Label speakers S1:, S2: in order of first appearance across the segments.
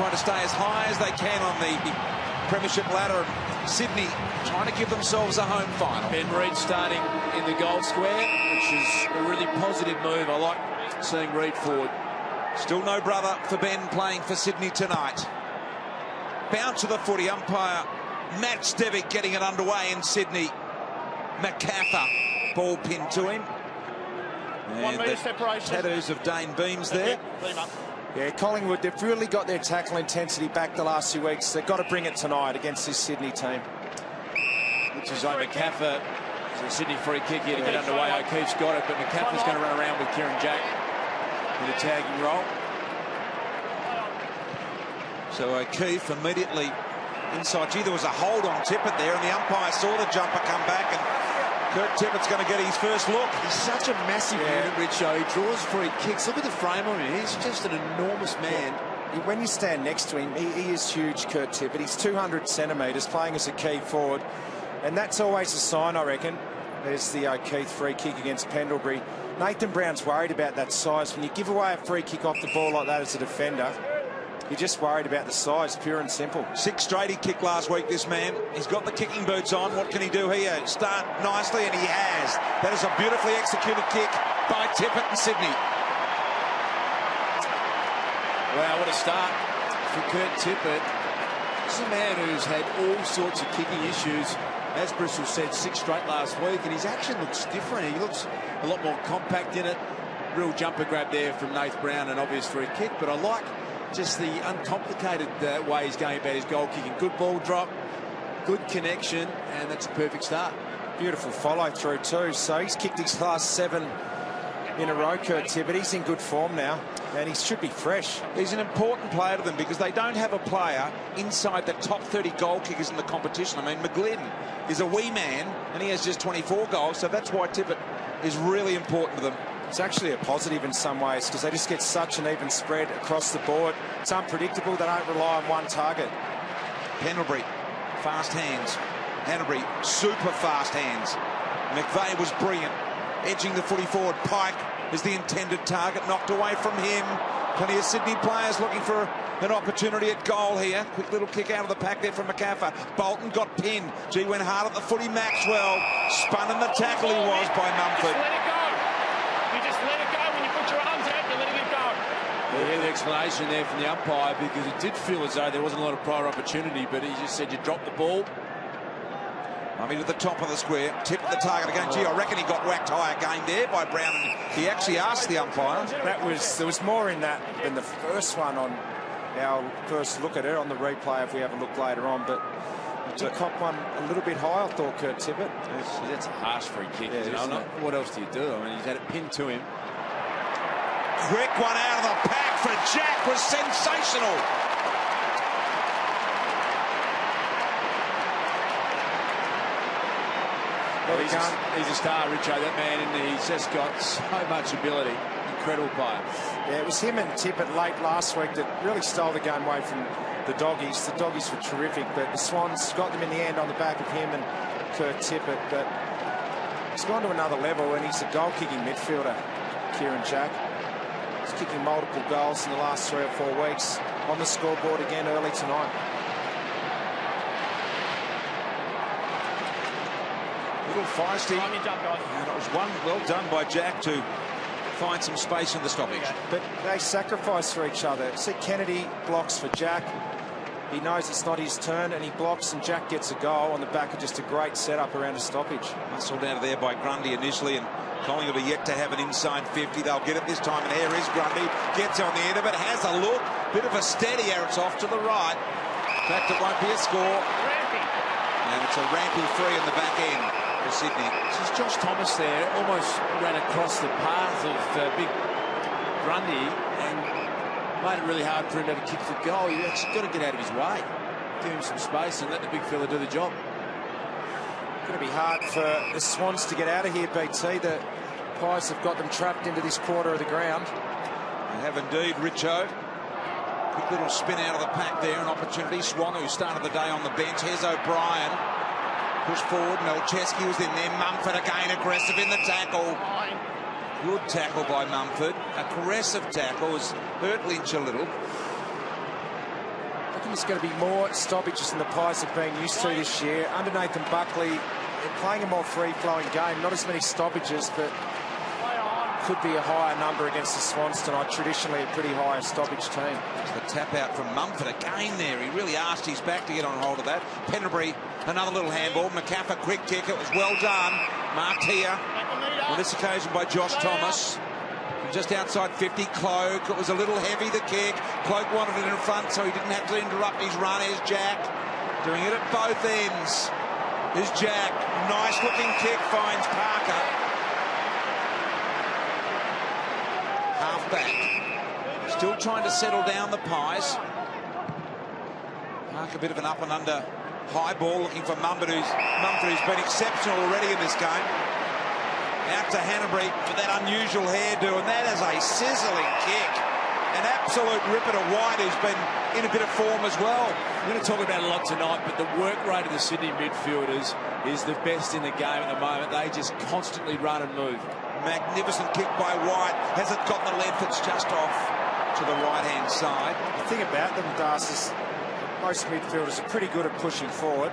S1: trying to stay as high as they can on the premiership ladder. Sydney trying to give themselves a home final.
S2: Ben Reid starting in the goal square, which is a really positive move. I like seeing Reid forward.
S1: Still no brother for Ben playing for Sydney tonight. Bounce of the footy. Umpire Matt Stevic getting it underway in Sydney. McCaffer, ball pinned to him. And
S3: 1 metre separation.
S1: Tattoos of Dane Beams there.
S4: Yeah, Collingwood, they've really got their tackle intensity back the last 2 weeks. They've got to bring it tonight against this Sydney team.
S2: Which is like McCaffer. It's a Sydney free kick here to get underway. O'Keefe's got it, but McCaffer's going to run around with Kieran Jack in a tagging role.
S1: So O'Keefe immediately inside. Gee, there was a hold on Tippett there, and the umpire saw the jumper come back, and Kurt Tippett's going to get his first look.
S2: He's such a massive unit, Richo. He draws free kicks. Look at the frame on him. He's just an enormous man.
S4: When you stand next to him, he is huge, Kurt Tippett. He's 200 centimetres, playing as a key forward. And that's always a sign, I reckon. There's the O'Keefe free kick against Pendlebury. Nathan Brown's worried about that size. When you give away a free kick off the ball like that as a defender, you're just worried about the size, pure and simple. 6 straight he kicked last week, this man. He's got the kicking boots on. What can he do here? Start nicely, and he has. That is a beautifully executed kick by Tippett and Sydney.
S2: Wow, what a start for Kurt Tippett. This is a man who's had all sorts of kicking issues. As Bristol said, 6 straight last week, and his action looks different. He looks a lot more compact in it. Real jumper grab there from Nath Brown, an obvious free kick, but I like just the uncomplicated way he's going about his goal kicking. Good ball drop, good connection, and that's a perfect start.
S4: Beautiful follow through too. So he's kicked his last 7 in a row, Kurt Tippett. He's in good form now, and he should be fresh.
S1: He's an important player to them because they don't have a player inside the top 30 goal kickers in the competition. I mean, McGlynn is a wee man, and he has just 24 goals, so that's why Tippett is really important to them.
S4: It's actually a positive in some ways because they just get such an even spread across the board. It's unpredictable. They don't rely on one target.
S1: Pendlebury, fast hands. Pendlebury, super fast hands. McVeigh was brilliant, edging the footy forward. Pike is the intended target, knocked away from him. Plenty of Sydney players looking for an opportunity at goal here. Quick little kick out of the pack there from McCaffer. Bolton got pinned. Gee, went hard at the footy. Maxwell spun in the tackle he was by Mumford.
S2: Yeah, the explanation there from the umpire, because it did feel as though there wasn't a lot of prior opportunity, but he just said you dropped the ball.
S1: I mean, at the top of the square, tipped the target again. Gee, I reckon he got whacked high again there by Brown. And he actually asked the umpire.
S4: There was more in that than the first one on our first look at it on the replay if we have a look later on. But he did cop one a little bit high, I thought, Kurt Tippett.
S2: That's a harsh free kick. Yeah, what else do you do? I mean, he's had it pinned to him.
S1: Quick one out of the pack for Jack was sensational.
S2: Well, he's a star, Richo, that man, and he's just got so much ability. Incredible player.
S4: Yeah, it was him and Tippett late last week that really stole the game away from the Doggies. The Doggies were terrific, but the Swans got them in the end on the back of him and Kurt Tippett. But he's gone to another level, and he's a goal-kicking midfielder, Kieran Jack. He's kicking multiple goals in the last 3 or 4 weeks. On the scoreboard again early tonight.
S1: Little feisty. And it was one well done by Jack to find some space in the stoppage.
S4: But they sacrifice for each other. See, Kennedy blocks for Jack. He knows it's not his turn, and he blocks, and Jack gets a goal on the back of just a great setup around a stoppage.
S1: Muscled out of there by Grundy initially, and Collingwood are yet to have an inside 50. They'll get it this time, and here is Grundy. Gets on the end of it, has a look. Bit of a steady air. It's off to the right. In fact, it won't be a score. And it's a rampy free in the back end for Sydney.
S2: This is Josh Thomas there. Almost ran across the path of big Grundy and made it really hard for him to have a kick for goal. He's actually got to get out of his way. Give him some space and let the big fella do the job.
S4: Going to be hard for the Swans to get out of here, BT. The Pies have got them trapped into this quarter of the ground.
S1: They have indeed, Richo. Quick little spin out of the pack there, an opportunity. Swan, who started the day on the bench. Here's O'Brien. Push forward. Melcheski was in there. Mumford again aggressive in the tackle. Good tackle by Mumford. Aggressive tackle has hurt Lynch a little.
S4: think there's going to be more stoppages than the Pies have been used to this year. Under Nathan Buckley, they're playing a more free-flowing game. Not as many stoppages, but could be a higher number against the Swans tonight. Traditionally a pretty high stoppage team.
S1: The tap out from Mumford again there. He really asked his back to get on hold of that. Pendlebury, another little handball. McCaffer, quick kick. It was well done. Marked here on this occasion by Josh Thomas. Just outside 50, Cloak. It was a little heavy, the kick. Cloak wanted it in front, so he didn't have to interrupt his run. Here's Jack doing it at both ends. Here's Jack. Nice looking kick, finds Parker. Half back. Still trying to settle down the Pies. Parker, a bit of an up and under high ball, looking for Mumford, who's been exceptional already in this game. Out to Hanbury with that unusual hairdo, and that is a sizzling kick. An absolute ripper to White, who's been in a bit of form as well.
S2: We're going to talk about it a lot tonight, but the work rate of the Sydney midfielders is the best in the game at the moment. They just constantly run and move.
S1: Magnificent kick by White. Has it got the length? It's just off to the right-hand side.
S4: The thing about them, Das, is most midfielders are pretty good at pushing forward.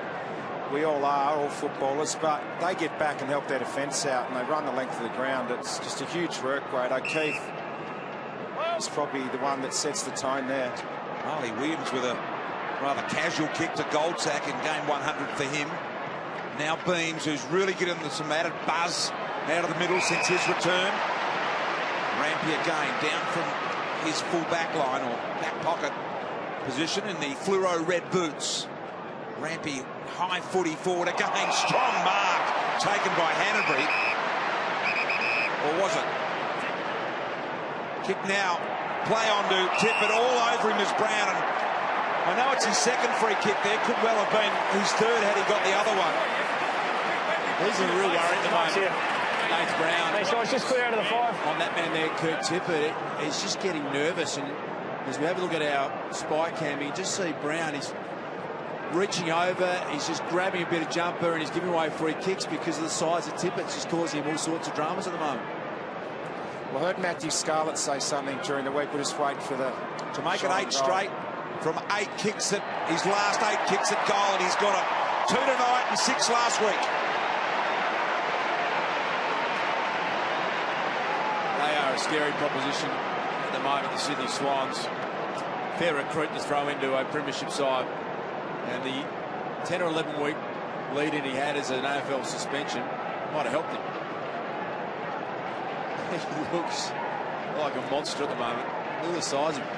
S4: We all are, all footballers, but they get back and help their defence out, and they run the length of the ground. It's just a huge work rate. O'Keefe is probably the one that sets the tone there.
S1: Harley Williams with a rather casual kick to Goldsack in game 100 for him. Now Beams, who's really getting some added buzz out of the middle since his return. Rampy again, down from his full back line or back pocket position in the fluoro red boots. Rampy, high footy forward again, strong mark taken by Hanbury. Or was it? Kick now, play on to Tippett, all over him is Brown. And I know it's his second free kick there, could well have been his third had he got the other one.
S2: He's a real worry at the moment. Nate Brown.
S3: Hey, so it's just clear out of the 5.
S2: On that man there, Kurt Tippett, he's just getting nervous. And as we have a look at our spy cam, you just see Brown, he's reaching over, he's just grabbing a bit of jumper, and he's giving away free kicks because of the size of Tippett. It's just causing him all sorts of dramas at the moment.
S4: Well, I heard Matthew Scarlett say something during the week. We'll just wait for the...
S1: To make it 8 straight from 8 kicks at his last 8 kicks at goal, and he's got 2 tonight and 6 last week.
S2: They are a scary proposition at the moment, the Sydney Swans. Fair recruit to throw into a premiership side. And the 10 or 11 week lead in he had as an AFL suspension might have helped him. He looks like a monster at the moment. Look at the size of him.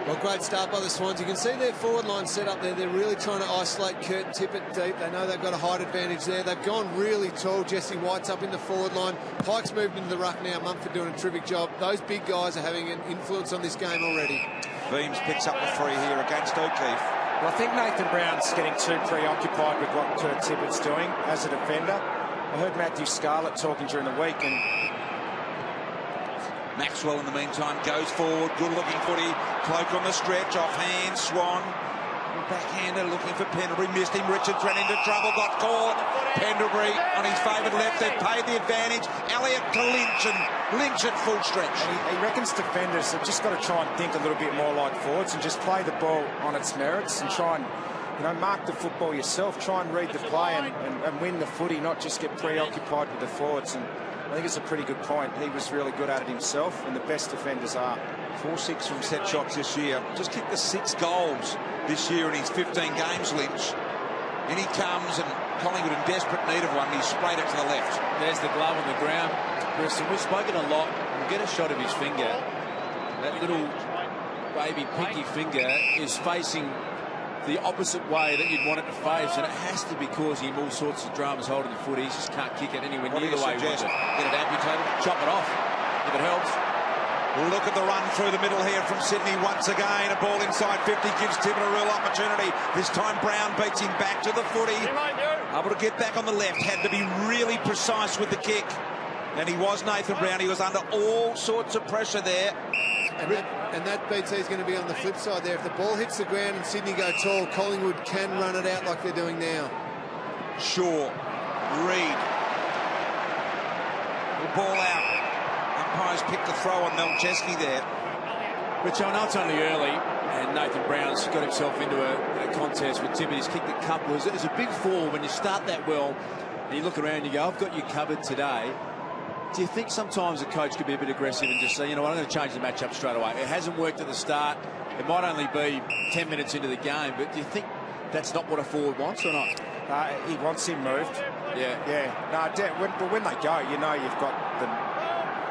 S5: Well, great start by the Swans. You can see their forward line set up there. They're really trying to isolate Kurt Tippett deep. They know they've got a height advantage there. They've gone really tall. Jesse White's up in the forward line. Pike's moved into the ruck now. Mumford doing a terrific job. Those big guys are having an influence on this game already.
S1: Beams picks up the free here against O'Keefe.
S4: Well, I think Nathan Brown's getting too preoccupied with what Kurt Tippett's doing as a defender. I heard Matthew Scarlett talking during the week, and
S1: Maxwell in the meantime goes forward, good looking footy, Cloak on the stretch, off hand, Swan, backhander looking for Pendlebury, missed him, Richards ran into trouble, got caught, Pendlebury on his favoured left, they've paid the advantage, Elliott to Lynch at full stretch.
S4: He reckons defenders have just got to try and think a little bit more like forwards and just play the ball on its merits and try and, you know, mark the football yourself, try and read the play and win the footy, not just get preoccupied with the forwards. And I think it's a pretty good point. He was really good at it himself, and the best defenders are.
S1: 4-6 from set shots this year. Just kicked the 6 goals this year in his 15 games, Lynch. In he comes, and Collingwood in desperate need of one. He sprayed it to the left.
S2: There's the glove on the ground. Bristol, we've spoken a lot. We'll get a shot of his finger. That little baby pinky finger is facing the opposite way that you'd want it to face, and it has to be causing him all sorts of dramas holding the foot. He just can't kick it anywhere near the way he wants it. Get it amputated, chop it off if it helps.
S1: Look at the run through the middle here from Sydney once again. A ball inside 50 gives Tippett a real opportunity. This time Brown beats him back to the footy. Able to get back on the left. Had to be really precise with the kick. And he was Nathan Brown. He was under all sorts of pressure there.
S5: And that BT is going to be on the flip side there. If the ball hits the ground and Sydney go tall, Collingwood can run it out like they're doing now.
S1: Sure. Reed. The ball out. Umpires picked the throw on Melcheski there.
S2: Which I know it's only early, and Nathan Brown's got himself into a contest with Tippett. He's kicked a couple. It was a big fall when you start that well, and you look around and you go, I've got you covered today. Do you think sometimes a coach could be a bit aggressive and just say, you know what, I'm going to change the matchup straight away? It hasn't worked at the start. It might only be 10 minutes into the game, but do you think that's not what a forward wants or not?
S4: He wants him moved.
S2: Yeah.
S4: No, when they go, you know you've got them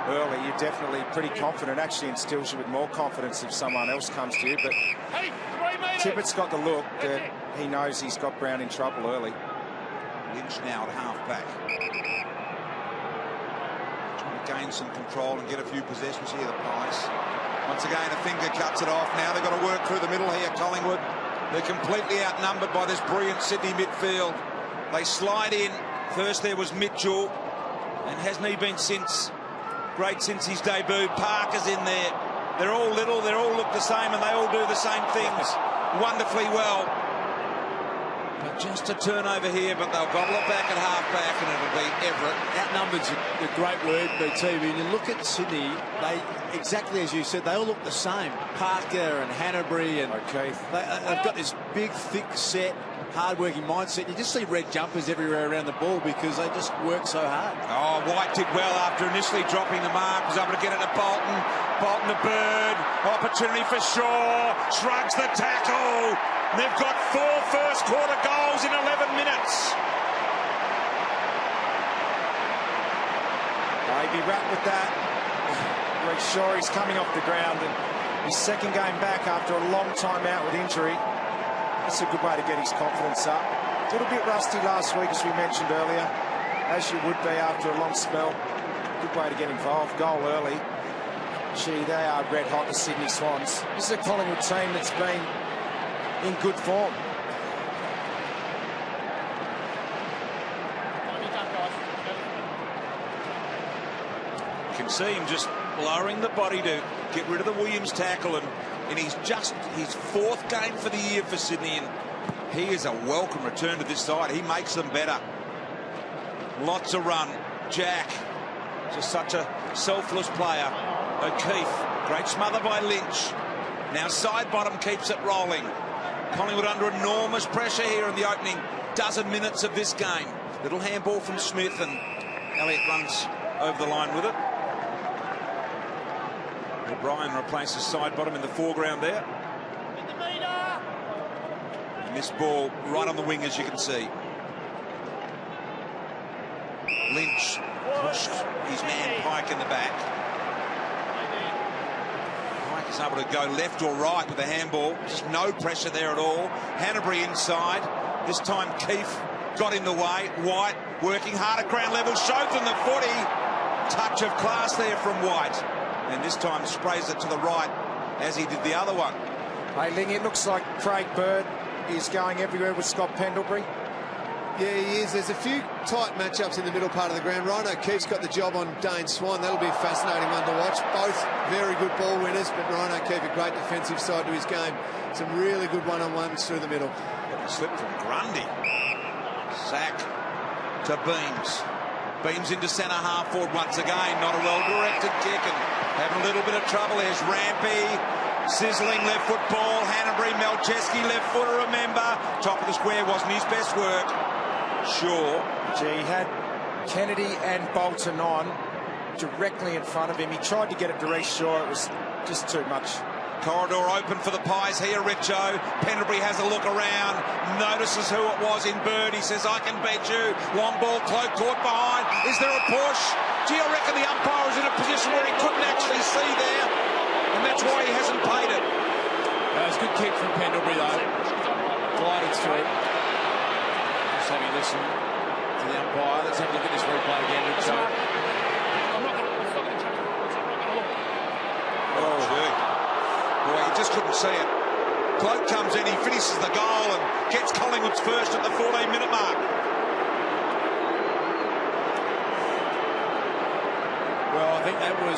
S4: early. You're definitely pretty confident. Actually instills you with more confidence if someone else comes to you. But Tippett's got the look that he knows he's got Brown in trouble early.
S1: Lynch now at half-back. Trying to gain some control and get a few possessions here, the Pies. Once again, a finger cuts it off. Now they've got to work through the middle here, Collingwood. They're completely outnumbered by this brilliant Sydney midfield. They slide in. First there was Mitchell, and hasn't he been great since his debut? Parker's in there. They're all little, they all look the same, and they all do the same things wonderfully well. But just a turnover here, but they'll gobble it back at half-back, and it'll be Everett.
S2: Outnumbered's a great word, BT. When you look at Sydney, they, exactly as you said, they all look the same. Parker and Hanbury and
S4: O'Keefe.
S2: They've got this big, thick set, hard-working mindset. You just see red jumpers everywhere around the ball because they just work so hard.
S1: Oh, White did well after initially dropping the mark. Was able to get it to Bolton. Bolton to Bird. Opportunity for Shaw. Shrugs the tackle. They've got 4 first-quarter goals in 11 minutes.
S4: He'd be wrapped with that. Reece Shaw, he's coming off the ground, and his second game back after a long time out with injury. That's a good way to get his confidence up. A little bit rusty last week, as we mentioned earlier, as you would be after a long spell. Good way to get involved. Goal early. Gee, they are red hot, the Sydney Swans. This is a Collingwood team that's been in good form.
S1: You can see him just lowering the body to get rid of the Williams tackle, and he's just his 4th game for the year for Sydney, and he is a welcome return to this side. He makes them better. Lots of run. Jack, just such a selfless player. O'Keefe, great smother by Lynch. Now side bottom keeps it rolling. Collingwood under enormous pressure here in the opening dozen minutes of this game. Little handball from Smith, and Elliott runs over the line with it. O'Brien replaces side bottom in the foreground there. And this ball right on the wing, as you can see. Lynch pushed his man Pike in the back. Pike is able to go left or right with the handball. Just no pressure there at all. Hanbury inside. This time Keefe got in the way. White working hard at ground level. Showed them the footy. Touch of class there from White. And this time sprays it to the right as he did the other one.
S4: Hey, Ling, it looks like Craig Bird is going everywhere with Scott Pendlebury.
S5: Yeah, he is. There's a few tight matchups in the middle part of the ground. Ryan O'Keefe's got the job on Dane Swan. That'll be a fascinating one to watch. Both very good ball winners, but Ryan O'Keefe a great defensive side to his game. Some really good one-on-ones through the middle.
S1: Slip from Grundy. Sack to Beams. Beams into centre half forward once again. Not a well-directed kick, and having a little bit of trouble. There's Rampy. Sizzling left foot ball. Hanbury, Melcheski left footer, remember. Top of the square wasn't his best work. Sure.
S4: Gee, he had Kennedy and Bolton on directly in front of him. He tried to get it to Reece Shaw. It was just too much.
S1: Corridor open for the Pies here, Richo. Pendlebury has a look around, notices who it was in Bird. He says, I can beat you. Long ball, Cloak caught behind. Is there a push? Gee, I reckon the umpire was in a position where he couldn't actually see there, and that's why he hasn't paid it.
S2: That was a good kick from Pendlebury, though. Glided through. Just having a listen to the umpire. Let's have a look at this replay again, Richo.
S1: Oh, gee. Boy, you just couldn't see it. Cloak comes in, he finishes the goal and gets Collingwood's first at the 14-minute mark.
S2: Well, I think that was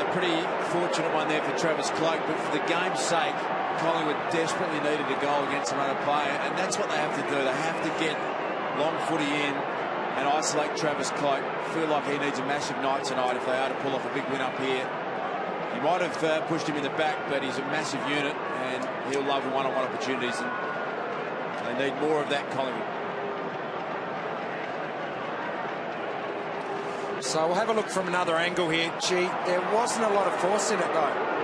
S2: a pretty fortunate one there for Travis Cloak, but for the game's sake, Collingwood desperately needed a goal against the run of play, and that's what they have to do. They have to get long footy in, and isolate Travis Cloke. Feel like he needs a massive night tonight if they are to pull off a big win up here. He might have pushed him in the back, but he's a massive unit and he'll love one-on-one opportunities, and they need more of that, Collingwood.
S4: So we'll have a look from another angle here. Gee, there wasn't a lot of force in it though.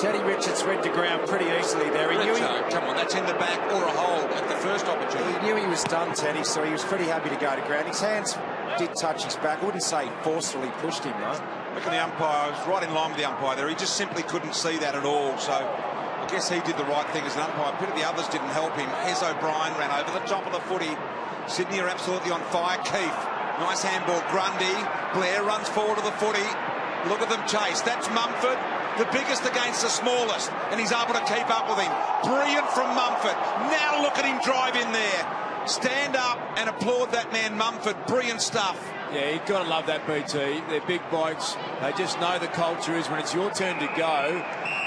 S4: Teddy Richards went to ground pretty easily there. He knew
S1: come on, that's in the back or a hold at the first opportunity.
S4: He knew he was done, Teddy, so he was pretty happy to go to ground. His hands did touch his back. I wouldn't say forcefully pushed him, though.
S1: Look at the umpire. I was right in line with the umpire there. He just simply couldn't see that at all. So I guess he did the right thing as an umpire. Pity the others didn't help him. Hez O'Brien ran over the top of the footy. Sydney are absolutely on fire. Keefe, nice handball. Grundy, Blair runs forward to the footy. Look at them chase. That's Mumford, the biggest against the smallest, and he's able to keep up with him. Brilliant from Mumford. Now look at him drive in there. Stand up and applaud that man Mumford. Brilliant stuff.
S2: Yeah, you've got to love that, BT. They're big blokes. They just know the culture is when it's your turn to go,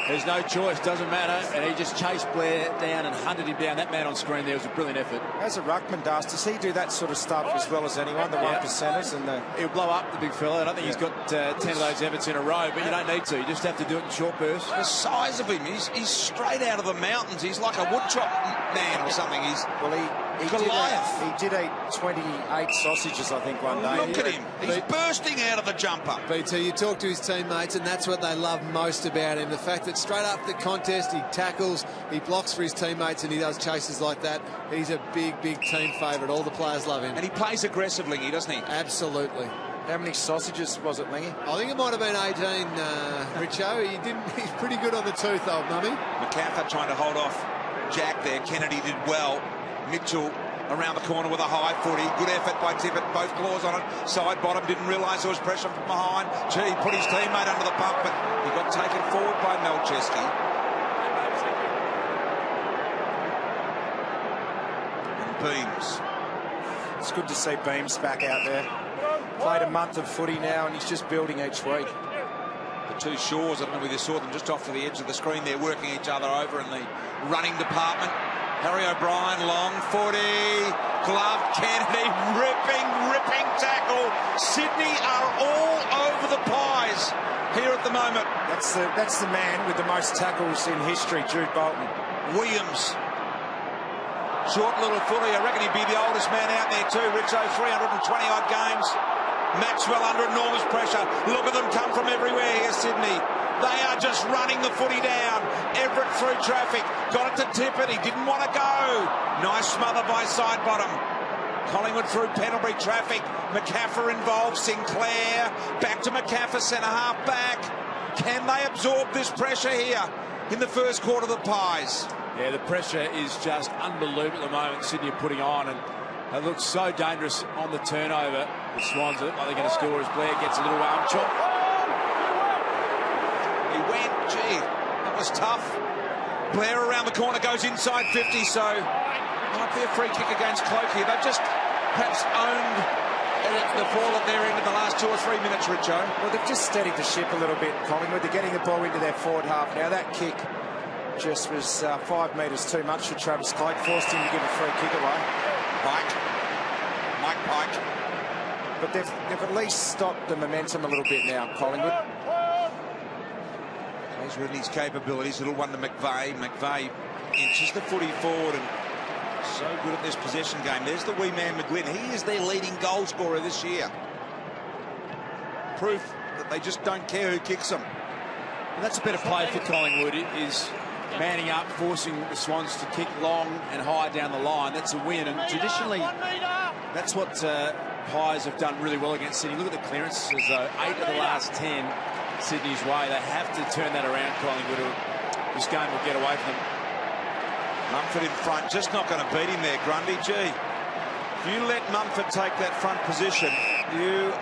S2: there's no choice, doesn't matter. And he just chased Blair down and hunted him down. That man on screen there was a brilliant effort.
S4: As a ruckman does he do that sort of stuff as well as anyone, the one percenters? And
S2: he'll blow up, the big fella. I don't think he's got 10 of those efforts in a row, but you don't need to. You just have to do it in short bursts.
S1: The size of him, he's straight out of the mountains. He's like a woodchop man or something. He did eat 28 sausages, I think, one day. Look at him. He's bursting out of the jumper.
S5: BT, you talk to his teammates, and that's what they love most about him. The fact that straight after the contest, he tackles, he blocks for his teammates, and he does chases like that. He's a big, big team favourite. All the players love him.
S1: And he plays aggressively, doesn't he?
S5: Absolutely.
S4: How many sausages was it, Lingy?
S5: I think it might have been 18, Richo. He's pretty good on the tooth, old mummy.
S1: MacArthur trying to hold off Jack there. Kennedy did well. Mitchell around the corner with a high footy. Good effort by Tippett. Both claws on it. Side bottom. Didn't realise there was pressure from behind. Gee, put his teammate under the pump, but he got taken forward by Melcheski. And Beams.
S4: It's good to see Beams back out there. Played a month of footy now, and he's just building each week.
S1: The two Shaws, I don't know whether you saw them just off to the edge of the screen. They're working each other over in the running department. Harry O'Brien, long footy, glove, Kennedy, ripping tackle. Sydney are all over the Pies here at the moment.
S4: That's the man with the most tackles in history, Jude Bolton.
S1: Williams. Short little footy. I reckon he'd be the oldest man out there too. Richo, 320-odd games. Maxwell under enormous pressure. Look at them come from everywhere here, Sydney. They are just running the footy down. Everett through traffic. Got it to Tippett. He didn't want to go. Nice smother by side bottom. Collingwood through Pendlebury traffic. MacArthur involved. Sinclair. Back to MacArthur, centre half back. Can they absorb this pressure here in the first quarter of the Pies?
S2: Yeah, the pressure is just unbelievable at the moment Sydney are putting on, and it looks so dangerous on the turnover. The Swans look like they're going to score as Blair gets a little arm chop.
S1: He went, gee, that was tough. Blair around the corner goes inside 50, so might be a free kick against Cloke here. They've just perhaps owned the ball at their end in the last 2 or 3 minutes, Richo.
S4: Well, they've just steadied the ship a little bit, Collingwood. They're getting the ball into their forward half now. That kick just was 5 metres too much for Travis Cloke, forced him to give a free kick away.
S1: Mike Pike.
S4: But they've at least stopped the momentum a little bit now, Collingwood.
S1: He's ridden his capabilities. Little one to McVeigh. McVeigh inches the footy forward and so good at this possession game. There's the wee man McGlynn. He is their leading goal scorer this year. Proof that they just don't care who kicks them.
S2: And that's a better play for Collingwood, is manning up, forcing the Swans to kick long and high down the line. That's a win, and traditionally that's what Pies have done really well against Sydney. Look at the clearances, though. 8 of the last 10 Sydney's way. They have to turn that around, Collingwood, or this game will get away from them.
S1: Mumford in front, just not going to beat him there, Grundy. Gee, if you let Mumford take that front position, you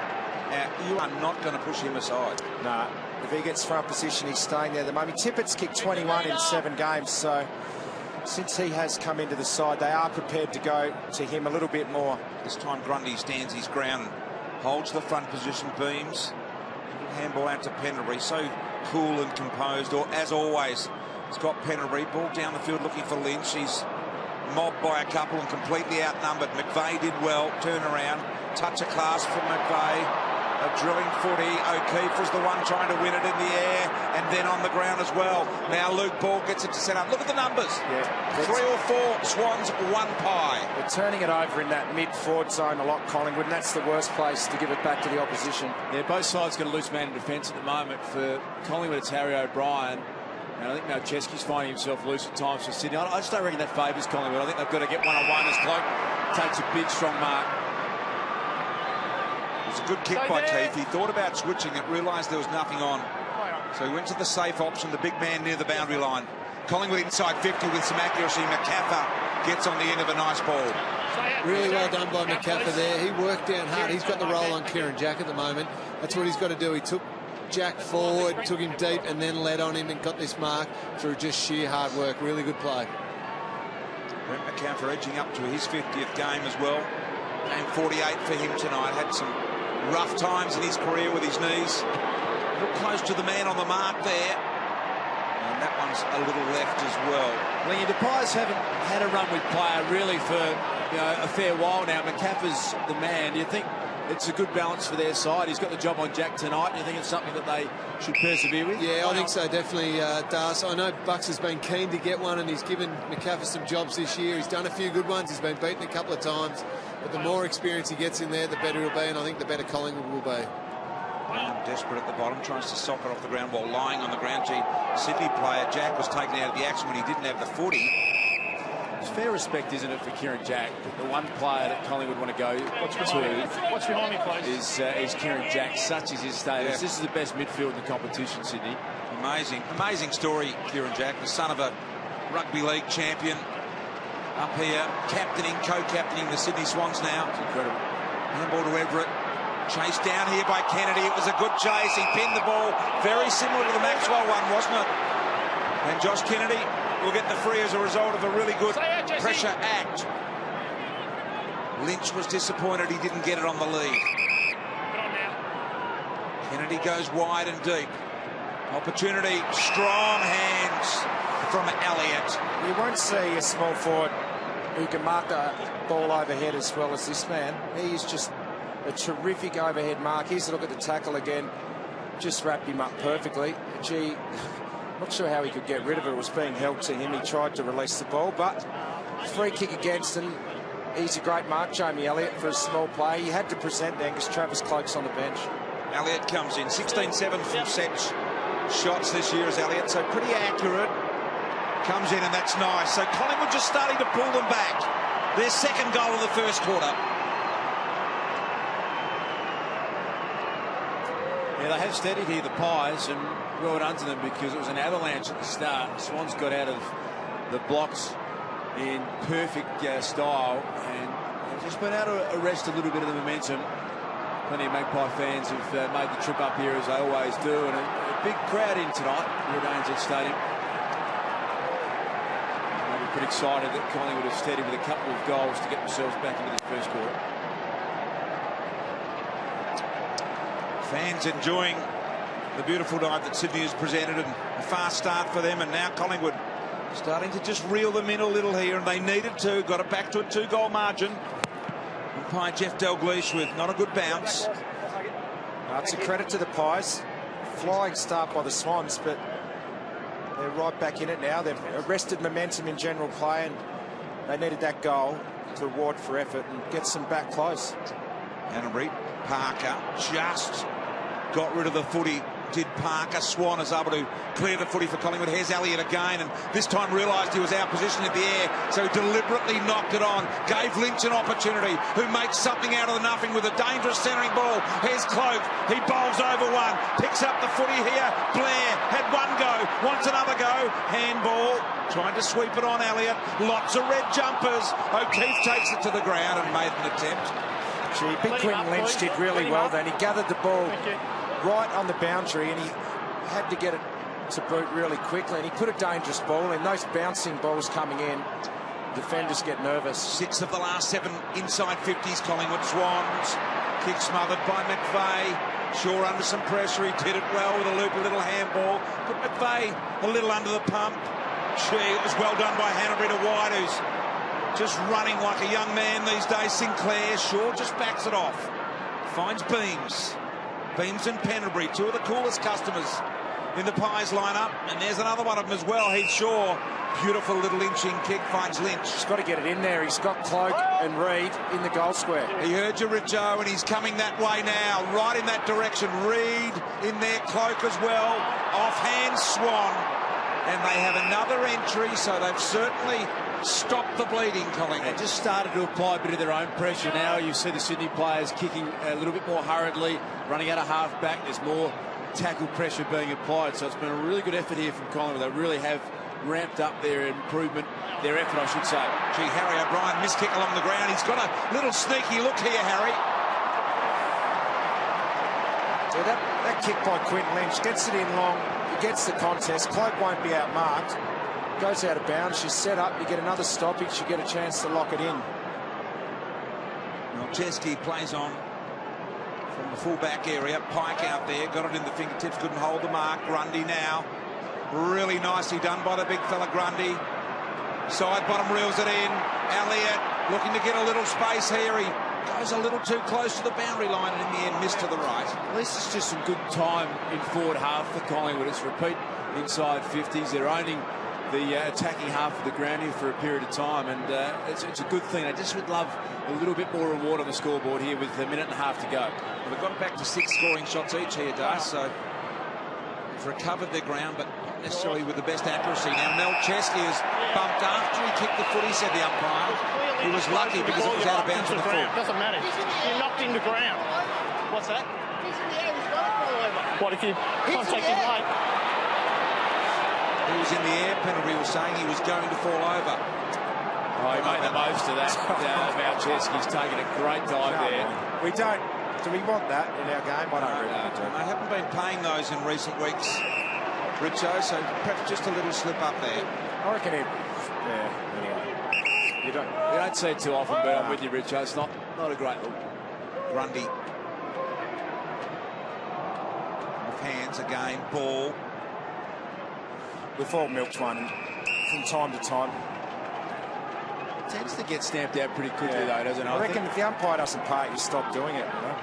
S1: are not going to push him aside.
S4: No. If he gets front position, he's staying there at the moment. Tippett's kicked 21 in 7 games, so since he has come into the side, they are prepared to go to him a little bit more.
S1: This time Grundy stands his ground and holds the front position. Beams. Handball out to Pendlebury. So cool and composed, or as always. He's got Pendlebury. Ball down the field looking for Lynch. He's mobbed by a couple and completely outnumbered. McVeigh did well, turn around, touch of class from McVeigh. A drilling footy. O'Keefe was the one trying to win it in the air and then on the ground as well. Now Luke Ball gets it to set up. Look at the numbers. Yeah, 3 or 4 Swans, 1 Pie.
S4: They're turning it over in that mid-forward zone a lot, Collingwood, and that's the worst place to give it back to the opposition.
S2: Yeah, both sides got a loose man in defence at the moment. For Collingwood, it's Harry O'Brien. And I think Malcheski's finding himself loose at times for Sydney. I just don't reckon that favours Collingwood. I think they've got to get one-on-one as Cloak takes a big, strong mark.
S1: It was a good kick by Keefe. He thought about switching it, realised there was nothing on. So he went to the safe option, the big man near the boundary line. Collingwood inside 50 with some accuracy. McCaffer gets on the end of a nice ball.
S5: Really well done by McCaffer there. He worked down hard. He's got the roll on Kieran Jack at the moment. That's what he's got to do. He took Jack forward, took him deep, and then led on him and got this mark through just sheer hard work. Really good play.
S1: Brent McCaffer edging up to his 50th game as well. Game 48 for him tonight. Had some rough times in his career with his knees. A little close to the man on the mark there. And that one's a little left as well.
S2: Well, the Pies haven't had a run with player really for a fair while now. McCaffer's the man. Do you think it's a good balance for their side? He's got the job on Jack tonight. Do you think it's something that they should persevere with?
S5: Yeah, I think so, definitely, Das. I know Bucks has been keen to get one, and he's given McCaffer some jobs this year. He's done a few good ones. He's been beaten a couple of times. But the more experience he gets in there, the better he'll be, and I think the better Collingwood will be.
S1: Desperate at the bottom, tries to sock it off the ground while lying on the ground. Sydney player Jack was taken out of the action when he didn't have the footy.
S2: It's fair respect, isn't it, for Kieran Jack? The one player that Collingwood want to go to
S3: What's behind me, please?
S2: Is Kieran Jack. Such is his status.
S1: Yeah.
S2: This is the best midfield in the competition, Sydney.
S1: Amazing story, Kieran Jack, the son of a rugby league champion. Up here, co-captaining the Sydney Swans now.
S2: It's incredible.
S1: Handball to Everett. Chased down here by Kennedy. It was a good chase. He pinned the ball. Very similar to the Maxwell one, wasn't it? And Josh Kennedy will get the free as a result of a really good pressure act. Lynch was disappointed he didn't get it on the lead. Kennedy goes wide and deep. Opportunity, strong hands from Elliott.
S4: You won't see a small forward who can mark the ball overhead as well as this man. He is just a terrific overhead mark. Here's a look at the tackle again. Just wrapped him up perfectly. Gee, not sure how he could get rid of it. It was being held to him. He tried to release the ball, but free kick against him. He's a great mark, Jamie Elliott, for a small play. He had to present then because Travis Cloak's on the bench.
S1: Elliott comes in 16-7 from set shots this year as Elliott, so pretty accurate. Comes in and that's nice. So Collingwood just starting to pull them back. Their second goal of the first quarter.
S2: Yeah, they have steadied here, the Pies, and well done to them because it was an avalanche at the start. The Swans got out of the blocks in perfect style and they've just been able to arrest a little bit of the momentum. Plenty of Magpie fans have made the trip up here as they always do, and a big crowd in tonight here at ANZ Stadium. They're pretty excited that Collingwood have steadied with a couple of goals to get themselves back into this first quarter.
S1: Fans enjoying the beautiful night that Sydney has presented, and a fast start for them, and now Collingwood starting to just reel them in a little here, and they needed to. Got it back to a 2-goal margin. Umpire Jeff Dalgleish with not a good bounce.
S4: It's a credit to the Pies. Flying start by the Swans, but they're right back in it now. They've arrested momentum in general play, and they needed that goal to reward for effort and gets them back close.
S1: Hanbury, Parker just got rid of the footy. Did Parker. Swan is able to clear the footy for Collingwood. Here's Elliott again, and this time realised he was out position in the air, so he deliberately knocked it on. Gave Lynch an opportunity, who makes something out of the nothing with a dangerous centering ball. Here's Cloak. He bowls over one, picks up the footy here. Blair had one go, wants another go. Handball, trying to sweep it on Elliott. Lots of red jumpers. O'Keefe takes it to the ground and made an attempt.
S4: Gee, Big Quinton Lynch did really well then. He gathered the ball right on the boundary and he had to get it to boot really quickly, and he put a dangerous ball in. Those bouncing balls coming in, defenders get nervous.
S1: 6 of the last 7 inside 50s Collingwood Swans. Kick smothered by McVeigh. Shaw under some pressure. He did it well with a loopy little handball. Put McVeigh a little under the pump. It was well done by Hanbury to White, who's just running like a young man these days. Sinclair, Shaw just backs it off. Finds Beams. Beams and Pendlebury, two of the coolest customers in the Pies lineup. And there's another one of them as well, Heath Shaw. Beautiful little inching kick, finds Lynch.
S4: He's got to get it in there. He's got Cloak and Reed in the goal square.
S1: He heard you, Richo, and he's coming that way now, right in that direction. Reed in there, Cloak as well. Offhand Swan. And they have another entry, so they've certainly stopped the bleeding, Collingwood.
S2: They just started to apply a bit of their own pressure now. You see the Sydney players kicking a little bit more hurriedly, running out of half-back. There's more tackle pressure being applied, so it's been a really good effort here from Collingwood. They really have ramped up their improvement, their effort, I should say.
S1: Gee, Harry O'Brien, missed kick along the ground. He's got a little sneaky look here, Harry.
S4: Yeah, that kick by Quinton Lynch gets it in long. He gets the contest. Cloak won't be outmarked. Goes out of bounds. You set up. You get another stoppage. You get a chance to lock it in.
S1: Milcheski plays on from the full-back area. Pike out there. Got it in the fingertips. Couldn't hold the mark. Grundy now. Really nicely done by the big fella Grundy. Side bottom reels it in. Elliott looking to get a little space here. He goes a little too close to the boundary line and in the end missed to the right.
S2: At least it's just some good time in forward half for Collingwood. It's repeat inside 50s. They're owning the attacking half of the ground here for a period of time, and it's a good thing. I just would love a little bit more reward on the scoreboard here with a minute and a half to go.
S1: Well, they've got back to 6 scoring shots each here, Darce, so they've recovered their ground, but not necessarily with the best accuracy. Now, Milcheski is bumped after he kicked the footy, said the umpire. He was lucky because it was out of bounds on the foot.
S3: Doesn't matter. You're knocked into ground. What's that? He's in the air. He's got to fall over. What if you contact him late?
S1: He was in the air. Pendlebury was saying he was going to fall over.
S2: Oh, he made the most of that. Milcheski's taking a great dive there.
S4: We don't. Do we want that in our game? I don't really do.
S1: They haven't been paying those in recent weeks, Richo, so perhaps just a little slip up there.
S4: I reckon it. Yeah, anyway.
S2: You don't see it too often, but I'm with you, Richo. It's not a great look.
S1: Grundy. With hands again, ball.
S4: We've all milked one from time to time.
S2: Tends to get stamped out pretty quickly, though, doesn't it?
S4: I reckon if the umpire doesn't pay it, you stop doing it. You know?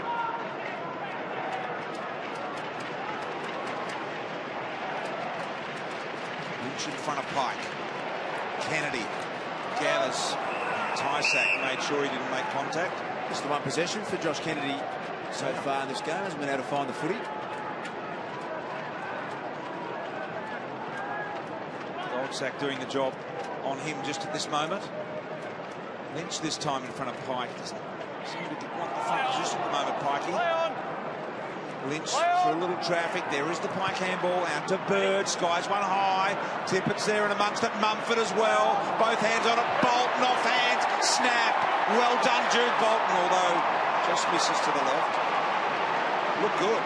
S1: Lynch in front of Pike. Kennedy gathers. Tysack made sure he didn't make contact.
S2: Just the one possession for Josh Kennedy so far in this game. Hasn't been able to find the footy.
S1: Goldsack doing the job on him just at this moment. Lynch this time in front of Pike. Doesn't seem to want the front position at the moment, Pikey. Lynch through a little traffic. There is the Pike handball out to Bird. Skies one high. Tippett's there and amongst it. Mumford as well. Both hands on it. Bolton off hands. Snap. Well done, Jude Bolton, although just misses to the left. Look good.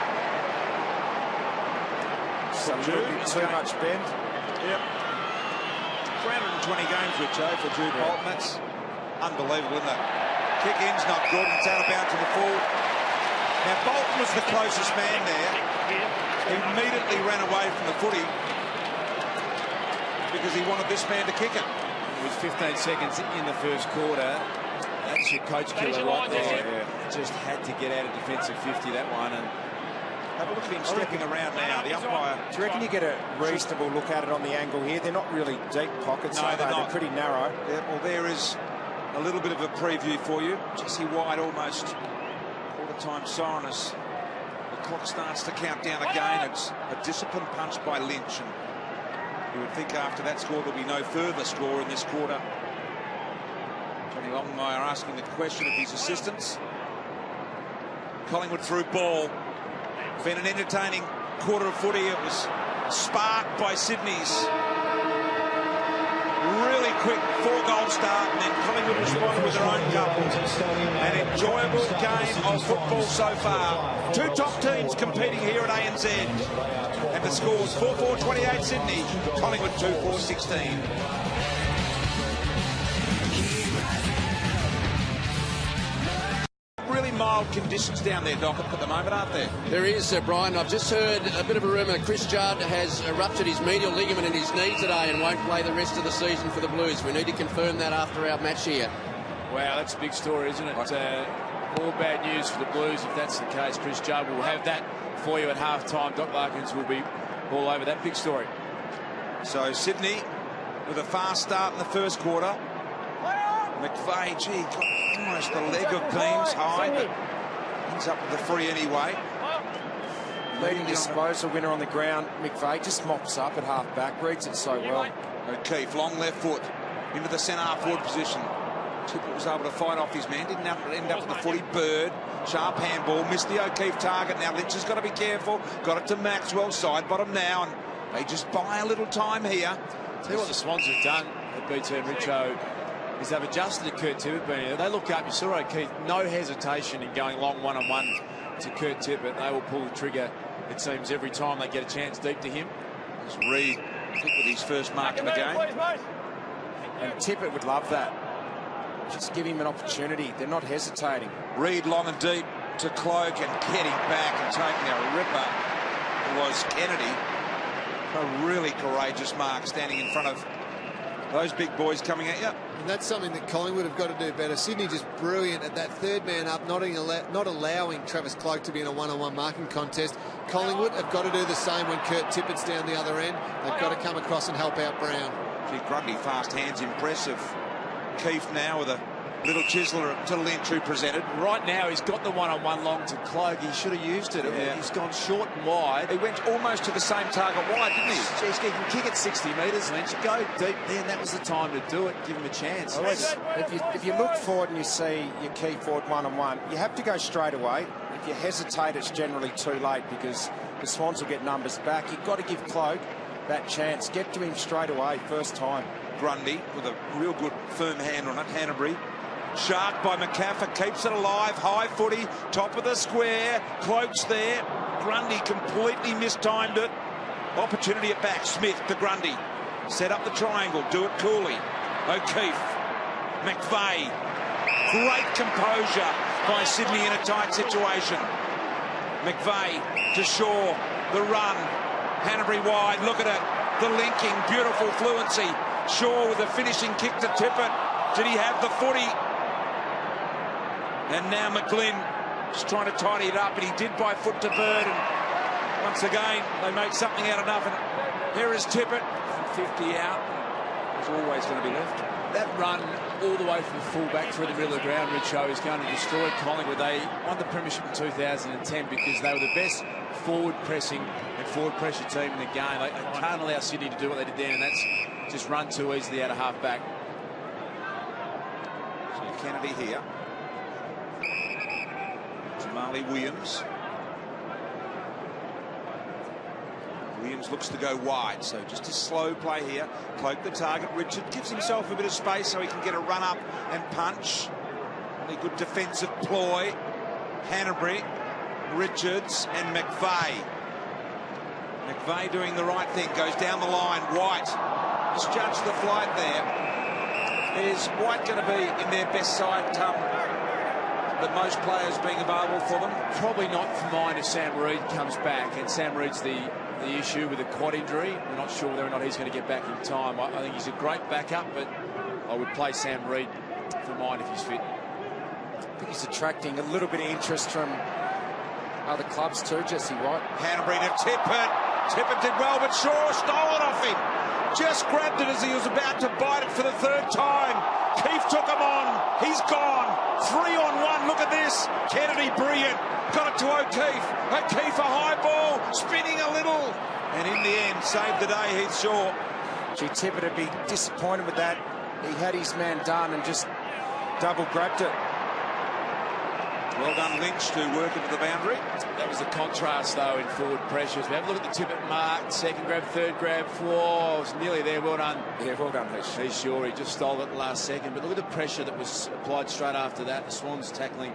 S4: A little bit too much bend.
S1: Yep. 320 games, Richo, for Jude Bolton. That's unbelievable, isn't it? Kick in's not good. It's out of bounds to the full. Now, Bolton was the closest man there. He immediately ran away from the footy because he wanted this man to kick it.
S2: It was 15 seconds in the first quarter. That's your coach killer right there. Yeah. Just had to get out of defensive 50, that one. And
S1: have a look at him stepping around now. The umpire.
S4: Do you reckon you get a reasonable look at it on the angle here? They're not really deep pockets,
S1: no,
S4: are they? They're pretty narrow.
S1: Yeah, well, there is a little bit of a preview for you. Jesse White almost quarter-time siren as the clock starts to count down again. It's a disciplined punch by Lynch, and you would think after that score there'll be no further score in this quarter. Johnny Longmire asking the question of his assistants. Collingwood through ball. Been an entertaining quarter of footy. It was sparked by Sydney's really quick 4-goal start, and then Collingwood responded with their own couple. An enjoyable game of football so far. Two top teams competing here at ANZ. And the scores 4-4-28 Sydney, Collingwood 2-4-16. Really mild conditions down there, Doc, at the moment, aren't there?
S6: There is, Brian. I've just heard a bit of a rumour. Chris Judd has ruptured his medial ligament in his knee today and won't play the rest of the season for the Blues. We need to confirm that after our match here.
S2: Wow, that's a big story, isn't it? All bad news for the Blues if that's the case. Chris Judd will have that for you at half-time. Doc Larkins will be all over that big story.
S1: So Sydney with a fast start in the first quarter. McVeigh, gee, got almost the leg of Beams high, but ends up with the free anyway.
S4: Leading disposal winner on the ground. McVeigh just mops up at half-back, reads it so well.
S1: O'Keefe, long left foot into the centre half-forward position. Tippett was able to fight off his man, didn't end up with the footy. Bird, sharp handball, missed the O'Keefe target. Now Lynch has got to be careful. Got it to Maxwell, side bottom now, and they just buy a little time here.
S2: Tell you what the Swans have done at BT and Richo is they've adjusted to Kurt Tippett being there. They look up, you saw O'Keefe, no hesitation in going long one-on-one to Kurt Tippett. They will pull the trigger, it seems, every time they get a chance deep to him.
S1: There's Reid, I think, with his first mark in the game.
S4: And Tippett would love that. Just give him an opportunity. They're not hesitating.
S1: Reid long and deep to Cloak and getting back and taking a ripper was Kennedy. A really courageous mark standing in front of those big boys coming at you.
S5: And that's something that Collingwood have got to do better. Sydney just brilliant at that third man up, not allowing Travis Cloak to be in a one-on-one marking contest. Collingwood have got to do the same when Kurt Tippett's down the other end. They've got to come across and help out Brown.
S1: Gee, Grundy, fast hands, impressive. Keefe now with a little chiseler to Lynch, who presented.
S2: Right now he's got the one-on-one long to Cloak. He should have used it.
S1: Yeah.
S2: He's gone short and wide.
S1: He went almost to the same target wide, didn't he?
S2: Jeez, he can kick it 60 metres, Lynch. Go deep there, and that was the time to do it. Give him a chance.
S4: If you look forward and you see your key forward one-on-one, you have to go straight away. If you hesitate, it's generally too late because the Swans will get numbers back. You've got to give Cloak that chance. Get to him straight away, first time.
S1: Grundy with a real good firm hand on it. Hanbury. Shark by McCaffer, keeps it alive. High footy, top of the square. Cloak's there. Grundy completely mistimed it. Opportunity at back. Smith to Grundy. Set up the triangle. Do it coolly. O'Keefe. McVeigh. Great composure by Sydney in a tight situation. McVeigh to Shaw. The run. Hanbury wide. Look at it. The linking. Beautiful fluency. Shaw with a finishing kick to Tippett. Did he have the footy? And now McGlynn just trying to tidy it up, and he did by foot to Bird. And once again, they make something out of nothing. Here is Tippett from 50 out. There's always going to be left.
S2: That run all the way from full-back through the middle of the ground, Richo, is going to destroy Collingwood. They won the premiership in 2010 because they were the best forward-pressing and forward-pressure team in the game. They can't allow Sydney to do what they did then, and that's just run too easily out of half-back.
S1: So Kennedy here. Marley Williams. Williams looks to go wide, so just a slow play here. Cloak the target. Richard gives himself a bit of space so he can get a run up and punch. Really good defensive ploy. Hanbury, Richards and McVeigh. McVeigh doing the right thing, goes down the line. White misjudged the flight there. Is White going to be in their best side, but most players being available for them?
S2: Probably not for mine if Sam Reid comes back, and Sam Reid's the issue with a quad injury. We're not sure whether or not he's going to get back in time. I think he's a great backup, but I would play Sam Reid for mine if he's fit.
S4: I think he's attracting a little bit of interest from other clubs too, Jesse White.
S1: Hanbury to Tippett. Tippett did well, but Shaw stole it off him. Just grabbed it as he was about to bite it for the third time. Keefe took him on. He's gone. 3-on-1. Look at this. Kennedy, brilliant. Got it to O'Keefe. O'Keefe, a high ball, spinning a little. And in the end, saved the day, Heath Shaw.
S4: Gee, Tippett would be disappointed with that. He had his man done and just double grabbed it.
S1: Well done, Lynch, to work into the boundary.
S2: That was the contrast, though, in forward pressures. We have a look at the Tippett mark. Second grab, third grab, four. It was nearly there. Well done.
S4: Yeah, well done, Heath.
S2: He's sure he just stole it the last second. But look at the pressure that was applied straight after that. The Swans tackling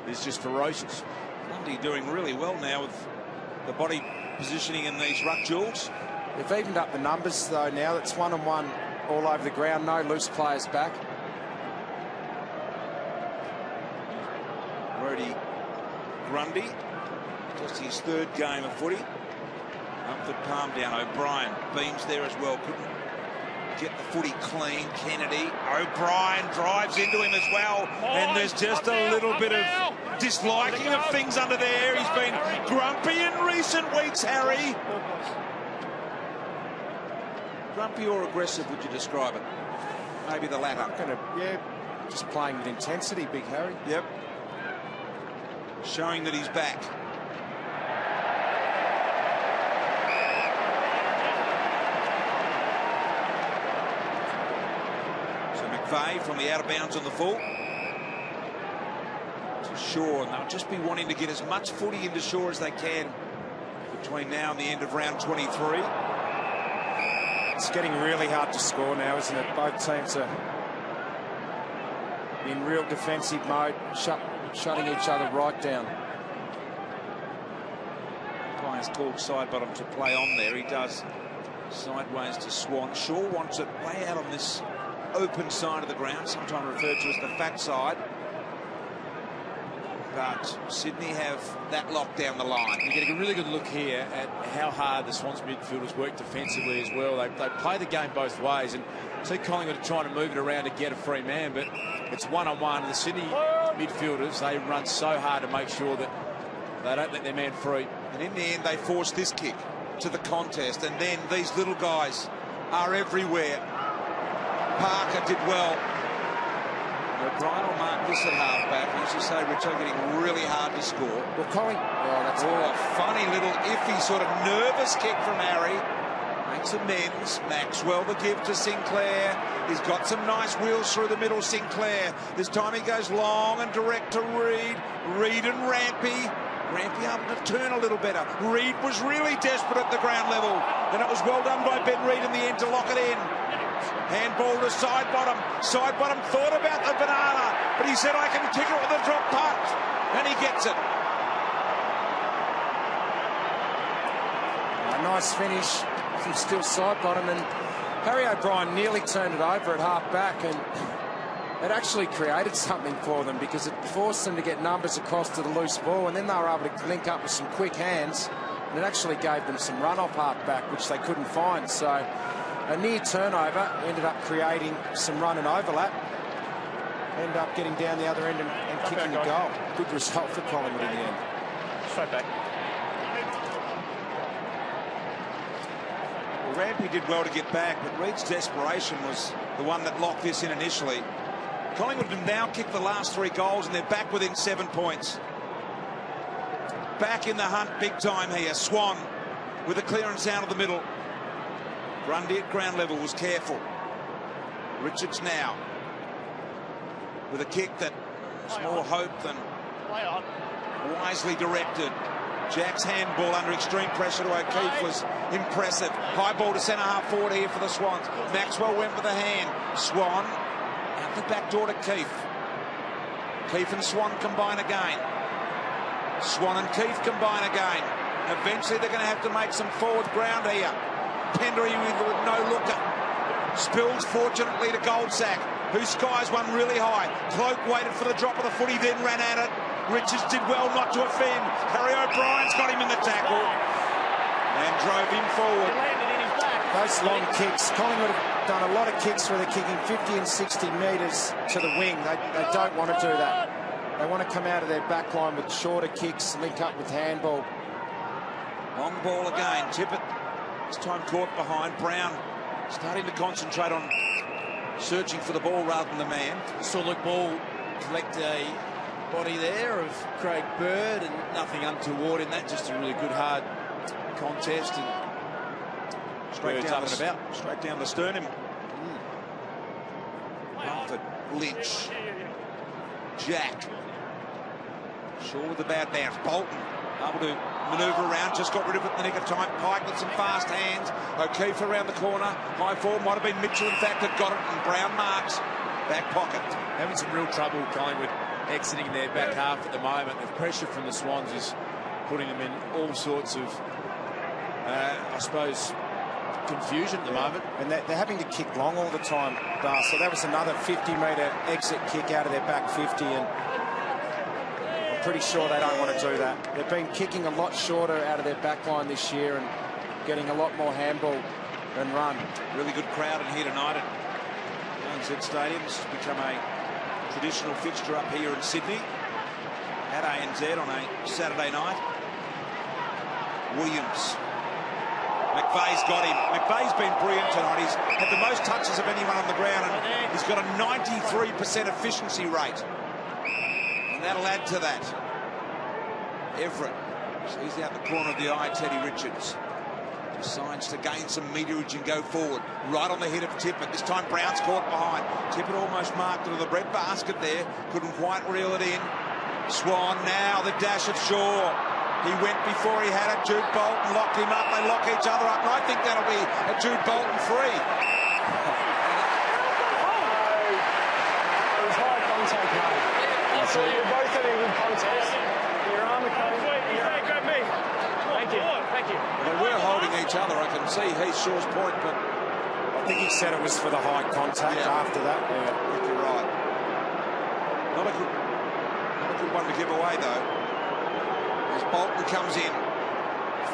S2: is just ferocious.
S1: Grundy doing really well now with the body positioning in these ruck duels.
S4: They've evened up the numbers, though, now. It's one-on-one all over the ground. No loose players back.
S1: Very Freddie Grundy. Just his third game of footy. Mumford palm down. O'Brien beams there as well. Couldn't get the footy clean. Kennedy. O'Brien drives into him as well. And there's just a little bit of disliking of things under there. He's been grumpy in recent weeks, Harry. Grumpy or aggressive, would you describe it? Maybe the latter.
S4: Yeah, just playing with intensity, Big Harry.
S1: Yep. Showing that he's back. So McVeigh from the out of bounds on the full. To Shaw, and they'll just be wanting to get as much footy into Shaw as they can between now and the end of round 23.
S4: It's getting really hard to score now, isn't it? Both teams are in real defensive mode, shutting each other right down.
S1: Players called side bottom to play on there. He does sideways to Swan. Shaw wants it way out on this open side of the ground, sometimes referred to as the fat side. But Sydney have that locked down the line.
S2: You're getting a really good look here at how hard the Swans midfielders work defensively as well. They play the game both ways, and see Collingwood are trying to move it around to get a free man, but it's one-on-one. The Sydney midfielders, they run so hard to make sure that they don't let their man free.
S1: And in the end, they force this kick to the contest, and then these little guys are everywhere. Parker did well. O'Brien will mark this at halfback. As you say, Richo, getting really hard to score.
S4: Well, that's
S1: a funny little iffy sort of nervous kick from Harry. Makes amends. Maxwell the give to Sinclair. He's got some nice wheels through the middle, Sinclair. This time he goes long and direct to Reid. Reid and Rampy. Rampy able to turn a little better. Reid was really desperate at the ground level. And it was well done by Ben Reid in the end to lock it in. Handball to side bottom. Side bottom thought about the banana, but he said, I can kick it with a drop putt. And he gets it.
S4: A nice finish from still side bottom, and Harry O'Brien nearly turned it over at half back, and it actually created something for them because it forced them to get numbers across to the loose ball, and then they were able to link up with some quick hands, and it actually gave them some run off half back, which they couldn't find. So a near turnover ended up creating some run and overlap. Ended up getting down the other end and kicking the goal. Good result for Collingwood in the end.
S3: Straight back.
S1: Well, Rampy did well to get back, but Reid's desperation was the one that locked this in initially. Collingwood have now kicked the last 3 goals, and they're back within 7 points. Back in the hunt big time here. Swan with a clearance out of the middle. Grundy at ground level was careful. Richards now with a kick that was more hope than wisely directed. Jack's handball under extreme pressure to O'Keefe was impressive. High ball to centre half forward here for the Swans. Maxwell went with a hand. Swan out the back door to Keefe. Keefe and Swan combine again. Swan and Keefe combine again. Eventually they're going to have to make some forward ground here. Pendery with no looker. Spills fortunately to Goldsack, who skies one really high. Cloak waited for the drop of the footy, then ran at it. Richards did well not to offend. Harry O'Brien's got him in the tackle and drove him forward.
S4: Those long kicks, Collingwood have done a lot of kicks where they're kicking 50 and 60 metres to the wing. They don't want to do that. They want to come out of their back line with shorter kicks, link up with handball.
S1: Long ball again. Tippett this time caught behind. Brown starting to concentrate on searching for the ball rather than the man.
S2: Saw Luke Ball collect a body there of Craig Bird, and nothing untoward in that. Just a really good hard contest, and
S1: straight down the sternum. Mumford, Lynch, Jack. Shaw with the bad bounce. Bolton able to manoeuvre around, just got rid of it in the nick of time. Pike with some fast hands. O'Keefe around the corner. High forward, might have been Mitchell, in fact, that got it, and Brown marks. Back pocket.
S2: Having some real trouble, Collingwood, exiting their back half at the moment. The pressure from the Swans is putting them in all sorts of, I suppose, confusion at the moment.
S4: And they're having to kick long all the time, so that was another 50-metre exit kick out of their back 50, and pretty sure they don't want to do that. They've been kicking a lot shorter out of their back line this year and getting a lot more handball than run.
S1: Really good crowd in here tonight at ANZ Stadium. This has become a traditional fixture up here in Sydney at ANZ on a Saturday night. Williams. McVeigh's got him. McVeigh's been brilliant tonight. He's had the most touches of anyone on the ground, and he's got a 93% efficiency rate. And that'll add to that. Everett sees out the corner of the eye, Teddy Richards. Decides to gain some meterage and go forward. Right on the head of Tippett. This time Brown's caught behind. Tippett almost marked it to the breadbasket there. Couldn't quite reel it in. Swan now the dash at Shaw. He went before he had it. Jude Bolton locked him up. They lock each other up. And I think that'll be a Jude Bolton free.
S3: It was high contact, mate. I saw you both in a good contest. Your arm came. Grab me. Thank you. Thank you.
S1: Well, they were holding each other. I can see Heath Shaw's point, but
S4: I think he said it was for the high contact after that.
S1: Yeah, I think you're right. Not a good one to give away, though. As Bolton comes in,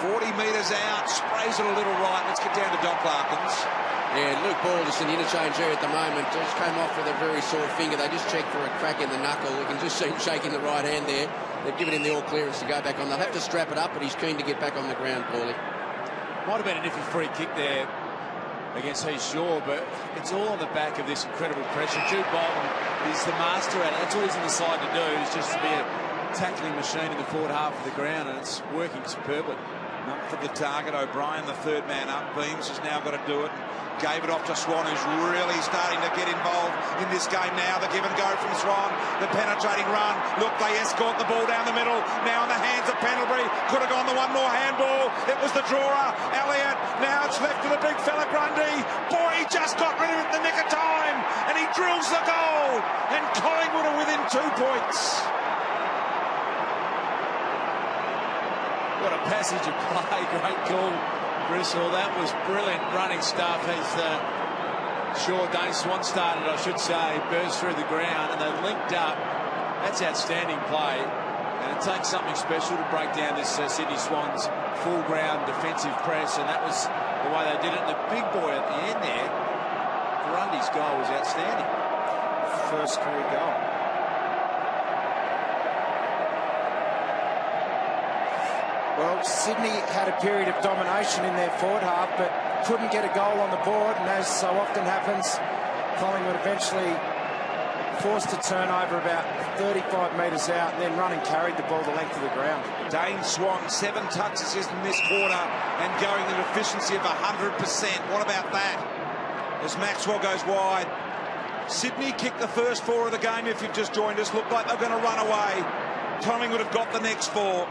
S1: 40 metres out, sprays it a little right. Let's get down to Doc Larkins.
S6: Yeah, Luke Ball just in the interchange area at the moment. Just came off with a very sore finger. They just checked for a crack in the knuckle. You can just see him shaking the right hand there. They've given him the all clearance to go back on. They'll have to strap it up, but he's keen to get back on the ground, Paulie.
S2: Might have been an iffy free kick there against Heath Shaw, but it's all on the back of this incredible pressure. Jude Bolton is the master at it. That's all he's on the side to do, is just to be a tackling machine in the forward half of the ground, and it's working superbly.
S1: Up for the target. O'Brien, the third man up. Beams has now got to do it. Gave it off to Swan, who's really starting to get involved in this game now. The give and go from Swan, the penetrating run. Look, they escort the ball down the middle. Now in the hands of Pendlebury. Could have gone the one more handball. It was the drawer, Elliott. Now it's left to the big fella Grundy. Boy, he just got rid of it in the nick of time, and he drills the goal. And Collingwood are within 2 points.
S2: What a passage of play. Great call, Bristol. That was brilliant running stuff as Dane Swan started, I should say, burst through the ground, and they linked up. That's outstanding play, and it takes something special to break down this Sydney Swans full ground defensive press, and that was the way they did it. And the big boy at the end there, Grundy's goal was outstanding.
S4: First career goal. Well, Sydney had a period of domination in their forward half, but couldn't get a goal on the board, and as so often happens, Collingwood eventually forced a turnover about 35 metres out, and then run and carried the ball the length of the ground.
S1: Dane Swan, 7 touches in this quarter and going at an efficiency of 100%. What about that? As Maxwell goes wide. Sydney kicked the first 4 of the game. If you've just joined us, looked like they're going to run away. Collingwood have got the next 4.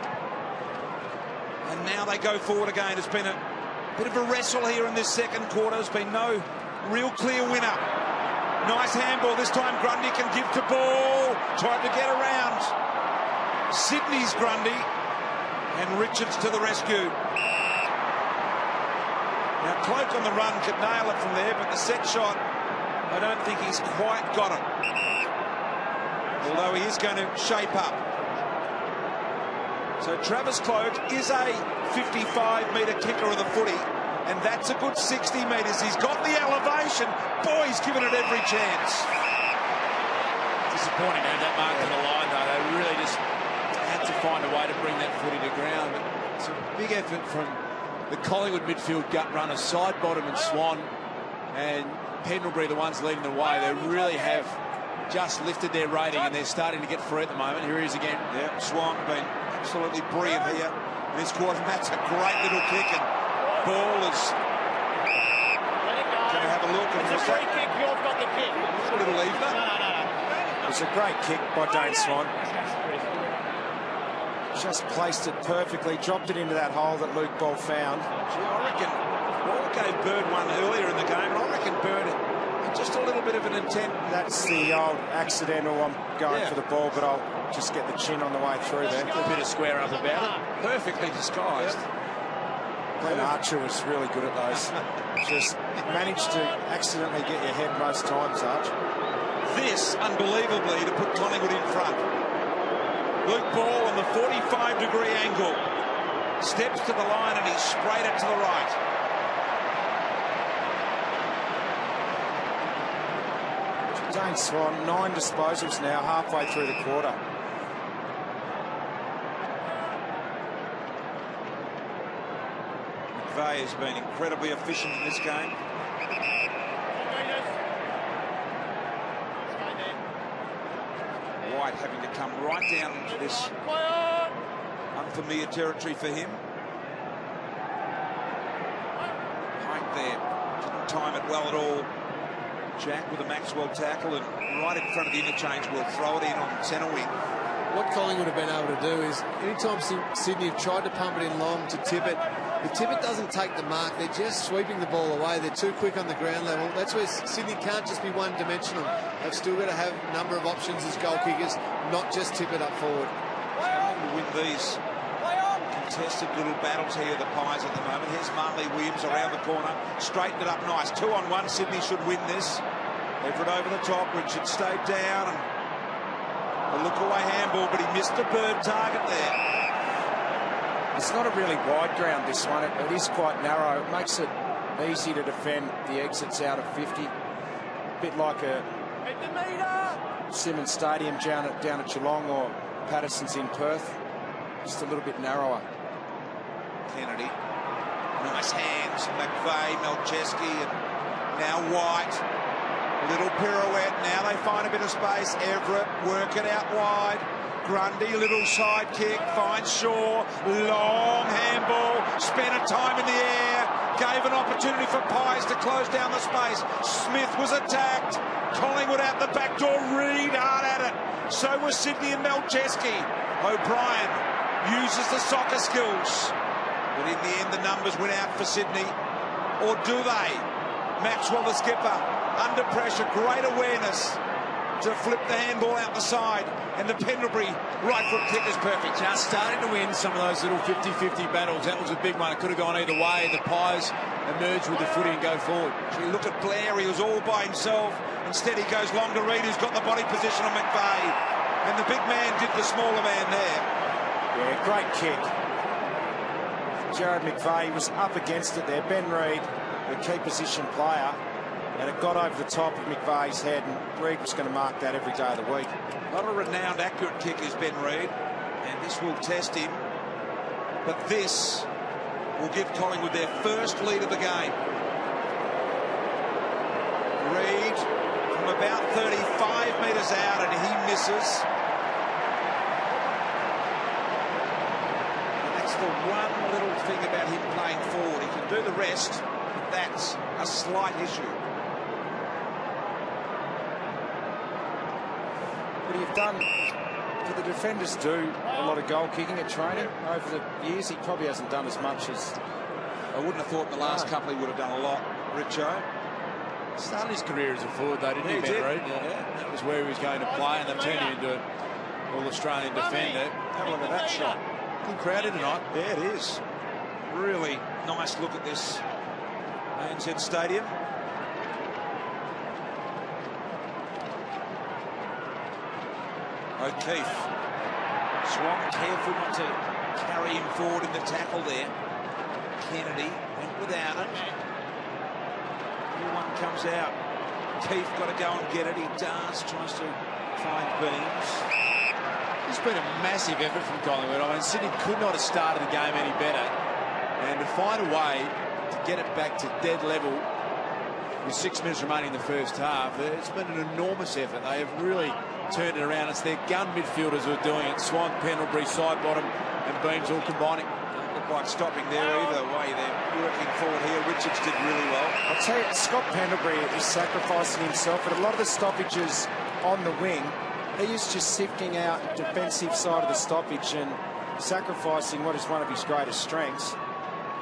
S1: And now they go forward again. It's been a bit of a wrestle here in this second quarter. There's been no real clear winner. Nice handball. This time Grundy can give to Ball. Tried to get around Sydney's Grundy. And Richards to the rescue. Now Cloak on the run could nail it from there, but the set shot, I don't think he's quite got it. Although he is going to shape up. So Travis Cloak is a 55-metre kicker of the footy, and that's a good 60 metres. He's got the elevation. Boy, he's given it every chance.
S2: Disappointing to have that mark to the line, though. They really just had to find a way to bring that footy to ground. But it's a big effort from the Collingwood midfield gut runners, Sidebottom and Swan, and Pendlebury, the ones leading the way. They really have just lifted their rating, and they're starting to get free at the moment. Here he is again.
S1: Yeah, Swan been absolutely brilliant here in this quarter. That's a great little kick, and Ball is going to have a look.
S3: It's a free kick. You've got the kick.
S1: A little evener.
S3: No.
S4: It was a great kick by Dane Swan. Just placed it perfectly, dropped it into that hole that Luke Ball found.
S1: Gee, I reckon Ball gave Bird one earlier in the game, and I reckon Bird had just a little bit of an intent.
S4: That's the old accidental, I'm going for the ball, but I'll just get the chin on the way through there.
S2: A bit of square up about it.
S1: Perfectly disguised.
S4: Glenn Archer was really good at those. Just managed to accidentally get your head most times, Arch.
S1: This, unbelievably, to put Collingwood in front. Luke Ball on the 45-degree angle. Steps to the line and he's sprayed it to the right.
S4: Dane Swan, 9 disposals now, halfway through the quarter.
S1: McVeigh has been incredibly efficient in this game. White having to come right down into this unfamiliar territory for him. Pike there, didn't time it well at all. Jack with a Maxwell tackle and right in front of the interchange will throw it in on centre wing.
S5: What Collingwood have been able to do is anytime Sydney have tried to pump it in long to Tippett, if Tippett doesn't take the mark, they're just sweeping the ball away. They're too quick on the ground level. That's where Sydney can't just be one-dimensional. They've still got to have a number of options as goal kickers, not just Tippett up forward.
S1: Trying to win these contested little battles here, the Pies at the moment. Here's Marley Williams around the corner, straightened it up nice. 2-on-1, Sydney should win this. Everett over the top, Richard stayed down. And a look-away handball, but he missed a bird target there.
S4: It's not a really wide ground, this one. It is quite narrow. It makes it easy to defend the exits out of 50. A bit like a Simmons Stadium down at Geelong or Patterson's in Perth. Just a little bit narrower.
S1: Kennedy. Nice hands. McVeigh, Melcheski, and now White. A little pirouette. Now they find a bit of space. Everett work it out wide. Grundy, little side kick. Finds Shaw. Long handball. Spent a time in the air. Gave an opportunity for Pies to close down the space. Smith was attacked. Collingwood out the back door. Reed hard at it. So was Sydney and Melcheski. O'Brien uses the soccer skills. But in the end, the numbers went out for Sydney. Or do they? Maxwell, the skipper, under pressure, great awareness to flip the handball out the side. And the Pendlebury right foot kick is perfect.
S2: Just starting to win some of those little 50-50 battles. That was a big one. It could have gone either way. The Pies emerge with the footy and go forward.
S1: You look at Blair, he was all by himself. Instead, he goes long to Reed, who's got the body position on McVeigh. And the big man did the smaller man there.
S4: Yeah, great kick. Jared McVeigh was up against it there. Ben Reed, the key position player, and it got over the top of McVeigh's head, and Reed was going to mark that every day of the week.
S1: Not a renowned accurate kick is Ben Reed, and this will test him. But this will give Collingwood their first lead of the game. Reed from about 35 metres out, and he misses. The one little thing about him playing forward, he can do the rest, but that's a slight issue.
S4: But you've done, do the defenders do a lot of goal kicking at training over the years? He probably hasn't done as much as
S1: I wouldn't have thought in the last couple he would have done a lot, Richo.
S2: Started his career as a forward, though, didn't he, Ben Reed? Yeah. That was where he was going to play, and they've turned him into an All-Australian defender.
S1: Have a look at that shot.
S2: Good crowd here tonight.
S1: Yeah, it is. Really nice look at this ANZ Stadium. O'Keefe. Swan careful not to carry him forward in the tackle there. Kennedy went without it. One comes out. Keefe got to go and get it. He does. Tries to find Beams.
S2: It's been a massive effort from Collingwood. I mean, Sydney could not have started the game any better. And to find a way to get it back to dead level with 6 minutes remaining in the first half, it's been an enormous effort. They have really turned it around. It's their gun midfielders who are doing it. Swan, Pendlebury, side bottom, and Beams all combining.
S1: Don't look like stopping there either way. They're working forward here. Richards did really well.
S4: I'll tell you, Scott Pendlebury is sacrificing himself, but a lot of the stoppages on the wing, he is just sifting out the defensive side of the stoppage and sacrificing what is one of his greatest strengths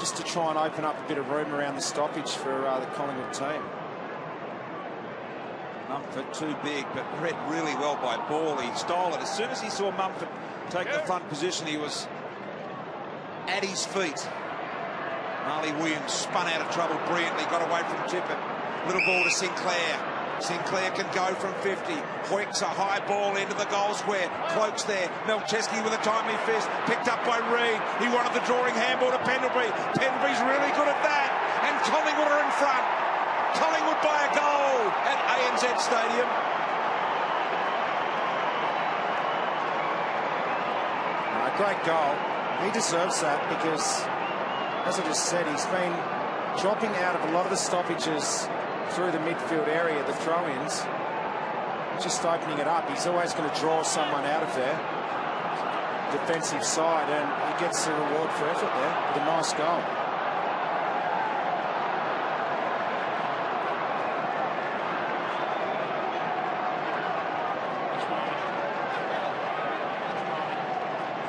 S4: just to try and open up a bit of room around the stoppage for the Collingwood team.
S1: Mumford too big, but read really well by Ball. He stole it. As soon as he saw Mumford take the front position, he was at his feet. Marley Williams spun out of trouble brilliantly, got away from Tippett. Little ball to Sinclair. Sinclair can go from 50. Hoiks a high ball into the goal square. Cloak's there. Melcheski with a timely fist. Picked up by Reid. He wanted the drawing handball to Pendlebury. Pendlebury's really good at that. And Collingwood are in front. Collingwood by a goal at ANZ Stadium.
S4: Great goal. He deserves that because, as I just said, he's been dropping out of a lot of the stoppages through the midfield area, the throw-ins, just opening it up. He's always going to draw someone out of there, defensive side, and he gets the reward for effort there with a nice goal.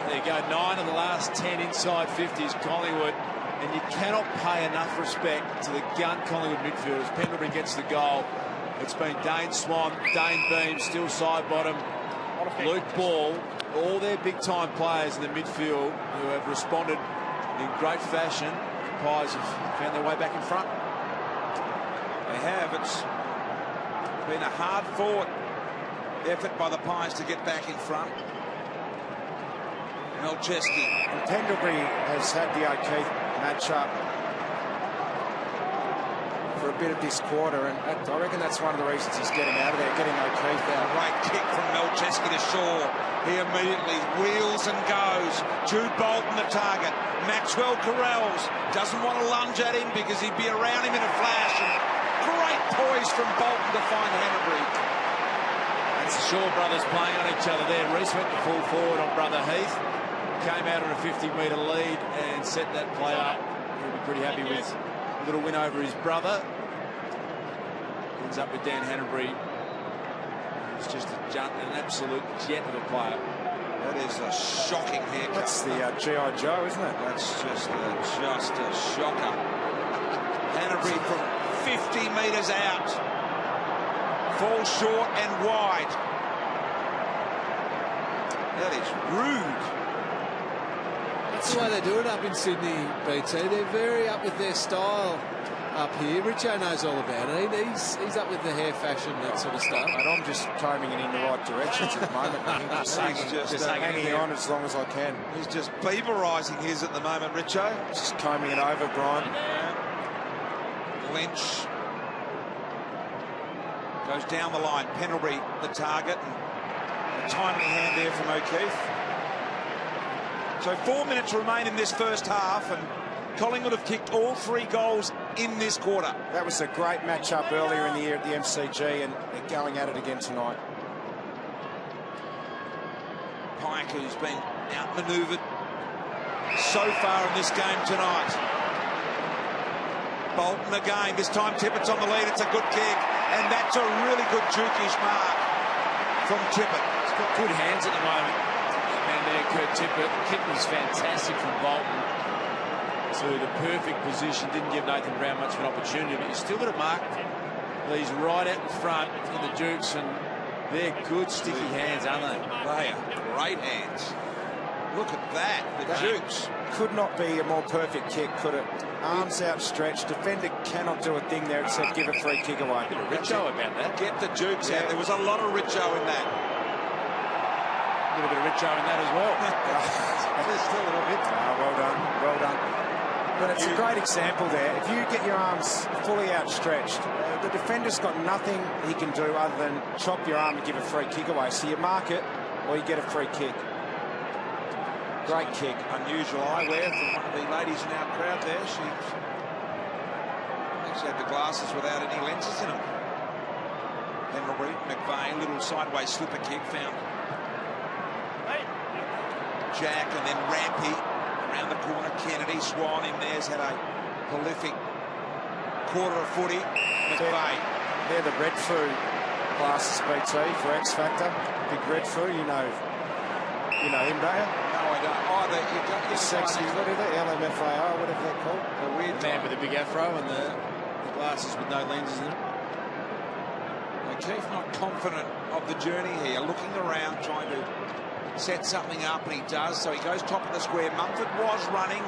S2: There you go, 9 of the last 10 inside 50s, Collingwood, and you cannot pay enough respect to the gun Collingwood midfielders. Pendlebury gets the goal. It's been Dane Swan, Dane Beam, still side bottom, Luke Ball, all their big-time players in the midfield who have responded in great fashion. The Pies have found their way back in front.
S1: They have. It's been a hard-fought effort by the Pies to get back in front. Melcheski.
S4: And Pendlebury has had the O'Keefe match-up for a bit of this quarter, and I reckon that's one of the reasons he's getting out of there, getting O'Keefe out.
S1: Great kick from Melcheski to Shaw. He immediately wheels and goes. Jude Bolton the target. Maxwell Corrals doesn't want to lunge at him because he'd be around him in a flash. And great poise from Bolton to find Hanbury.
S2: That's the Shaw brothers playing on each other there. Reece went to full forward on brother Heath. Came out on a 50-metre lead and set that play up. He'll be pretty happy with a little win over his brother. Ends up with Dan Hanbury. He's just an absolute jet of a player.
S1: That is a shocking haircut.
S4: That's the G.I. Joe, isn't it?
S1: That's just a shocker. Hanbury from 50 metres out. Falls short and wide. That is rude.
S5: That's the way they do it up in Sydney, BT. They're very up with their style up here. Richo knows all about it. He's up with the hair fashion, that sort of stuff.
S4: And I'm just combing it in the right directions at the moment. just hanging on as long as I can.
S1: He's just Bieberising his at the moment, Richo.
S4: Just combing it over, Brian.
S1: Lynch goes down the line. Pendlebury the target. And a timely hand there from O'Keefe. So 4 minutes remain in this first half, and Collingwood have kicked all 3 goals in this quarter.
S4: That was a great match-up earlier in the year at the MCG, and they're going at it again tonight.
S1: Pike, who's been outmanoeuvred so far in this game tonight. Bolton again. This time Tippett's on the lead. It's a good kick, and that's a really good jukish mark from Tippett.
S2: He's got good hands at the moment. And there, Kurt Tippett. The kick was fantastic from Bolton to the perfect position. Didn't give Nathan Brown much of an opportunity, but you still got to mark these right out in front in the Dukes, and they're good sticky hands, aren't they?
S1: They are great hands. Look at that, the Dukes.
S4: Could not be a more perfect kick, could it? Arms outstretched. Defender cannot do a thing there except give a free kick away.
S2: A bit of Richo about that.
S1: Get the Dukes out. There was a lot of Richo in that.
S2: A little bit of Richo in that as well.
S1: Just a little bit.
S4: Well done, well done. But it's a great example there. If you get your arms fully outstretched, the defender's got nothing he can do other than chop your arm and give a free kick away. So you mark it or you get a free kick. Great kick.
S1: Unusual eyewear from one of the ladies in our crowd there. She actually had the glasses without any lenses in them. Pendlebury, McVeigh, little sideways slipper kick found Jack, and then Rampy around the corner. Kennedy, Swan in there's had a prolific quarter of footy. McVeigh.
S4: They're the Red Foo glasses, BT, for X Factor. Big Red Foo, you know him, don't you?
S1: No, I don't. Oh,
S4: the sexy, what are they? LMFAO, whatever they're called.
S2: The weird man with a big afro and the glasses with no lenses in them.
S1: O'Keefe not confident of the journey here, looking around, trying to set something up, and he does. So he goes top of the square. Mumford was running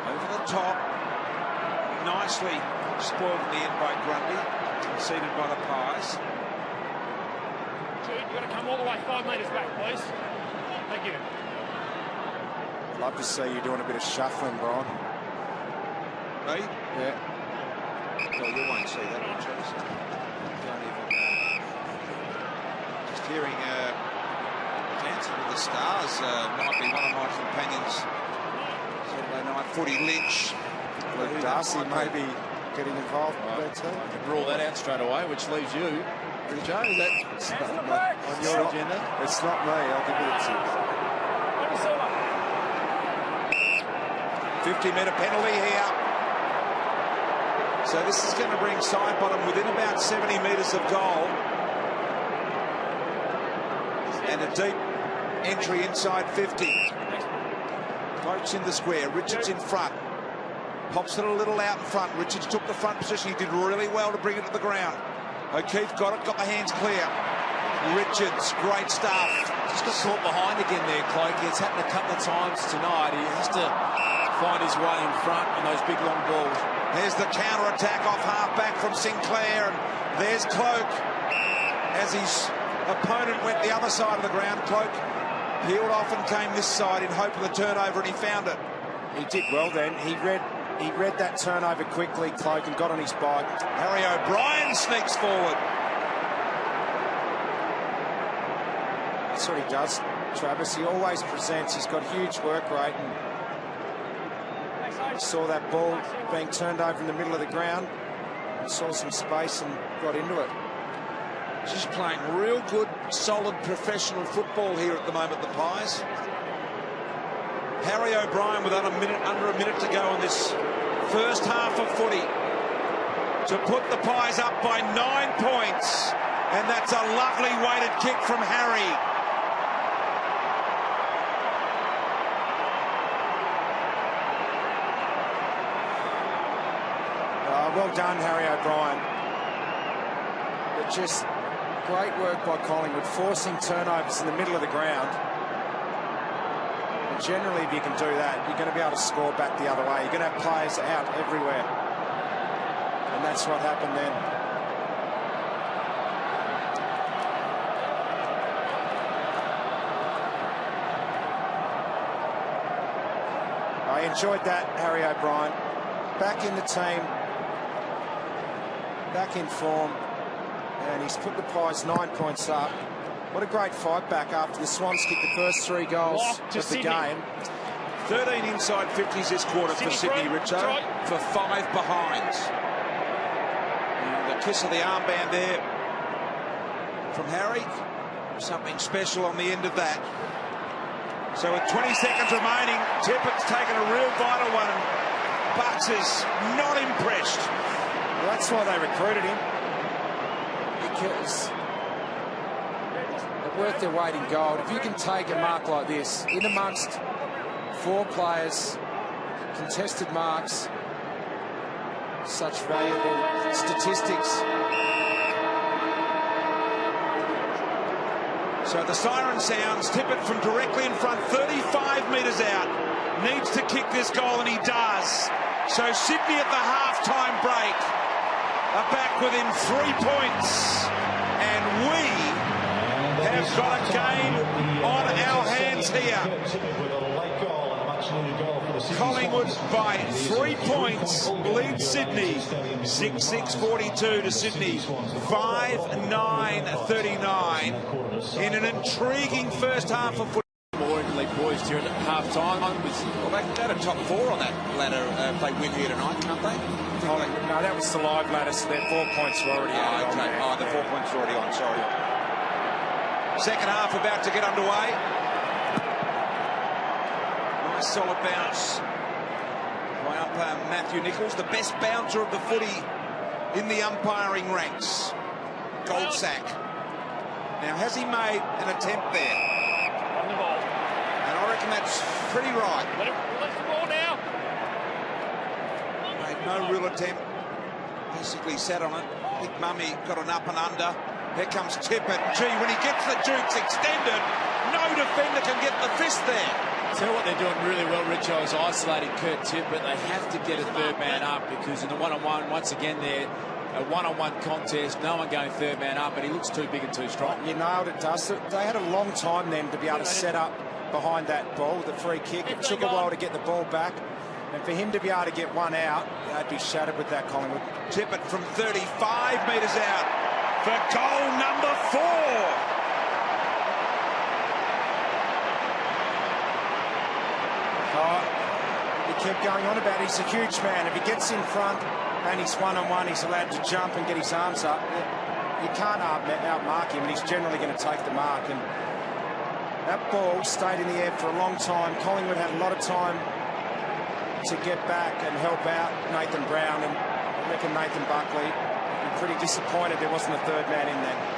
S1: over the top. Nicely spoiled in the end by Grundy. Conceded by the Pies.
S3: Jude, you've got to come all the way 5 metres back, please. Thank you.
S4: I'd love to see you doing a bit of shuffling, Brian.
S1: Me?
S4: Yeah.
S1: Well, you won't see that, won't you? Don't even... just hearing Dancing with the Stars might be one of my companions. Saturday night footy, Lynch.
S4: Luke Darcy may be getting involved with that too.
S2: I can rule that out straight away, which leaves you, Joe. That's on your agenda.
S4: It's not me. I'll give it to you.
S1: 50-metre penalty here. So this is going to bring Sidebottom within about 70 metres of goal. And a deep entry inside 50. Cloak's in the square. Richards in front. Pops it a little out in front. Richards took the front position. He did really well to bring it to the ground. O'Keefe got it, got the hands clear. Richards, great stuff.
S2: Just got caught behind again there, Cloak. It's happened a couple of times tonight. He has to find his way in front on those big long balls.
S1: There's the counter-attack off half-back from Sinclair, and there's Cloak. As his opponent went the other side of the ground, Cloak peeled off and came this side in hope of the turnover, and he found it.
S4: He did well then. He read that turnover quickly, Cloak, and got on his bike.
S1: Harry O'Brien sneaks forward.
S4: That's what he does, Travis. He always presents. He's got huge work rate. And saw that ball being turned over in the middle of the ground. Saw some space and got into it.
S1: Just playing real good, solid, professional football here at the moment, the Pies. Harry O'Brien with under a minute to go in this first half of footy to put the Pies up by 9 points. And that's a lovely weighted kick from Harry.
S4: Well done, Harry O'Brien. But just great work by Collingwood, forcing turnovers in the middle of the ground. And generally, if you can do that, you're going to be able to score back the other way. You're going to have players out everywhere. And that's what happened then. I enjoyed that, Harry O'Brien. Back in the team. Back in form, and he's put the Pies 9 points up. What a great fight back after the Swans kicked the first 3 goals of the game.
S1: 13 inside 50s this quarter for Sydney, Richo, for 5 behinds. And the kiss of the armband there from Harry. Something special on the end of that. So with 20 seconds remaining, Tippett's taken a real vital one. Bucks is not impressed.
S4: Well, that's why they recruited him, because they're worth their weight in gold. If you can take a mark like this in amongst 4 players, contested marks, such valuable statistics.
S1: So the siren sounds. Tippett from directly in front, 35 metres out, needs to kick this goal, and he does. So Sydney at the half-time break are back within 3 points, and we have got a game on our hands here. Collingwood by 3 points lead Sydney 6-6-42 to Sydney 5-9-39 in an intriguing first half of football.
S2: More evenly poised here at half-time.
S1: Well, they can go to top 4 on that ladder if they win here tonight, can't they?
S4: No, that was the live ladder, so their 4 points were already on.
S1: Okay. The 4 points are already on, sorry. Second half about to get underway. Nice solid bounce by umpire Matthew Nichols, the best bouncer of the footy in the umpiring ranks. Goldsack. Now, has he made an attempt there?
S3: On the ball.
S1: And I reckon that's pretty right.
S3: Let the ball now.
S1: Made no real attempt. Basically sat on it. Big Mummy got an up and under. Here comes Tippett. Gee, when he gets the jukes extended, no defender can get the fist there.
S2: Tell what they're doing really well, Richo, is isolating Kurt Tippett. They have to get a third man up, because in the one-on-one, once again there, a one-on-one contest, no one going third man up, and he looks too big and too strong.
S4: You nailed it, Dust. They had a long time then to be able to set up behind that ball, the free kick. It took a while to get the ball back. And for him to be able to get one out, they'd be shattered with that, Collingwood.
S1: Tippett from 35 metres out for goal number 4.
S4: He kept going on about he's a huge man. If he gets in front and he's one-on-one, he's allowed to jump and get his arms up. You can't outmark him, and he's generally going to take the mark. And that ball stayed in the air for a long time. Collingwood had a lot of time to get back and help out Nathan Brown, and I reckon Nathan Buckley would be pretty disappointed there wasn't a third man in there.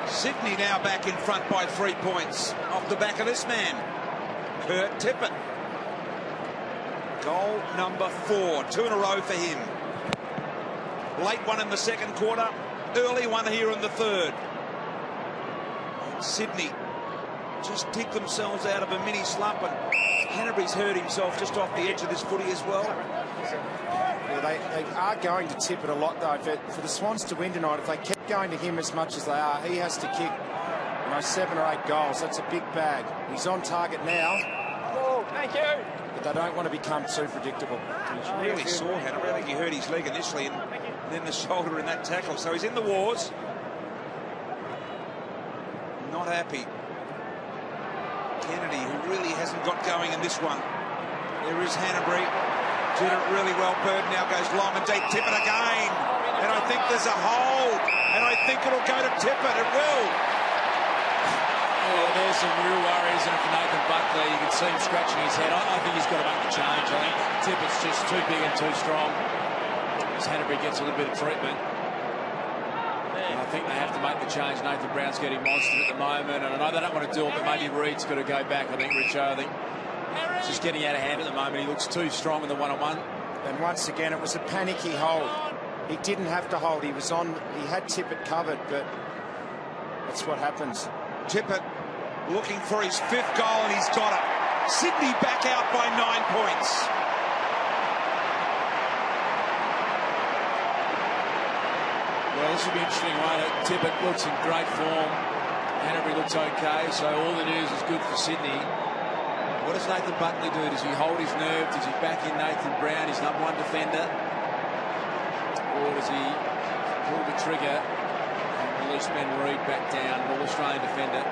S1: Sydney now back in front by 3 points off the back of this man, Kurt Tippett. Goal number 4, 2 in a row for him. Late one in the second quarter, early one here in the third. Sydney just dig themselves out of a mini slump, and Hanbury's hurt himself just off the edge of this footy as well.
S4: Yeah, they are going to tip it a lot, though. For the Swans to win tonight, if they kept going to him as much as they are, he has to kick 7 or 8 goals. That's a big bag. He's on target now.
S3: Oh, thank you.
S4: But they don't want to become too predictable.
S1: He's really sore, Hanbury. I think he hurt his leg initially and then the shoulder in that tackle. So he's in the wars. Not happy. Kennedy, who really hasn't got going in this one. There is Hanbury. Did it really well. Bird now goes long and deep. Tippett again. And I think there's a hold. And I think it'll go to Tippett. It will.
S2: Oh, there's some real worries. And for Nathan Buckley, you can see him scratching his head. I think he's got to make the change. I think Tippett's just too big and too strong. As Hanbury gets a little bit of treatment. And I think they have to make the change. Nathan Brown's getting monstered at the moment. And I know they don't want to do it, but maybe Reed's got to go back. I think, Richo, I think it's just getting out of hand at the moment. He looks too strong in the one-on-one.
S4: And once again, it was a panicky hold. He didn't have to hold. He was on. He had Tippett covered, but that's what happens.
S1: Tippett looking for his 5th goal, and he's got it. Sydney back out by 9 points.
S2: Well, this will be interesting, won't it? Tippett looks in great form. Hanbury looks okay, so all the news is good for Sydney. What does Nathan Buckley do? Does he hold his nerve? Does he back in Nathan Brown, his #1 defender? Or does he pull the trigger and release Ben Reed back down, an All-Australian defender?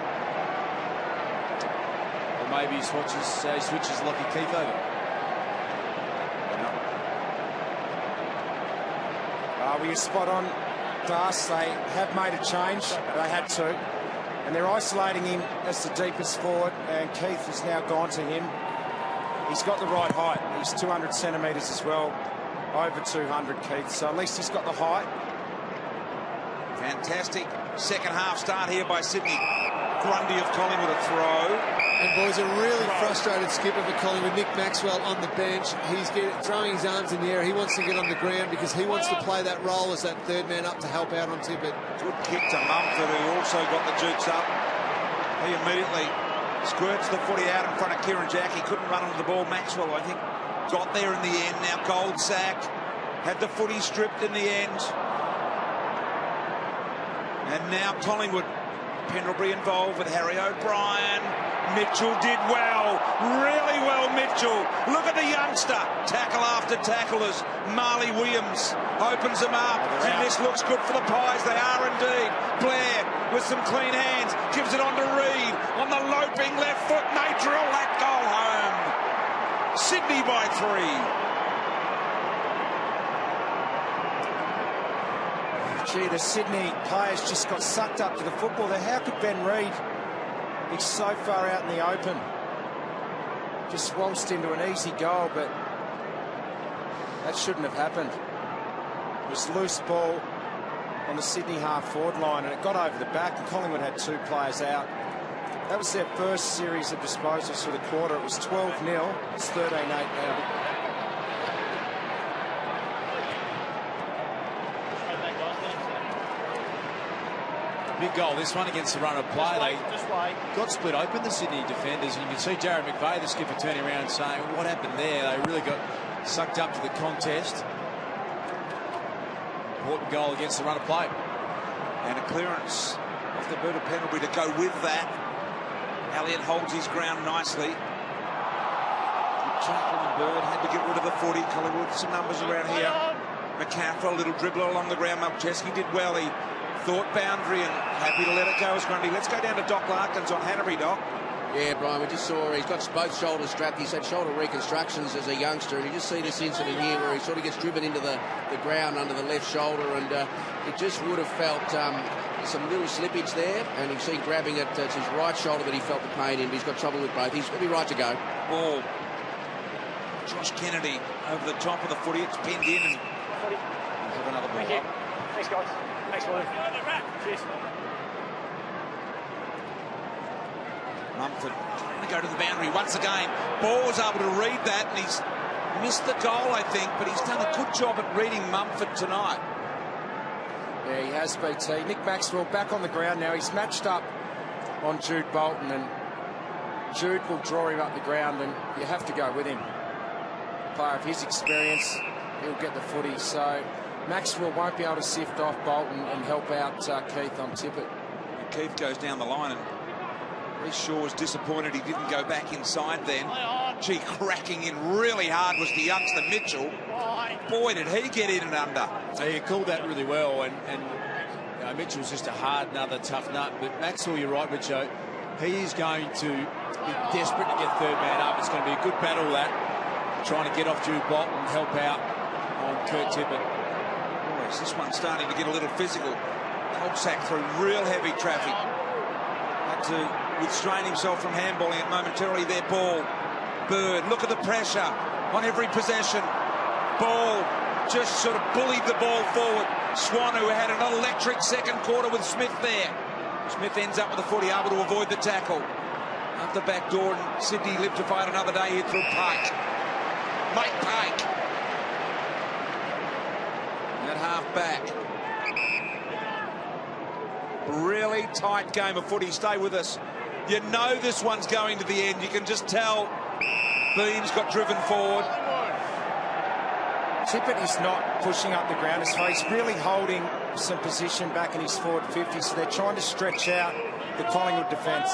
S2: Or maybe he switches Lockie Keith over.
S4: Were you spot on, Das? They have made a change. They had to. And they're isolating him as the deepest forward, and Keith has now gone to him. He's got the right height. He's 200 centimetres as well. Over 200, Keith. So at least he's got the height.
S1: Fantastic second half start here by Sydney. Grundy of Collingwood a throw.
S5: And boys, a really frustrated skipper for Collingwood, Nick Maxwell, on the bench. He's throwing his arms in the air. He wants to get on the ground because he wants to play that role as that third man up to help out on Tippett.
S1: Good kick to Mumford, who also got the jukes up. He immediately squirts the footy out in front of Kieran Jack. He couldn't run onto the ball. Maxwell, I think, got there in the end. Now Goldsack had the footy stripped in the end. And now Collingwood. Pendlebury involved with Harry O'Brien. Mitchell did well, really well, Mitchell. Look at the youngster. Tackle after tackle as Marley Williams opens them up. And this looks good for the Pies. They are indeed. Blair with some clean hands. Gives it on to Reed. On the loping left foot. They drill that goal home. Sydney by 3.
S4: Gee, the Sydney players just got sucked up to the football there. How could Ben Reed be so far out in the open? Just waltzed into an easy goal, but that shouldn't have happened. It was loose ball on the Sydney half-forward line, and it got over the back, and Collingwood had 2 players out. That was their first series of disposals for the quarter. It was 12-0. It's 13-8 now.
S2: Big goal, this one against the run of play.
S3: Just wait.
S2: They got split open, the Sydney defenders, and you can see Jared McVeigh, the skipper, turning around and saying, well, what happened there? They really got sucked up to the contest. Important goal against the run of play.
S1: And a clearance off the boot of Pendlebury to go with that. Elliott holds his ground nicely. Chamberlain Bird had to get rid of the footy. Collingwood, some numbers around here. McCaffrey, a little dribbler along the ground. Malcheski did well. He thought boundary and happy to let it go as Grundy. Let's go down to Doc Larkins on Hanbury, Doc.
S6: Yeah, Brian, we just saw he's got both shoulders strapped. He's had shoulder reconstructions as a youngster, and you just see this incident here where he sort of gets driven into the ground under the left shoulder, and it just would have felt some little slippage there, and you see grabbing at his right shoulder that he felt the pain in, but he's got trouble with both. He's going to be right to go.
S1: Ball. Josh Kennedy over the top of the footy. It's pinned in and have another ball up.
S3: Thanks, guys. Thanks, William. Cheers.
S1: Mumford trying to go to the boundary once again. Ball was able to read that, and he's missed the goal, I think, but he's done a good job at reading Mumford tonight.
S4: Yeah, he has, BT. Nick Maxwell back on the ground now. He's matched up on Jude Bolton, and Jude will draw him up the ground, and you have to go with him. Player of his experience, he'll get the footy. So Maxwell won't be able to sift off Bolton and help out Keith on Tippett.
S1: And Keith goes down the line, and Reece Shaw was disappointed he didn't go back inside then. Gee, cracking in really hard was the youngster Mitchell. Boy, did he get in and under.
S2: So he called that really well, and you know, Mitchell's just a hard, another tough nut. But Maxwell, you're right, Richo. He is going to be desperate to get third man up. It's going to be a good battle, that. Trying to get off Jude Bolton and help out on Kurt Tippett.
S1: Oh, is this one starting to get a little physical? Colsack through real heavy traffic. Had to restrain himself from handballing it momentarily. Their ball. Bird, look at the pressure on every possession. Ball just sort of bullied the ball forward. Swan, who had an electric second quarter with Smith there. Smith ends up with the footy, able to avoid the tackle. Up the back door, and Sydney lived to fight another day here through Pike. Mike Pike. At half back. Really tight game of footy. Stay with us. You know this one's going to the end. You can just tell Beams got driven forward.
S4: Tippett is not pushing up the ground as far. He's really holding some position back in his forward 50, so they're trying to stretch out the Collingwood defence.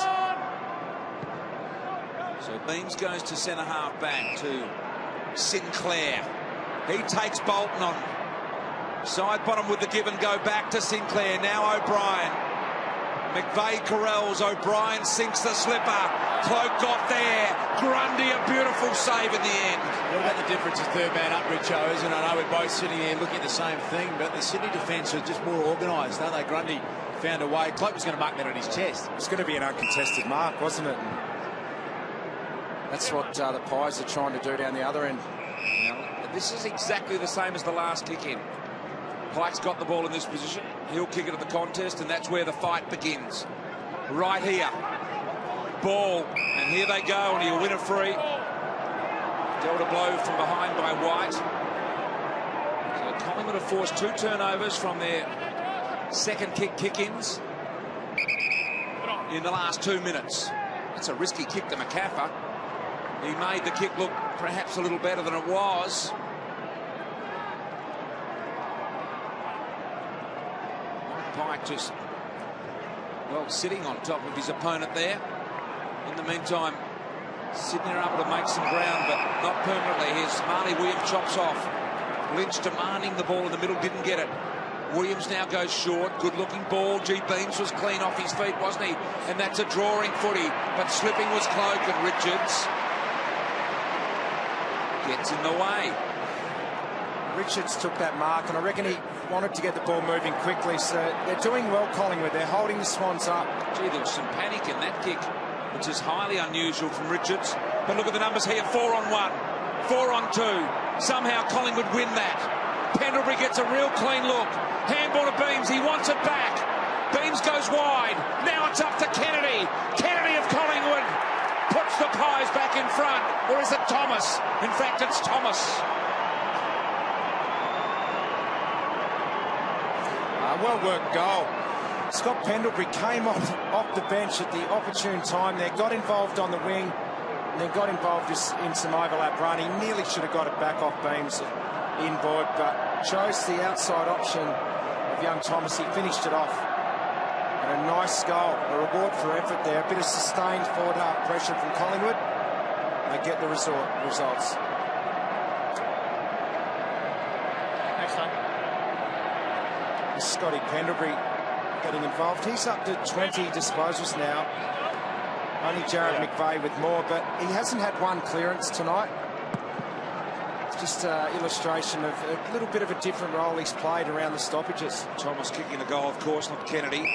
S1: So Beams goes to centre half back to Sinclair. He takes Bolton on. Side bottom with the give and go back to Sinclair. Now O'Brien. McVeigh corrals. O'Brien sinks the slipper. Cloak got there. Grundy, a beautiful save in the end.
S2: What about the difference of third man up, Richo, isn't it? I know we're both sitting here looking at the same thing, but the Sydney defence are just more organised, aren't they? Grundy found a way. Cloak was going to mark that on his chest.
S4: It's going to be an uncontested mark, wasn't it? That's what the Pies are trying to do down the other end.
S1: Now, this is exactly the same as the last kick in. Pike's got the ball in this position. He'll kick it at the contest, and that's where the fight begins. Right here. Ball, and here they go, and he'll win a free. Dealt a blow from behind by White. So Collingwood have forced 2 turnovers from their second kick-ins in the last 2 minutes. It's a risky kick to McCaffrey. He made the kick look perhaps a little better than it was. Pike just, well, sitting on top of his opponent there. In the meantime, Sydney are able to make some ground, but not permanently. Here's Marley Williams, chops off. Lynch demanding the ball in the middle, didn't get it. Williams now goes short. Good-looking ball. G. Beams was clean off his feet, wasn't he? And that's a drawing footy, but slipping was Cloak, and Richards gets in the way.
S4: Richards took that mark, and I reckon he wanted to get the ball moving quickly, so they're doing well, Collingwood. They're holding the Swans up.
S1: Gee, there was some panic in that kick, which is highly unusual from Richards. But look at the numbers here, 4 on 1, 4 on 2. Somehow Collingwood win that. Pendlebury gets a real clean look. Handball to Beams, he wants it back. Beams goes wide. Now it's up to Kennedy. Kennedy of Collingwood puts the Pies back in front. Or is it Thomas? In fact, it's Thomas.
S4: Well-worked goal. Scott Pendlebury came off the bench at the opportune time there, got involved on the wing, and then got involved in some overlap run. He nearly should have got it back off beams inboard, but chose the outside option of young Thomas. He finished it off. And a nice goal, a reward for effort there. A bit of sustained forward half pressure from Collingwood. They get the results.
S3: Next time.
S4: Scotty Pendlebury getting involved. He's up to 20 disposals now. Only Jared McVeigh with more, but he hasn't had one clearance tonight. It's just an illustration of a little bit of a different role he's played around the stoppages.
S1: Thomas kicking the goal, of course, not Kennedy.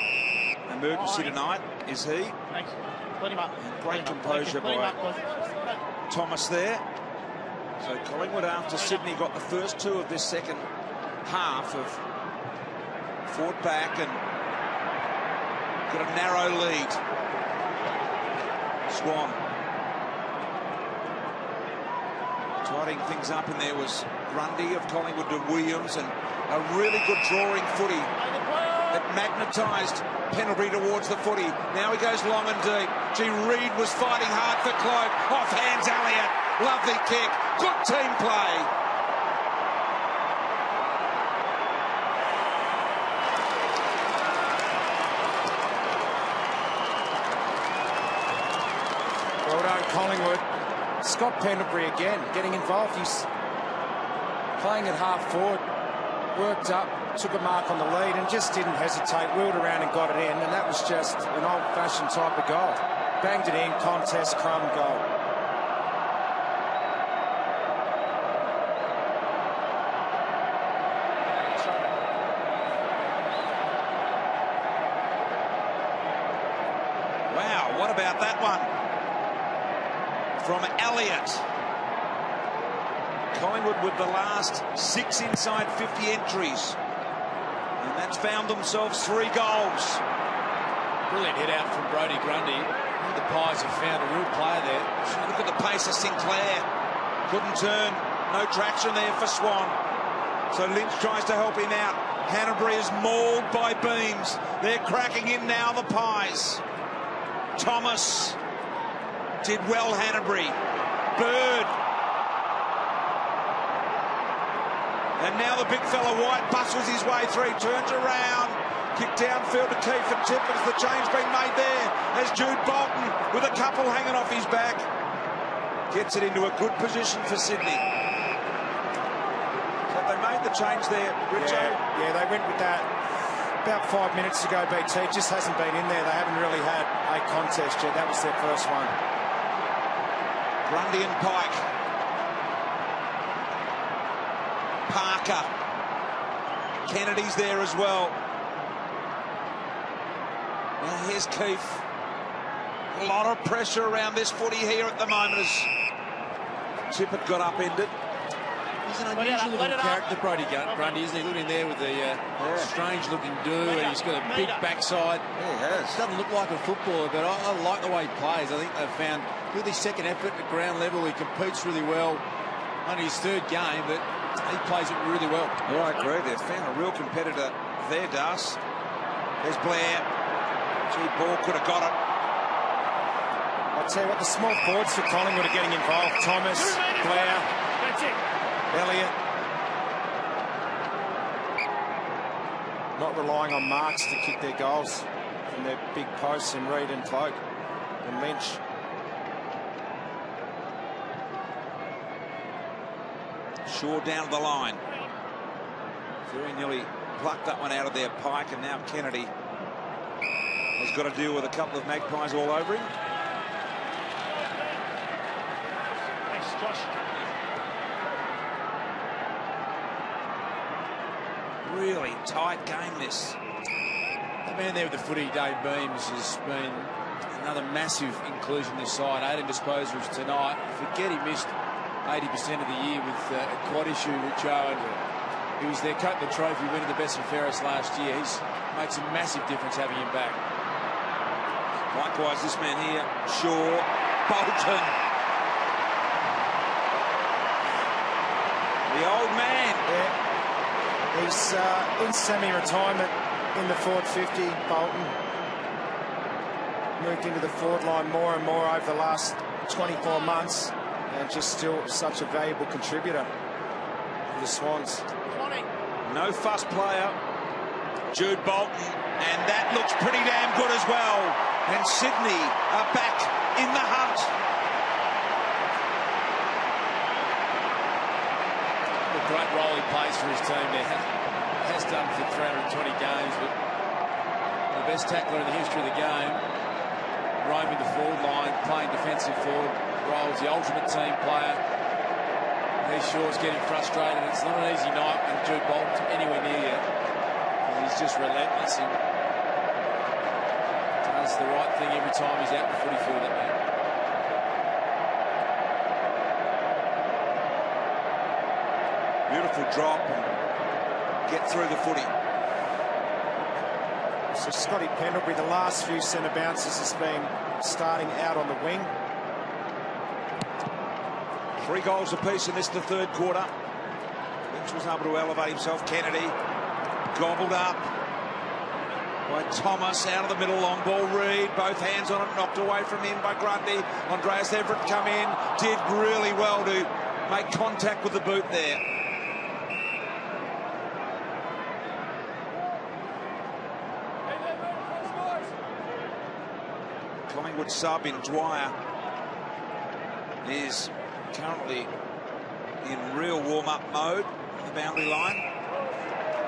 S1: Emergency tonight, is he?
S3: Thanks. Put him up.
S1: Great composure by Thomas there. So Collingwood, after Sydney got the first two of this second half, of fought back and got a narrow lead. Swan tidying things up in there was Grundy of Collingwood to Williams, and a really good drawing footy that magnetised Pendlebury towards the footy. Now he goes long and deep. Reid was fighting hard for Cloak. Off hands Elliott. Lovely kick. Good team play.
S4: Well done, Collingwood. Scott Pendlebury again getting involved. He's playing at half forward. Worked up, took a mark on the lead and just didn't hesitate, wheeled around and got it in, and that was just an old-fashioned type of goal. Banged it in, contest, crumb, goal.
S1: Wow, what about that one? From Elliott. Collingwood with the last 6 inside 50 entries. And that's found themselves 3 goals.
S2: Brilliant hit out from Brodie Grundy. I think the Pies have found a real player there.
S1: Look at the pace of Sinclair. Couldn't turn. No traction there for Swan. So Lynch tries to help him out. Hanbury is mauled by Beams. They're cracking in now, the Pies. Thomas did well, Hanbury. Bird. And now the big fella White bustles his way through, turns around, kick downfield to Keefe and Tippins. The change being made there as Jude Bolton with a couple hanging off his back. Gets it into a good position for Sydney. So they made the change there, Richo.
S4: Yeah, they went with that about 5 minutes ago, BT. It just hasn't been in there. They haven't really had a contest yet. That was their first one.
S1: Grundy and Pike. Parker. Kennedy's there as well. Now here's Keefe. A lot of pressure around this footy here at the moment as Tippett got upended.
S2: He's an unusual little character, Brodie Grundy, isn't he? Looking there with the strange-looking do, and he's got a big backside.
S1: Yeah, he has.
S2: Doesn't look like a footballer, but I like the way he plays. I think they've found really second effort at ground level. He competes really well. Only his 3rd game, but he plays it really well.
S1: Yeah, I agree. They've found a real competitor there, Das. There's Blair. Gee, ball could have got it.
S4: I'll tell you what, the small forwards for Collingwood are getting involved. Thomas, Blair,
S3: That's it.
S4: Elliott. Not relying on marks to kick their goals from their big posts in Reid and Cloak and Lynch.
S1: Shaw down the line. Very nearly plucked that one out of their Pike, and now Kennedy has got to deal with a couple of Magpies all over him.
S3: Thanks, Josh.
S1: Really tight game, this.
S2: The man there with the footy, Dave Beams, has been another massive inclusion this side. 18 disposals tonight. Forget he missed 80% of the year with a quad issue, Richo, and he was their Copeland Trophy winner, the best and fairest last year. He's makes a massive difference having him back.
S1: Likewise, this man here, Shaw, Bolton. The old man.
S4: Yeah. He's in semi-retirement, in the forward 50, Bolton. Moved into the forward line more and more over the last 24 months, and just still such a valuable contributor for the Swans.
S1: No fuss player, Jude Bolton, and that looks pretty damn good as well. And Sydney are back in the hunt.
S2: A great role he plays for his team there. Has done for 320 games, but the best tackler in the history of the game, roaming the forward line, playing defensive forward roles, the ultimate team player. He's sure is getting frustrated. It's not an easy night when Jude Bolton's anywhere near you. He's just relentless and does the right thing every time he's out in the footy field, that man.
S1: Beautiful drop and get through the footy.
S4: So Scotty Pendlebury, the last few centre bounces, has been starting out on the wing.
S1: 3 goals apiece in this, the third quarter. Lynch was able to elevate himself. Kennedy gobbled up by Thomas, out of the middle, long ball. Reid, both hands on it, knocked away from him by Grundy. Andreas Everett come in, did really well to make contact with the boot there. Collingwood sub in Dwyer is currently in real warm-up mode on the boundary line.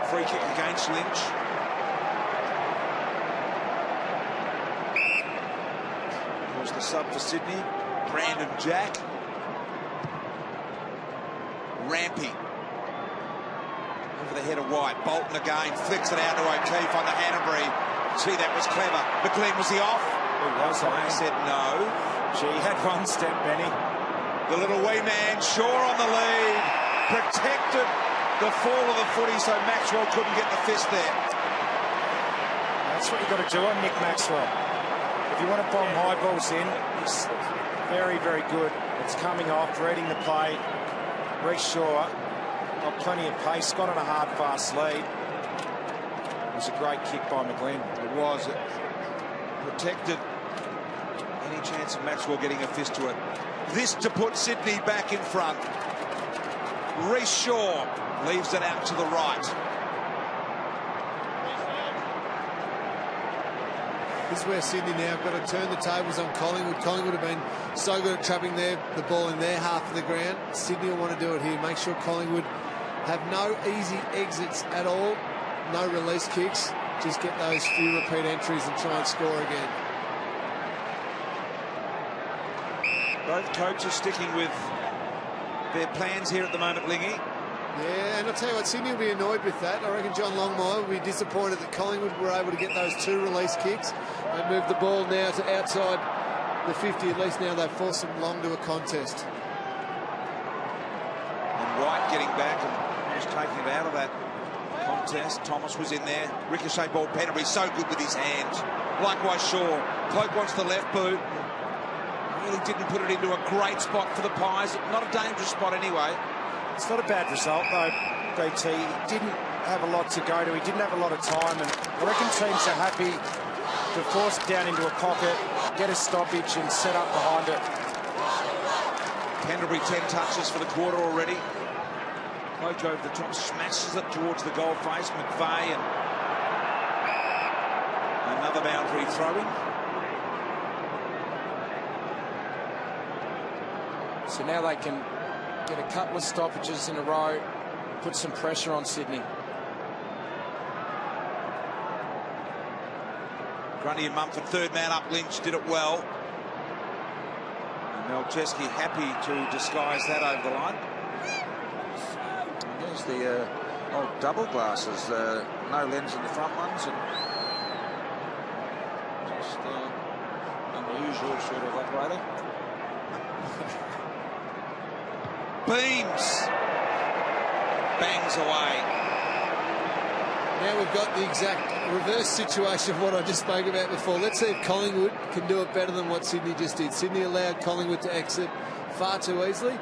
S1: Free kick against Lynch. Of course, the sub for Sydney, Brandon Jack. Rampy over the head of White. Bolton again flicks it out to O'Keefe on the Hanbury. Gee, that was clever. McLean, was he off?
S4: It was.
S1: I said no.
S4: Gee, he had one step, Benny.
S1: The little wee man, Shaw on the lead, protected the fall of the footy so Maxwell couldn't get the fist there.
S4: That's what you've got to do on Nick Maxwell. If you want to bomb high balls in, he's very, very good. It's coming off, reading the play. Reece Shaw got plenty of pace, got on a hard, fast lead. It was a great kick by McLean.
S1: It was. It protected any chance of Maxwell getting a fist to it. This to put Sydney back in front. Reece Shaw leaves it out to the right.
S5: This is where Sydney now have got to turn the tables on Collingwood. Collingwood have been so good at trapping the ball in their half of the ground. Sydney will want to do it here. Make sure Collingwood have no easy exits at all. No release kicks. Just get those few repeat entries and try and score again.
S1: Both coaches sticking with their plans here at the moment, Lingy.
S5: Yeah, and I'll tell you what, Sydney will be annoyed with that. I reckon John Longmire will be disappointed that Collingwood were able to get those 2 release kicks and move the ball now to outside the 50. At least now they've forced them long to a contest.
S1: And White getting back and just taking it out of that contest. Thomas was in there. Ricochet ball. Pendlebury so good with his hands. Likewise Shaw. Cloak wants the left boot. Really didn't put it into a great spot for the Pies. Not a dangerous spot anyway.
S4: It's not a bad result, though, BT. He didn't have a lot to go to. He didn't have a lot of time, and I reckon teams are happy to force it down into a pocket, get a stoppage, and set up behind it.
S1: Pendlebury 10 touches for the quarter already. Cloak over the top, smashes it towards the goal face. McVeigh and another boundary throw-in.
S4: So now they can get a couple of stoppages in a row, put some pressure on Sydney.
S1: Grundy and Mumford, third man up. Lynch did it well. And Malcheski happy to disguise that over the line.
S7: There's the old double glasses, no lens in the front ones, and just unusual sort of operator.
S1: Beams. Bangs away.
S5: Now we've got the exact reverse situation of what I just spoke about before. Let's see if Collingwood can do it better than what Sydney just did. Sydney allowed Collingwood to exit far too easily.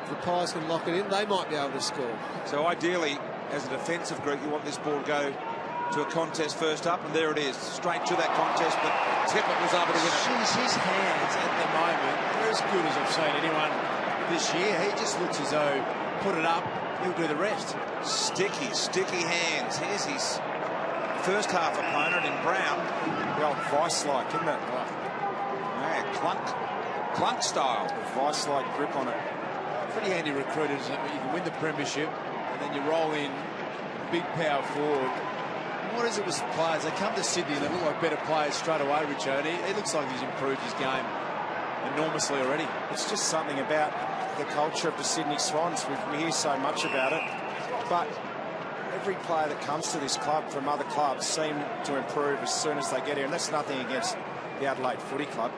S5: If the Pies can lock it in, they might be able to score.
S1: So ideally, as a defensive group, you want this ball to go to a contest first up, and there it is, straight to that contest, but Tippett was able to win it.
S2: Jeez, his hands at the moment are as good as I've seen anyone this year. He just looks as though put it up, he'll do the rest.
S1: Sticky hands. Here's his first half opponent in Brown.
S4: The old vice-like, isn't it?
S1: Yeah, clunk style.
S4: A vice-like grip on it.
S2: Pretty handy recruit, isn't it? You can win the premiership and then you roll in big power forward. And what is it with players? They come to Sydney, they look like better players straight away, Richard. He looks like he's improved his game enormously already.
S4: It's just something about the culture of the Sydney Swans. We hear so much about it, but every player that comes to this club from other clubs seem to improve as soon as they get here, and that's nothing against the Adelaide Footy Club.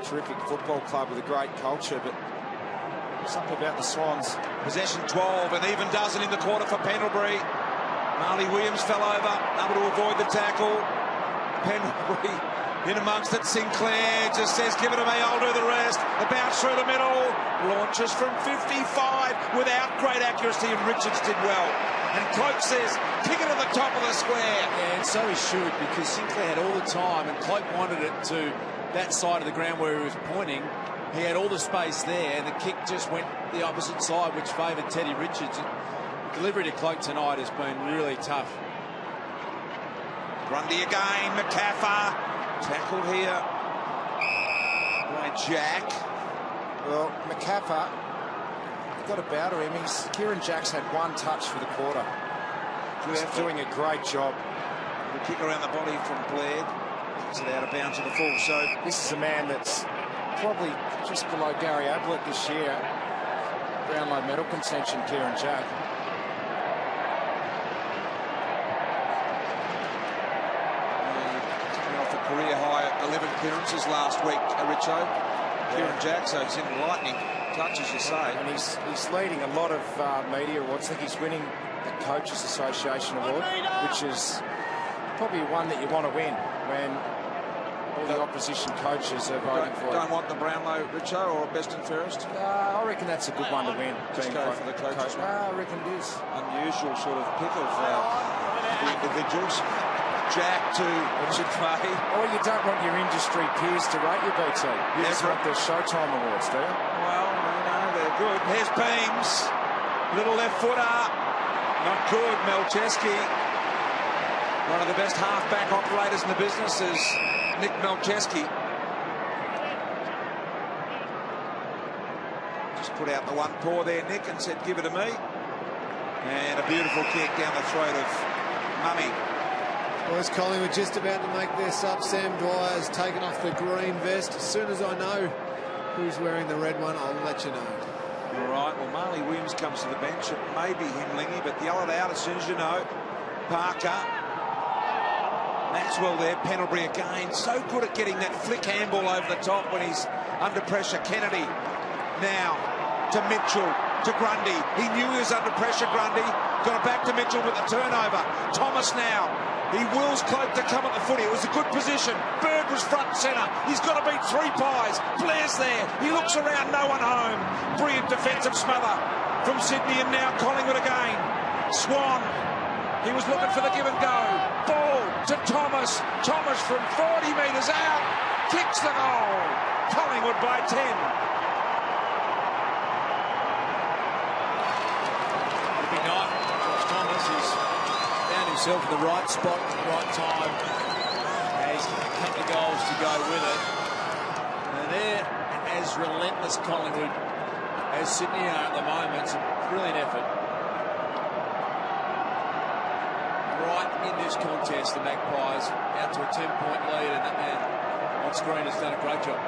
S4: Terrific football club with a great culture, but something about the Swans.
S1: Possession 12, an even dozen in the quarter for Pendlebury. Marley Williams fell over, able to avoid the tackle. Pendlebury in amongst it. Sinclair just says, give it to me, I'll do the rest. The bounce through the middle. Launches from 55 without great accuracy, and Richards did well. And Cloak says, kick it to the top of the square.
S2: Yeah, and so he should, because Sinclair had all the time, and Cloak wanted it to that side of the ground where he was pointing. He had all the space there, and the kick just went the opposite side, which favoured Teddy Richards. Delivery to Cloak tonight has been really tough.
S1: Grundy again, McCaffer. Tackled here by Jack.
S4: Well, McCaffer got about to him. Kieran Jack's had one touch for the quarter. He's doing a great job.
S1: The kick around the body from Blair. It's out of bounds to the full. So
S4: this is a man that's probably just below Gary Ablett this year. Brownlow medal contention, Kieran Jack.
S1: Coming off a career high 11 clearances last week, Richo. Kieran Jack, so he's in lightning touch, as you say.
S4: And he's leading a lot of media awards. I think he's winning the Coaches Association Award, which is probably one that you want to win when all the opposition coaches are voting for it.
S1: Don't want the Brownlow, Richo, or best and fairest?
S4: I reckon that's a good one to win.
S1: Just go for the coaches.
S4: I reckon it is.
S1: Unusual sort of pick of the individuals. Jack to Richard Fahey.
S4: Or you don't want your industry peers to rate you, BT. You just want the Showtime Awards, do you?
S1: Well, they're good. Here's Beams. Little left footer. Not good, Melcheski. One of the best halfback operators in the business is Nick Melcheski. Just put out the one paw there, Nick, and said, give it to me. And a beautiful kick down the throat of Mummy.
S5: Boys, Collingwood just about to make their sub. Sam Dwyer's taken off the green vest. As soon as I know who's wearing the red one, I'll let you know.
S1: All right, well, Marley Williams comes to the bench. It may be him, Lingy, but yell it out as soon as you know. Parker. Maxwell there, Pendlebury again. So good at getting that flick handball over the top when he's under pressure. Kennedy now to Mitchell, to Grundy. He knew he was under pressure, Grundy. Got it back to Mitchell with the turnover. Thomas now. He wills Cloak to come at the footy. It was a good position. Bird was front and centre. He's got to beat three pies. Blair's there. He looks around, no one home. Brilliant defensive smother from Sydney, and now Collingwood again. Swan. He was looking for the give and go. Ball to Thomas. Thomas from 40 metres out. Kicks the goal. Collingwood by 10.
S2: Big night. Josh Thomas is found himself in the right spot at the right time. And he's got a couple of goals to go with it. And they're as relentless Collingwood as Sydney are at the moment. It's a brilliant effort. Right in this contest, the Magpies out to a 10-point lead, and that man on screen has done a great job.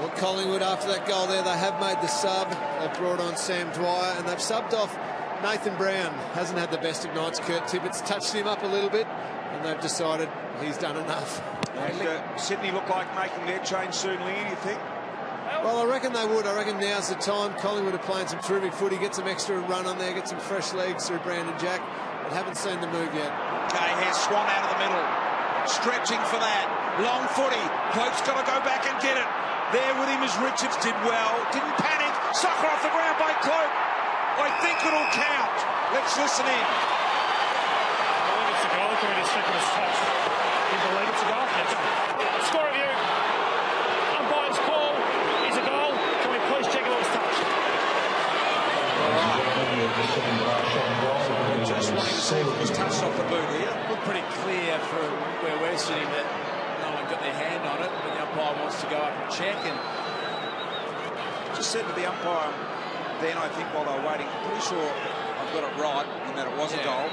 S5: Well, Collingwood, after that goal there, they have made the sub. They've brought on Sam Dwyer, and they've subbed off Nathan Brown. Hasn't had the best of nights. Kurt Tippett's touched him up a little bit, and they've decided he's done enough.
S1: Sydney look like making their change soon, Lee, do you think?
S5: Well, I reckon they would. I reckon now's the time. Collingwood are playing some terrific footy. Get some extra run on there. Get some fresh legs through Brandon Jack. But haven't seen the move yet.
S1: Okay, here's Swan out of the middle. Stretching for that. Long footy. Cloak's got to go back and get it. There with him as Richards did well. Didn't panic. Soccer off the ground by Cloak. I think it'll count. Let's listen in.
S3: I believe it's a goal. Can we just check if it's touched? You believe it's a goal? Yes. Score review. Umpire's call is a goal. Can we please check if it was touched?
S1: Just wanting to see if it was touched off the boot here.
S2: Looked pretty clear from where we're sitting that no one got their hand on it, but the umpire wants to go up and check. And
S1: Just said to the umpire then, I think, while they were waiting, pretty sure I've got it right in that it was a goal.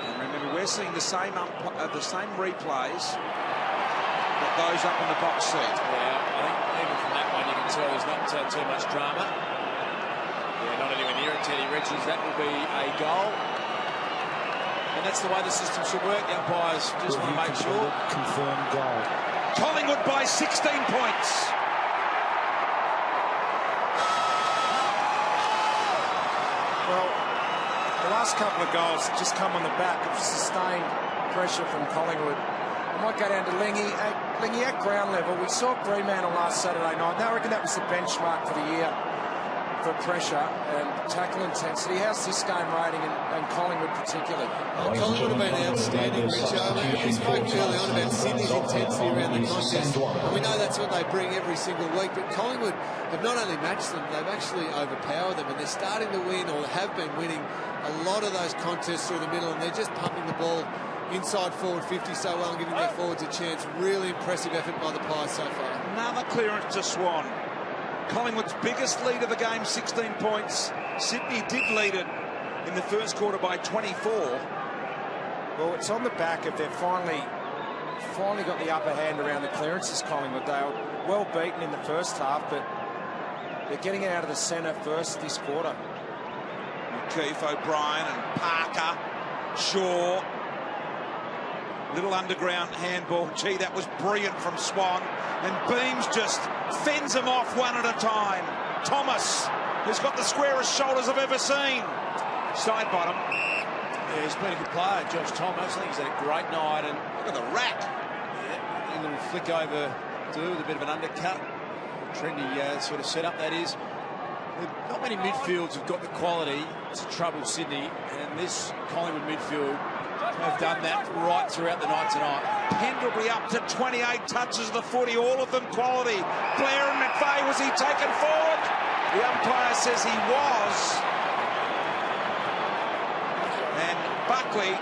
S1: And remember, we're seeing the same replays that those up in the box seat.
S2: yeah, I think even from that one you can tell there's not too much drama. Yeah, not anywhere near it. Teddy Richards, that will be a goal. And that's the way the system should work. The umpires just want to make sure.
S4: Confirmed goal.
S1: Collingwood by 16 points.
S4: Well, the last couple of goals just come on the back of sustained pressure from Collingwood. I might go down to Lingy. Lingy, at ground level, we saw Fremantle last Saturday night. And I reckon that was the benchmark for the year for pressure and tackle intensity. How's this game rating and Collingwood particularly?
S5: Oh, Collingwood have been outstanding, Richo. We spoke early on about Sydney's intensity around the contest, and we know that's what they bring every single week, but Collingwood have not only matched them, they've actually overpowered them, and they're starting to win, or have been winning, a lot of those contests through the middle, and they're just pumping the ball inside forward 50 so well and giving their forwards a chance. Really impressive effort by the Pies so far.
S1: Another clearance to Swan. Collingwood's biggest lead of the game, 16 points. Sydney did lead it in the first quarter by 24.
S4: Well, it's on the back of they've finally got the upper hand around the clearances, Collingwood. They were well beaten in the first half, but they're getting it out of the centre first this quarter.
S1: Keith, O'Brien and Parker, Shaw. Little underground handball. Gee, that was brilliant from Swan. And Beams just fends them off one at a time. Thomas, who's got the squarest shoulders I've ever seen. Side bottom.
S2: Yeah, he's been a good player, Josh Thomas. I think he's had a great night. And
S1: Look at the rack.
S2: yeah, a little flick over with a bit of an undercut. Trendy sort of setup that is. Not many midfields have got the quality to trouble Sydney, and this Collingwood midfield have done that right throughout the night tonight.
S1: Pendlebury up to 28 touches of the footy, all of them quality. Blair and McVeigh, was he taken forward? The umpire says he was. And Buckley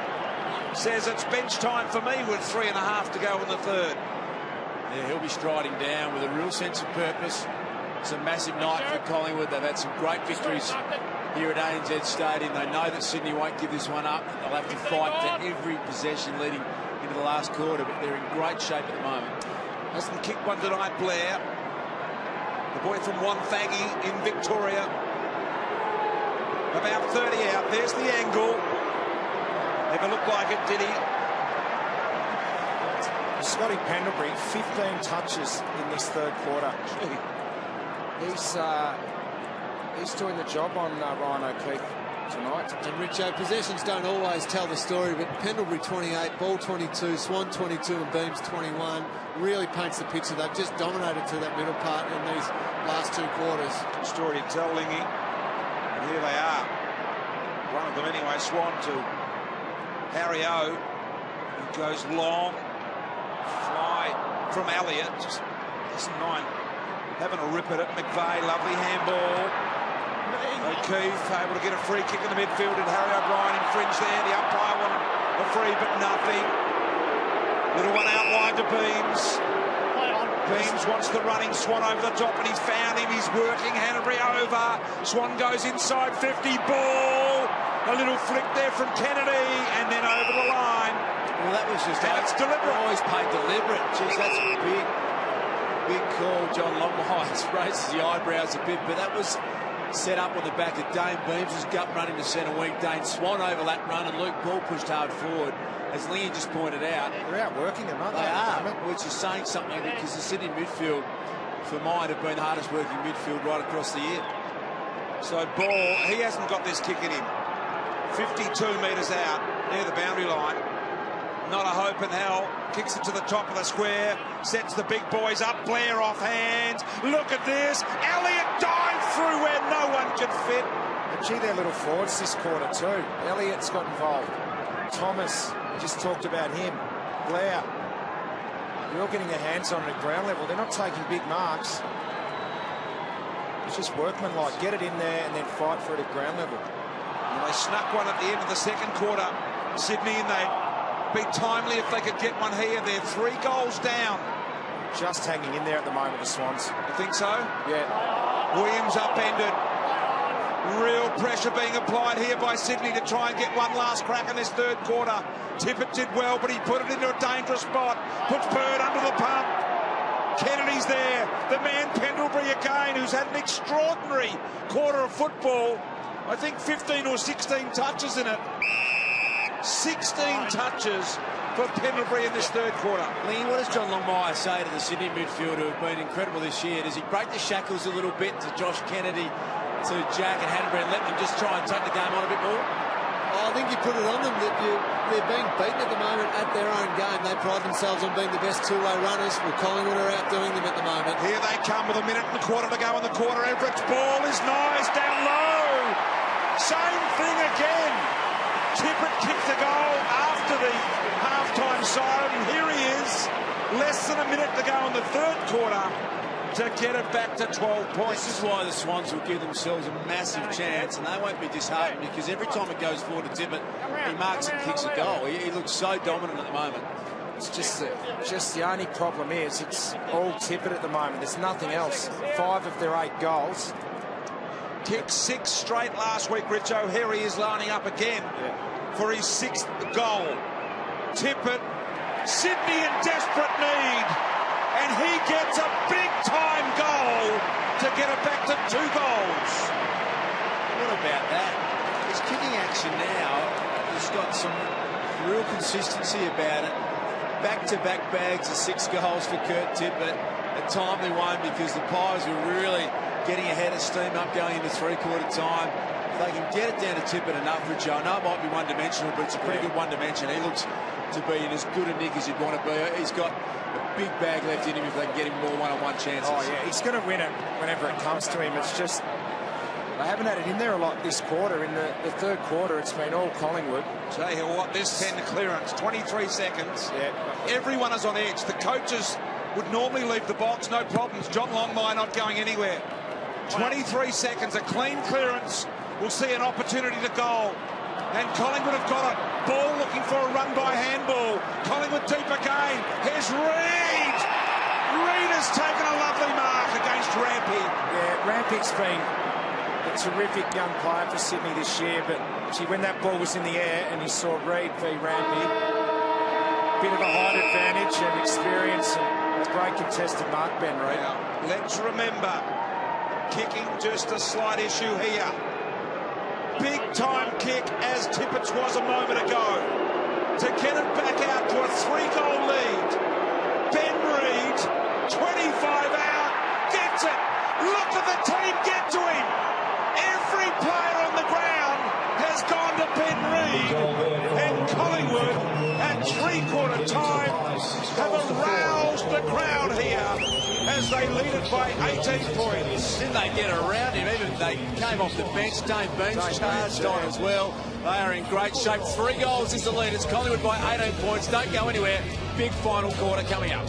S1: says it's bench time for me with 3.5 to go in the third.
S2: Yeah, he'll be striding down with a real sense of purpose. It's a massive night for Collingwood. They've had some great victories here at ANZ Stadium. They know that Sydney won't give this one up. They'll have to fight for every possession leading into the last quarter, but they're in great shape at the moment.
S1: Hasn't kicked one tonight, Blair. The boy from Wonthaggi in Victoria. About 30 out. There's the angle. Never looked like it, did he?
S4: Scotty Pendlebury, 15 touches in this third quarter. He's doing the job on Ryan O'Keefe tonight.
S5: And Richo, possessions don't always tell the story, but Pendlebury 28, Ball 22, Swan 22 and Beams 21 really paints the picture. They've just dominated through that middle part in these last two quarters.
S1: Story to tell, Lingy. And here they are. One of them anyway, Swan to Harry O, who goes long. Fly from Elliott. Just listen, 9 having a rip at it. McVeigh, lovely handball. O'Keefe able to get a free kick in the midfield, and Harry O'Brien infringed there. The umpire wanted a free, but nothing. Little one out wide to Beams. Beams wants the running Swan over the top, and he's found him. He's working Hanbury over. Swan goes inside 50, ball. A little flick there from Kennedy, and then over the line.
S2: Well, that was just...
S1: And it's deliberate.
S2: Always played deliberate. Jeez, that's a big call. John Longmire raises the eyebrows a bit, but that was set up on the back of Dane Beams. His gut running to centre wing. Dane Swan over that run, and Luke Ball pushed hard forward. As Liam just pointed out,
S4: They're outworking them, aren't they?
S2: they are, which is saying something, because the Sydney midfield, for mine, have been the hardest working midfield right across the year.
S1: So Ball, he hasn't got this kick in him. 52 metres out near the boundary line. Not a hope in hell. Kicks it to the top of the square. Sets the big boys up. Blair off hands. Look at this. Elliott dived through where no one could fit.
S4: And gee, they're little forwards this quarter too. Elliott's got involved. Thomas, just talked about him. Blair. They're all getting their hands on it at ground level. They're not taking big marks. It's just workmanlike. Get it in there and then fight for it at ground level.
S1: And they snuck one at the end of the second quarter. Sydney, and they'd be timely if they could get one here. They're 3 goals down.
S4: Just hanging in there at the moment, the Swans.
S1: You think so?
S4: Yeah.
S1: Williams upended. Real pressure being applied here by Sydney to try and get one last crack in this third quarter. Tippett did well, but he put it into a dangerous spot. Puts Bird under the pump. Kennedy's there. The man Pendlebury again, who's had an extraordinary quarter of football. I think 15 or 16 touches in it. 16 touches for Pendlebury in this third quarter.
S2: Lee, what does John Longmire say to the Sydney midfielder who've been incredible this year? Does he break the shackles a little bit to Josh Kennedy, to Jack and Hanbury, and let them just try and take the game on a bit more?
S5: I think you put it on them that they're being beaten at the moment at their own game. They pride themselves on being the best two-way runners. Well, Collingwood are outdoing them at the moment.
S1: Here they come with a minute and a quarter to go in the quarter. Everett's ball is nice down low. Same thing again. Tippett kicked the goal after the half-time siren, and here he is, less than a minute to go in the third quarter to get it back to 12 points.
S2: This is why the Swans will give themselves a massive chance, and they won't be disheartened, because every time it goes forward to Tippett, he marks and kicks a goal. He looks so dominant at the moment.
S4: It's just the only problem is it's all Tippett at the moment. There's nothing else. 5 of their 8 goals.
S1: Kicked 6 straight last week, Richo. Here he is lining up again for his 6th goal. Tippett, Sydney in desperate need, and he gets a big-time goal to get it back to 2 goals.
S2: What about that? His kicking action now has got some real consistency about it. Back-to-back bags of 6 goals for Kurt Tippett. A timely one because the Pies were really getting ahead of steam up going into three-quarter time. If they can get it down to Tippett enough, Richo, I know it might be one-dimensional, but it's a pretty good one-dimension. He looks to be in as good a nick as you'd want to be. He's got a big bag left in him if they can get him more one-on-one chances.
S4: Oh, yeah, he's going to win it whenever it comes to him. It's just they haven't had it in there a lot this quarter. In the third quarter, it's been all Collingwood.
S1: Tell you what, this 10 clearance, 23 seconds.
S4: Yeah.
S1: Everyone is on edge. The coaches would normally leave the box, no problems. John Longmire not going anywhere. 23 seconds, a clean clearance. We'll see an opportunity to goal. And Collingwood have got it. Ball looking for a run by handball. Collingwood deep again. Here's Reid. Reid has taken a lovely mark against Rampy.
S4: Yeah, Rampy's been a terrific young player for Sydney this year, but gee, when that ball was in the air and you saw Reid v Rampy, bit of a height advantage and experience and a great contested mark, Ben Reid.
S1: Now, let's remember, kicking just a slight issue here. Big time kick as Tippett's was a moment ago to get it back out to a 3-goal lead. Ben Reid, 25 out, gets it. Look at the team get to him. Every player on the ground has gone to Ben Reid, and Collingwood at three-quarter time have aroused the crowd here as they lead it by 18 points.
S2: Didn't they get around him? Even they came off the bench. Dane Beams charged on as well. They are in great shape. 3 goals is the lead. It's Collingwood by 18 points. Don't go anywhere. Big final quarter coming up.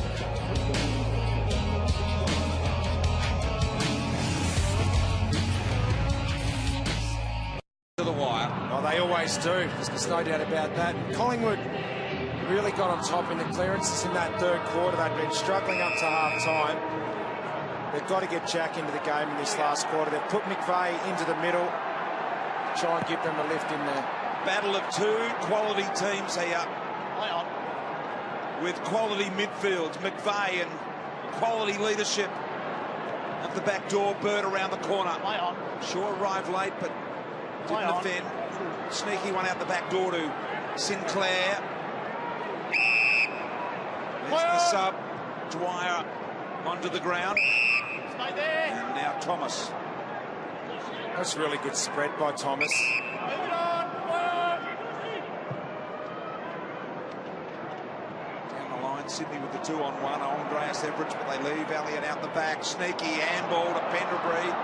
S1: To the wire.
S4: Oh, they always do. There's no doubt about that. Collingwood really got on top in the clearances in that third quarter. They'd been struggling up to half-time. They've got to get Jack into the game in this last quarter. They've put McVeigh into the middle to try and give them a lift in there.
S1: Battle of 2 quality teams here with quality midfields, McVeigh and quality leadership at the back door. Bird around the corner. Shaw arrived late, but didn't offend. Sneaky one out the back door to Sinclair. There's the sub. Dwyer onto the ground. And now Thomas.
S4: That's a really good spread by Thomas.
S1: Sydney with the 2-on-1. Andreas Everett, but they leave Elliott out the back. Sneaky handball to Pendlebury.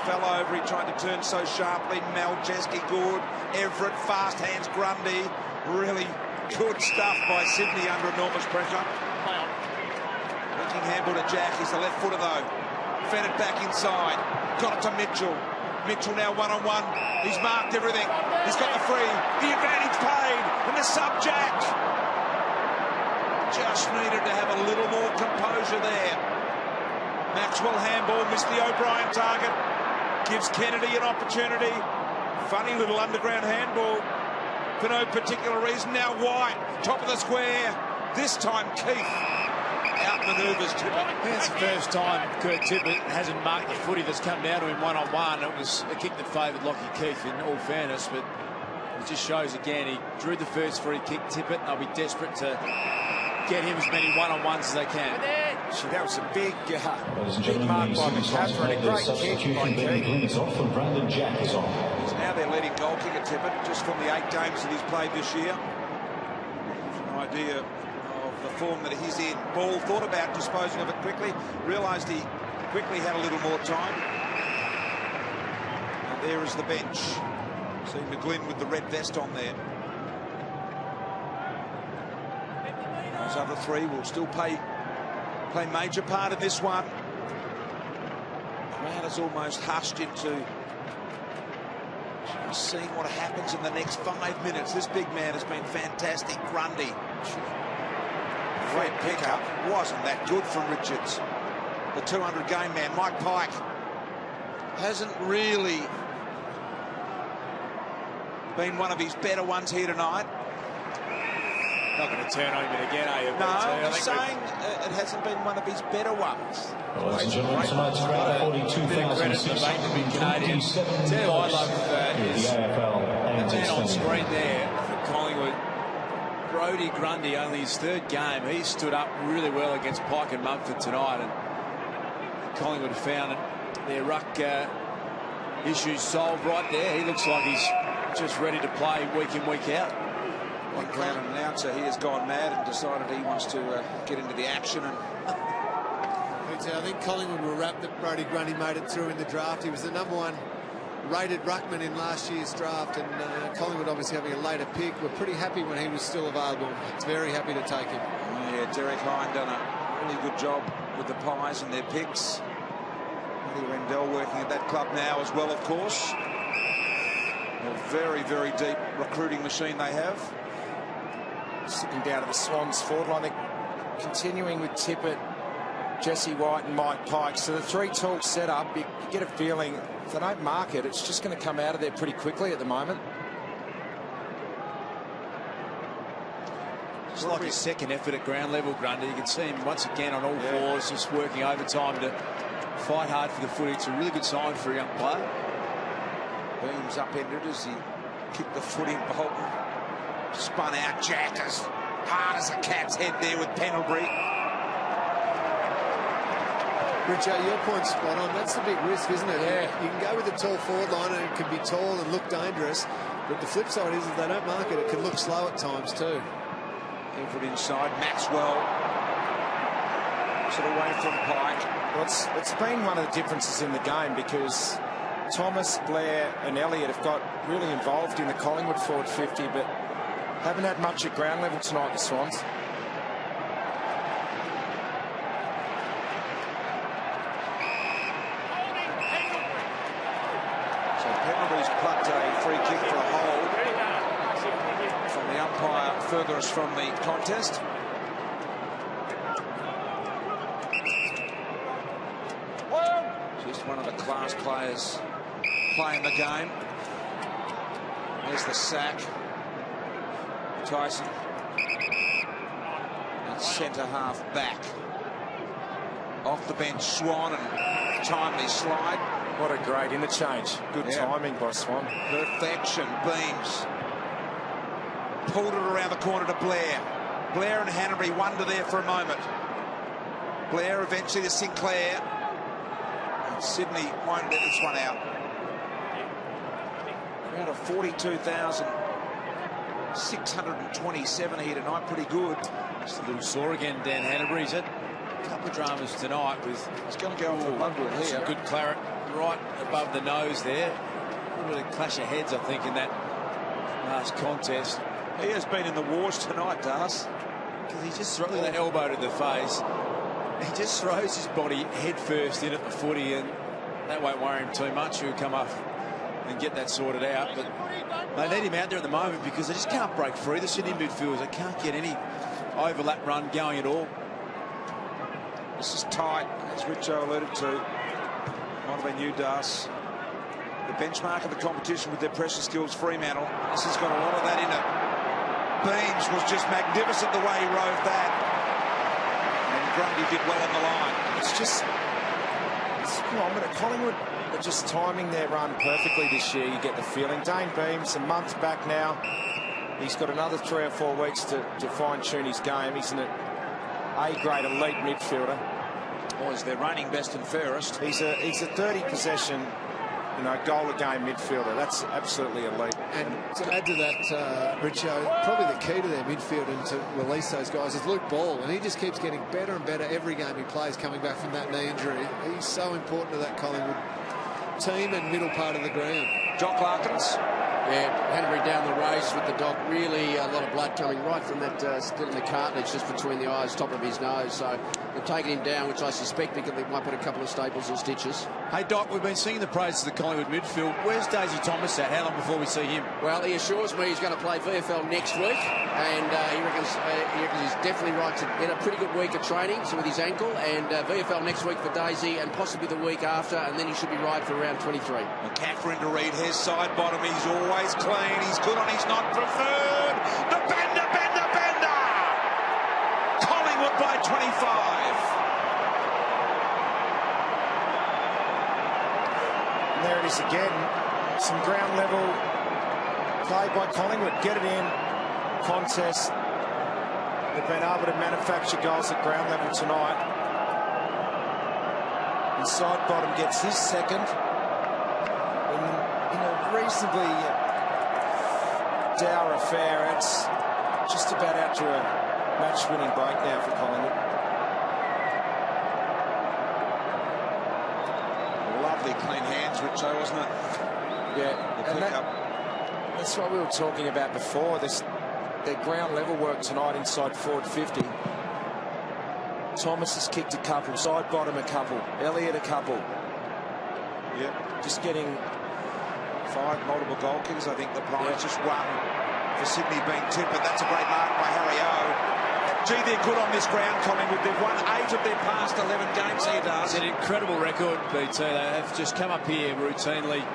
S1: Fell over, he tried to turn so sharply. Maljeski good. Everett, fast hands, Grundy. Really good stuff by Sydney under enormous pressure. Looking handball to Jack. He's the left footer though. Fed it back inside. Got it to Mitchell. Mitchell now 1-on-1. He's marked everything. He's got the free. The advantage paid. And the sub Jack. Just needed to have a little more composure there. Maxwell handball, missed the O'Brien target. Gives Kennedy an opportunity. Funny little underground handball for no particular reason. Now White, top of the square. This time Keith outmanoeuvres Tippett.
S2: It's the first time Kurt Tippett hasn't marked the footy that's come down to him one-on-one. It was a kick that favoured Lockie Keith in all fairness, but it just shows again he drew the first free kick. Tippett, they'll be desperate to get him as many one-on-ones as they can.
S4: Gee, that was a big mark by McCaffrey. A great kick by Keith.
S1: He's now their leading goal kicker, Tippett, just from the 8 games that he's played this year. An idea of the form that he's in. Ball, thought about disposing of it quickly, realised he quickly had a little more time. And there is the bench. See McGlynn with the red vest on there. Those other 3 will still play major part in this one. Crowd is almost hushed into just seeing what happens in the next 5 minutes. This big man has been fantastic. Grundy. Great pickup. Wasn't that good from Richards. The 200 game man, Mike Pike, hasn't really been one of his better ones here tonight.
S2: Not going to turn on him again, are you?
S1: No, I'm just saying it hasn't been one of his better ones.
S8: Ladies and gentlemen, tonight's crowd, 42,627.
S2: Tell you what I love is
S8: the AFL
S2: the man on screen there for Collingwood. Brodie Grundy, only his 3rd game. He stood up really well against Pike and Mumford tonight, and Collingwood have found their ruck issues solved right there. He looks like he's just ready to play week in, week out.
S1: One Crown announcer, he has gone mad and decided he wants to get into the action. And
S5: I think Collingwood were rapt that Brodie Grundy made it through in the draft. He was the #1 rated ruckman in last year's draft, and Collingwood obviously having a later pick. We're pretty happy when he was still available. Very happy to take him.
S1: Yeah, Derek Hine done a really good job with the Pies and their picks. Eddie Rendell working at that club now as well, of course. A very, very deep recruiting machine they have.
S4: Slipping down to the Swans forward line. They're continuing with Tippett, Jesse White and Mike Pike. So the 3 tools set up. You get a feeling if they don't mark it, it's just going to come out of there pretty quickly at the moment.
S2: It's like his second effort at ground level, Grundy. You can see him once again on all fours, just working overtime to fight hard for the footy. It's a really good sign for a young player.
S1: Beams upended as he kicked the foot in Bolton. Spun out Jack as hard as a cat's head there with Pendlebury.
S5: Richard, your point's spot on. That's the big risk, isn't it?
S4: Yeah.
S5: You can go with a tall forward line and it can be tall and look dangerous. But the flip side is if they don't mark it, it can look slow at times too.
S1: Everett inside. Maxwell. Puts it away from Pike.
S4: Well, it's been one of the differences in the game because Thomas, Blair and Elliott have got really involved in the Collingwood forward 50, but haven't had much at ground level tonight, the Swans.
S1: So Pendlebury's plucked a free kick for a hold from the umpire furthest from the contest. Just one of the class players playing the game. There's the sack. Tyson. And centre half back. Off the bench, Swan, and timely slide.
S4: What a great interchange. Good timing by Swan.
S1: Perfection. Beams. Pulled it around the corner to Blair. Blair and Hanbury wonder there for a moment. Blair eventually to Sinclair. And Sydney won't let this one out. Crowd of 42,000 627 here tonight, pretty good.
S2: Just a little sore again, Dan Hanbury. He's had a couple of dramas tonight with...
S1: He's going to go off the bloodwood here.
S2: Some good claret right above the nose there. A little bit of clash of heads, I think, in that last contest.
S1: He has been in the wars tonight, Das.
S2: Because he just throws that elbow to the face. He just throws his body head first in at the footy, and that won't worry him too much. He'll come up and get that sorted out. But they need him out there at the moment because they just can't break free. The Sydney midfielders, they can't get any overlap run going at all.
S1: This is tight, as Richo alluded to. Might have been you, Das. The benchmark of the competition with their pressure skills, Fremantle. This has got a lot of that in it. Beams was just magnificent the way he rode that. And Grundy did well on the line.
S4: It's just... Collingwood are just timing their run perfectly this year, you get the feeling. Dane Beams, a month back now. He's got another 3 or 4 weeks to fine-tune his game. He's an A-grade elite midfielder.
S1: Oh, he's their reigning best and fairest.
S4: He's a 30-possession, goal-a-game midfielder. That's absolutely elite.
S5: And to add to that, Richo, probably the key to their midfield and to release those guys is Luke Ball, and he just keeps getting better and better every game he plays coming back from that knee injury. He's so important to that Collingwood team and middle part of the ground.
S1: Jock Larkins.
S6: Yeah, Hanbury down the race with the dock. Really a lot of blood coming right from that split in the cartilage just between the eyes, top of his nose. So they're taking him down, which I suspect because they might put a couple of staples or stitches.
S2: Hey, Doc, we've been singing the praises of the Collingwood midfield. Where's Daisy Thomas at? How long before we see him?
S6: Well, he assures me he's going to play VFL next week, and he reckons he's definitely right to get a pretty good week of training with his ankle, and VFL next week for Daisy, and possibly the week after, and then he should be right for around 23.
S1: McCaffrey to read his side bottom. He's always clean. He's good on his not preferred. The bender. Collingwood by 25.
S4: And there it is again. Some ground level play by Collingwood. Get it in. Contest. They've been able to manufacture goals at ground level tonight. And side bottom gets his second. In a reasonably dour affair. It's just about out to a match-winning break now for Collingwood.
S1: Lovely clean hands, Richo, wasn't it?
S4: Yeah,
S1: The
S4: and
S1: pick up.
S4: that's what we were talking about before. Their ground level work tonight inside forward 50. Thomas has kicked a couple, side bottom a couple, Elliott a couple.
S1: Yep.
S4: Just getting
S1: 5 multiple goal kickers. I think the Pies just won for Sydney being tipped, but that's a great mark by Harry O. Gee, they're good on this ground, Collingwood. They've won 8 of their past 11 games here,
S2: It's
S1: Das.
S2: an incredible record, BT. They have just come up here routinely,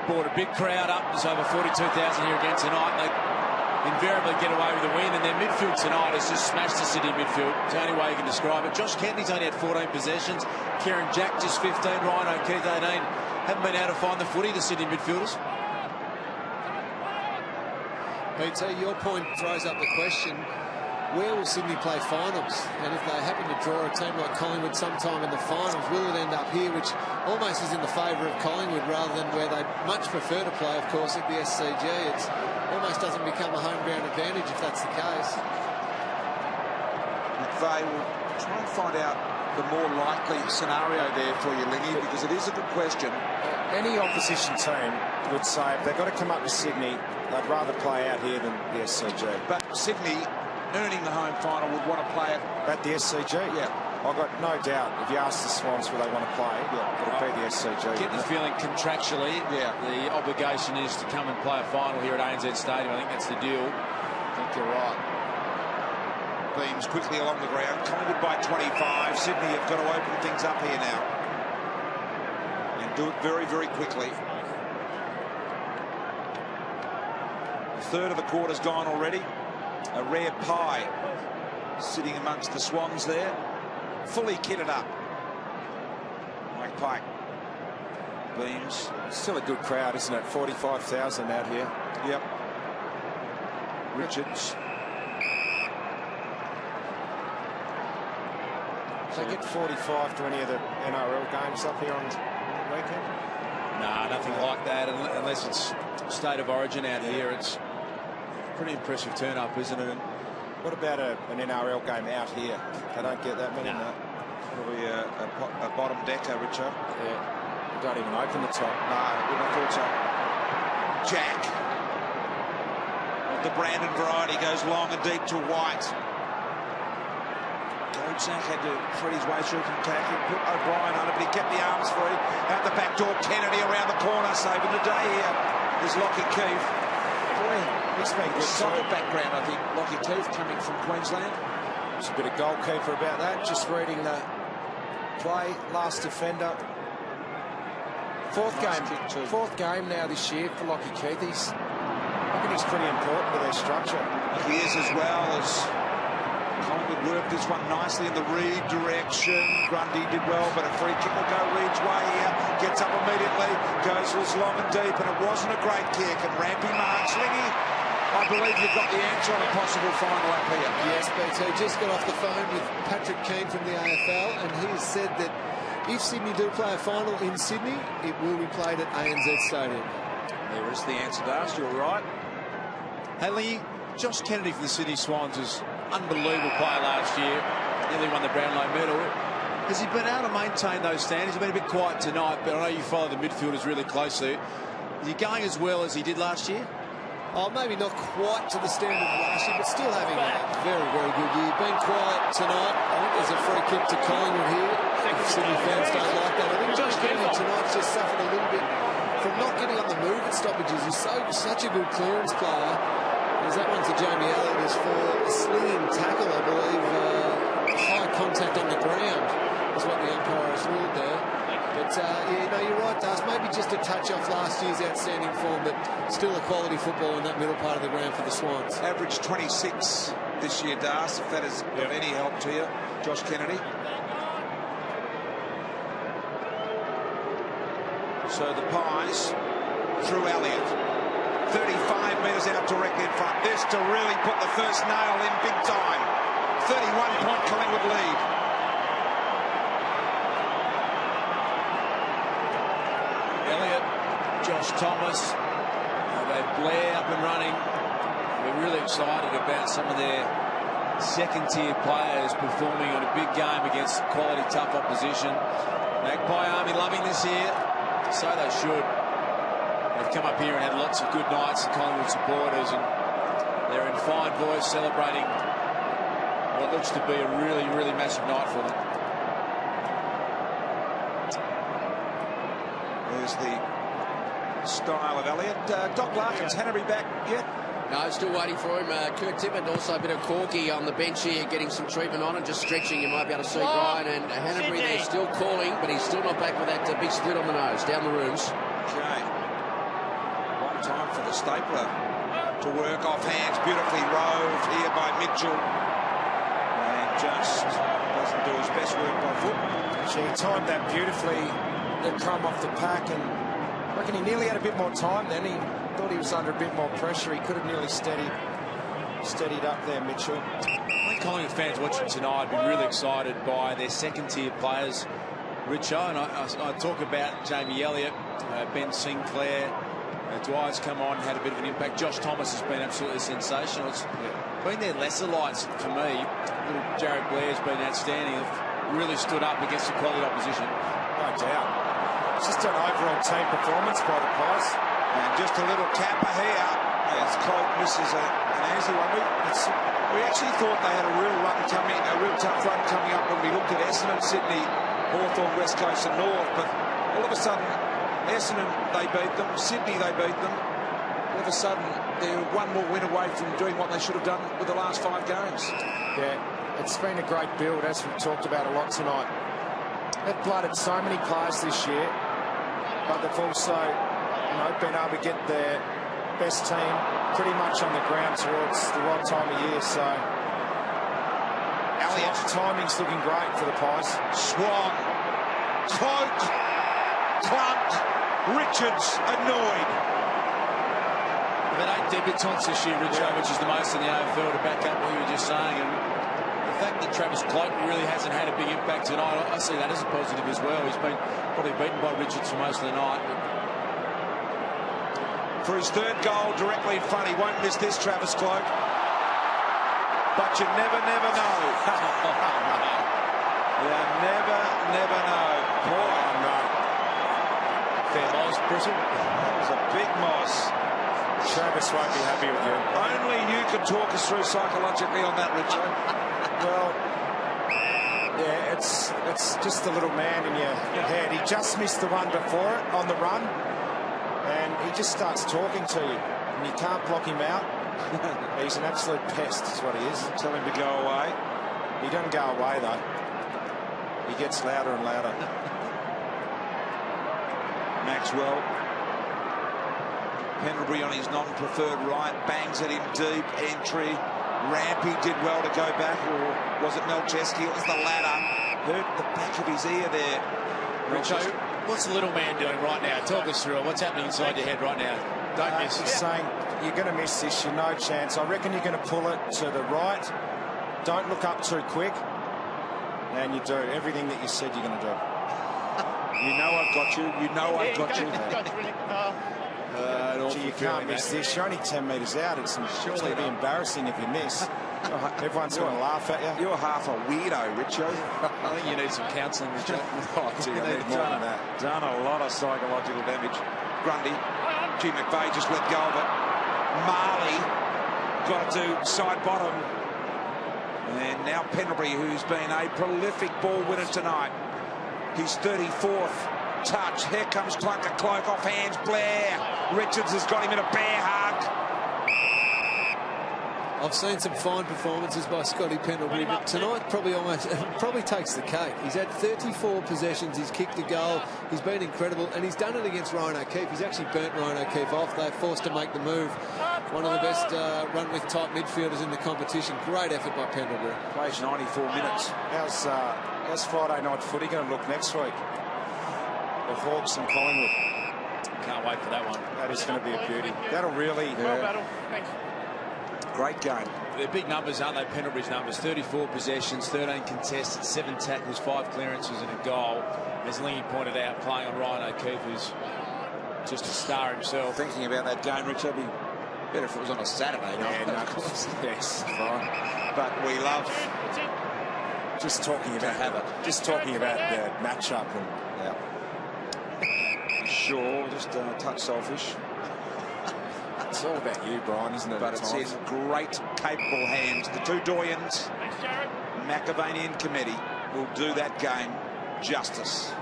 S2: brought a big crowd up. There's over 42,000 here again tonight. They invariably get away with a win, and their midfield tonight has just smashed the Sydney midfield. It's the only way you can describe it. Josh Kennedy only had 14 possessions. Kieran Jack just 15. Ryan O'Keefe 18. Haven't been able to find the footy, the Sydney midfielders.
S5: BT, your point throws up the question, where will Sydney play finals? And if they happen to draw a team like Collingwood sometime in the finals, will it end up here, which almost is in the favour of Collingwood rather than where they much prefer to play, of course, at the SCG. It almost doesn't become a home ground advantage if that's the case.
S1: McVeigh will try and find out the more likely scenario there for you, Lingy, because it is a good question.
S4: any opposition team would say if they've got to come up to Sydney, they'd rather play out here than the SCG.
S1: But Sydney, earning the home final, would want to play it
S4: at the SCG.
S1: Yeah,
S4: I've got no doubt. If you ask the Swans where they want to play, it'll be the SCG.
S2: Get the feeling contractually, the obligation is to come and play a final here at ANZ Stadium. I think that's the deal.
S1: I think you're right. Beams quickly along the ground. Collingwood by 25. Sydney have got to open things up here now. And do it very, very quickly. A third of the quarter's gone already. A rare pie sitting amongst the Swans there. Fully kitted up. Mike Pike. Beams.
S4: Still a good crowd, isn't it? 45,000 out here.
S1: Yep. Richards.
S4: They get 45 to any of the NRL games up here on the weekend?
S2: Nah, nothing like that unless it's State of Origin out here. It's Pretty impressive turn-up, isn't it? And
S4: what about an NRL game out here? They don't get that many. No.
S7: Probably a bottom decker, Richard.
S4: Yeah. Don't even open the top.
S7: No, wouldn't have thought so.
S1: Jack. The Brandon variety goes long and deep to White. Jack had to thread his way through from tackling, put O'Brien under, but he kept the arms free. Out the back door, Kennedy around the corner, saving the day here. There's Lockie Keefe.
S4: Boy, he's been good.
S1: Solid background, I think. Lockie Keefe coming from Queensland.
S4: There's a bit of goalkeeper about that. Just reading the play, last defender. Fourth game now this year for Lockie Keefe. I think he's pretty important to their structure.
S1: He is, as well as Collingwood worked this one nicely in the Reed direction. Grundy did well, but a free kick will go Reed's way here. Gets up immediately, goes long and deep, and it wasn't a great kick. And Rampy marks Lingy. I believe you've got the answer on a possible final up here.
S5: Yes, BT just got off the phone with Patrick Keane from the AFL, and he has said that if Sydney do play a final in Sydney, it will be played at ANZ Stadium.
S7: There is the answer, Darcy. You're right.
S2: Hey, Lee, Josh Kennedy from the Sydney Swans was unbelievable player last year. Nearly won the Brownlow medal. Has he been able to maintain those standards? He's been a bit quiet tonight, but I know you follow the midfielders really closely. Is he going as well as he did last year?
S5: Oh, maybe not quite to the standard of last year, but still having a very, very good year. Been quiet tonight. I think there's a free kick to Collingwood here. If Sydney fans don't like that. I think Josh Kennedy tonight's just suffered a little bit from not getting on the move at stoppages. He's such a good clearance player. There's that one to Jamie Elliott is for a slinging tackle, I believe. High contact on the ground is what the umpire has ruled there. But, yeah, no, you're right, Daz. Maybe just a touch off last year's outstanding form, but still a quality football in that middle part of the ground for the Swans.
S1: Average 26 this year, Daz, if that is of any help to you. Josh Kennedy. So the Pies through Elliott. 35 metres out directly in front. This to really put the first nail in big time. 31-point Collingwood lead.
S2: Elliott, Josh Thomas, they've Blair up and running. We're really excited about some of their second-tier players performing on a big game against quality, tough opposition. Magpie Army loving this here. So they should. They've come up here and had lots of good nights, the Collingwood supporters, and they're in fine voice celebrating what looks to be a really, really massive night for them.
S1: There's the style of Elliott. Doc Larkin's Hanbury back yet?
S6: No, still waiting for him. Kurt Tippett, also a bit of Corky on the bench here, getting some treatment on and just stretching. You might be able to see Brian and Hanbury. They're still calling, but he's still not back with that big split on the nose, down the rooms.
S1: Okay. One time for the stapler to work off hands, beautifully roved here by Mitchell. And just doesn't do his best work by foot.
S4: She timed that beautifully, the crumb off the pack, and I reckon he nearly had a bit more time then. He thought he was under a bit more pressure. He could have nearly steadied up there, Mitchell.
S2: I think Collingwood fans watching tonight have been really excited by their second-tier players, Richo, and I talk about Jamie Elliott, Ben Sinclair, Dwyer's come on, had a bit of an impact. Josh Thomas has been absolutely sensational. It's been their lesser lights for me. Little Jared Blair's been outstanding. They've really stood up against the quality opposition.
S4: No doubt. It's just an overall team performance by the Pies.
S1: And just a little capper here as Cloak misses an easy one. We actually thought they had a real run coming, a real tough run coming up when we looked at Essendon, Sydney, Hawthorn, West Coast and North. But all of a sudden, Essendon, they beat them. Sydney, they beat them. All of a sudden, they're one more win away from doing what they should have done with the last 5 games.
S4: Yeah, it's been a great build, as we've talked about a lot tonight. They've blooded so many players this year, but they've also, been able to get their best team pretty much on the ground towards the right time of year. So,
S1: Elliott.
S4: Timing's looking great for the Pies.
S1: Swan, Cloak, Clunt, Richards annoyed.
S2: They've had 8 debutants this year, Richo, which is the most in the AFL, to back up what you were just saying. And the fact that Travis Cloak really hasn't had a big impact tonight, I see that as a positive as well. He's been probably beaten by Richards for most of the night. But
S1: for his third goal directly in front. He won't miss this, Travis Cloak. But you never know. You never know. Oh, no.
S2: Fair moss, Bristol.
S1: That was a big moss.
S4: Travis won't be happy with you.
S1: Only you can talk us through psychologically on that, Richard.
S4: Well, yeah, it's just a little man in your head. He just missed the one before it on the run, and he just starts talking to you, and you can't block him out. He's an absolute pest, is what he is.
S1: Tell him to go away.
S4: He doesn't go away, though. He gets louder and louder.
S1: Maxwell. Pendlebury on his non-preferred right, bangs it in deep, entry. Rampy did well to go back, or was it Melcheski? It was the ladder. Hurt the back of his ear there.
S2: Richo, what's the little man doing right now? Talk us through it. What's happening inside your head right now? Don't miss it.
S4: He's saying, you're going to miss this, you're no chance. I reckon you're going to pull it to the right. Don't look up too quick. And you do everything that you said you're going to do.
S1: You know I've got you. You know I've got you.
S4: Gee, you can't miss this. You're only 10 metres out. It's going to be embarrassing if you miss. Everyone's going to laugh at you.
S1: You're half a weirdo, Richo.
S2: I think you need some counselling, Richo.
S1: Oh, gee, I need more than that. Done a lot of psychological damage. Grundy. G. McVeigh just let go of it. Marley got it to side bottom. And now Pendlebury, who's been a prolific ball winner tonight. His 34th touch. Here comes Clunker. Cloak off hands. Blair. Richards has got him in a bear hug.
S5: I've seen some fine performances by Scotty Pendlebury, but tonight probably takes the cake. He's had 34 possessions. He's kicked a goal. He's been incredible, and he's done it against Ryan O'Keefe. He's actually burnt Ryan O'Keefe off. They're forced to make the move. One of the best run-with type midfielders in the competition. Great effort by Pendlebury.
S1: Plays 94 minutes.
S4: How's Friday night footy going to look next week? The Hawks and Collingwood.
S2: Can't wait for that one.
S4: That is going to be a beauty. That'll really...
S3: Well battle. Thanks.
S1: Great game.
S2: They're big numbers, aren't they? Pendlebury's numbers. 34 possessions, 13 contested, 7 tackles, 5 clearances and a goal. As Lingy pointed out, playing on Ryan O'Keefe, who's just a star himself.
S1: Thinking about that game, Rich, it'd be better if it was on a Saturday night.
S4: Yeah, no, of course. Yes, fine.
S1: But we love
S4: just talking about the matchup and
S1: sure, just a touch selfish.
S4: It's all about you, Brian, isn't it?
S1: But it's in great, capable hands. The two doyens, McAvaney committee, will do that game justice.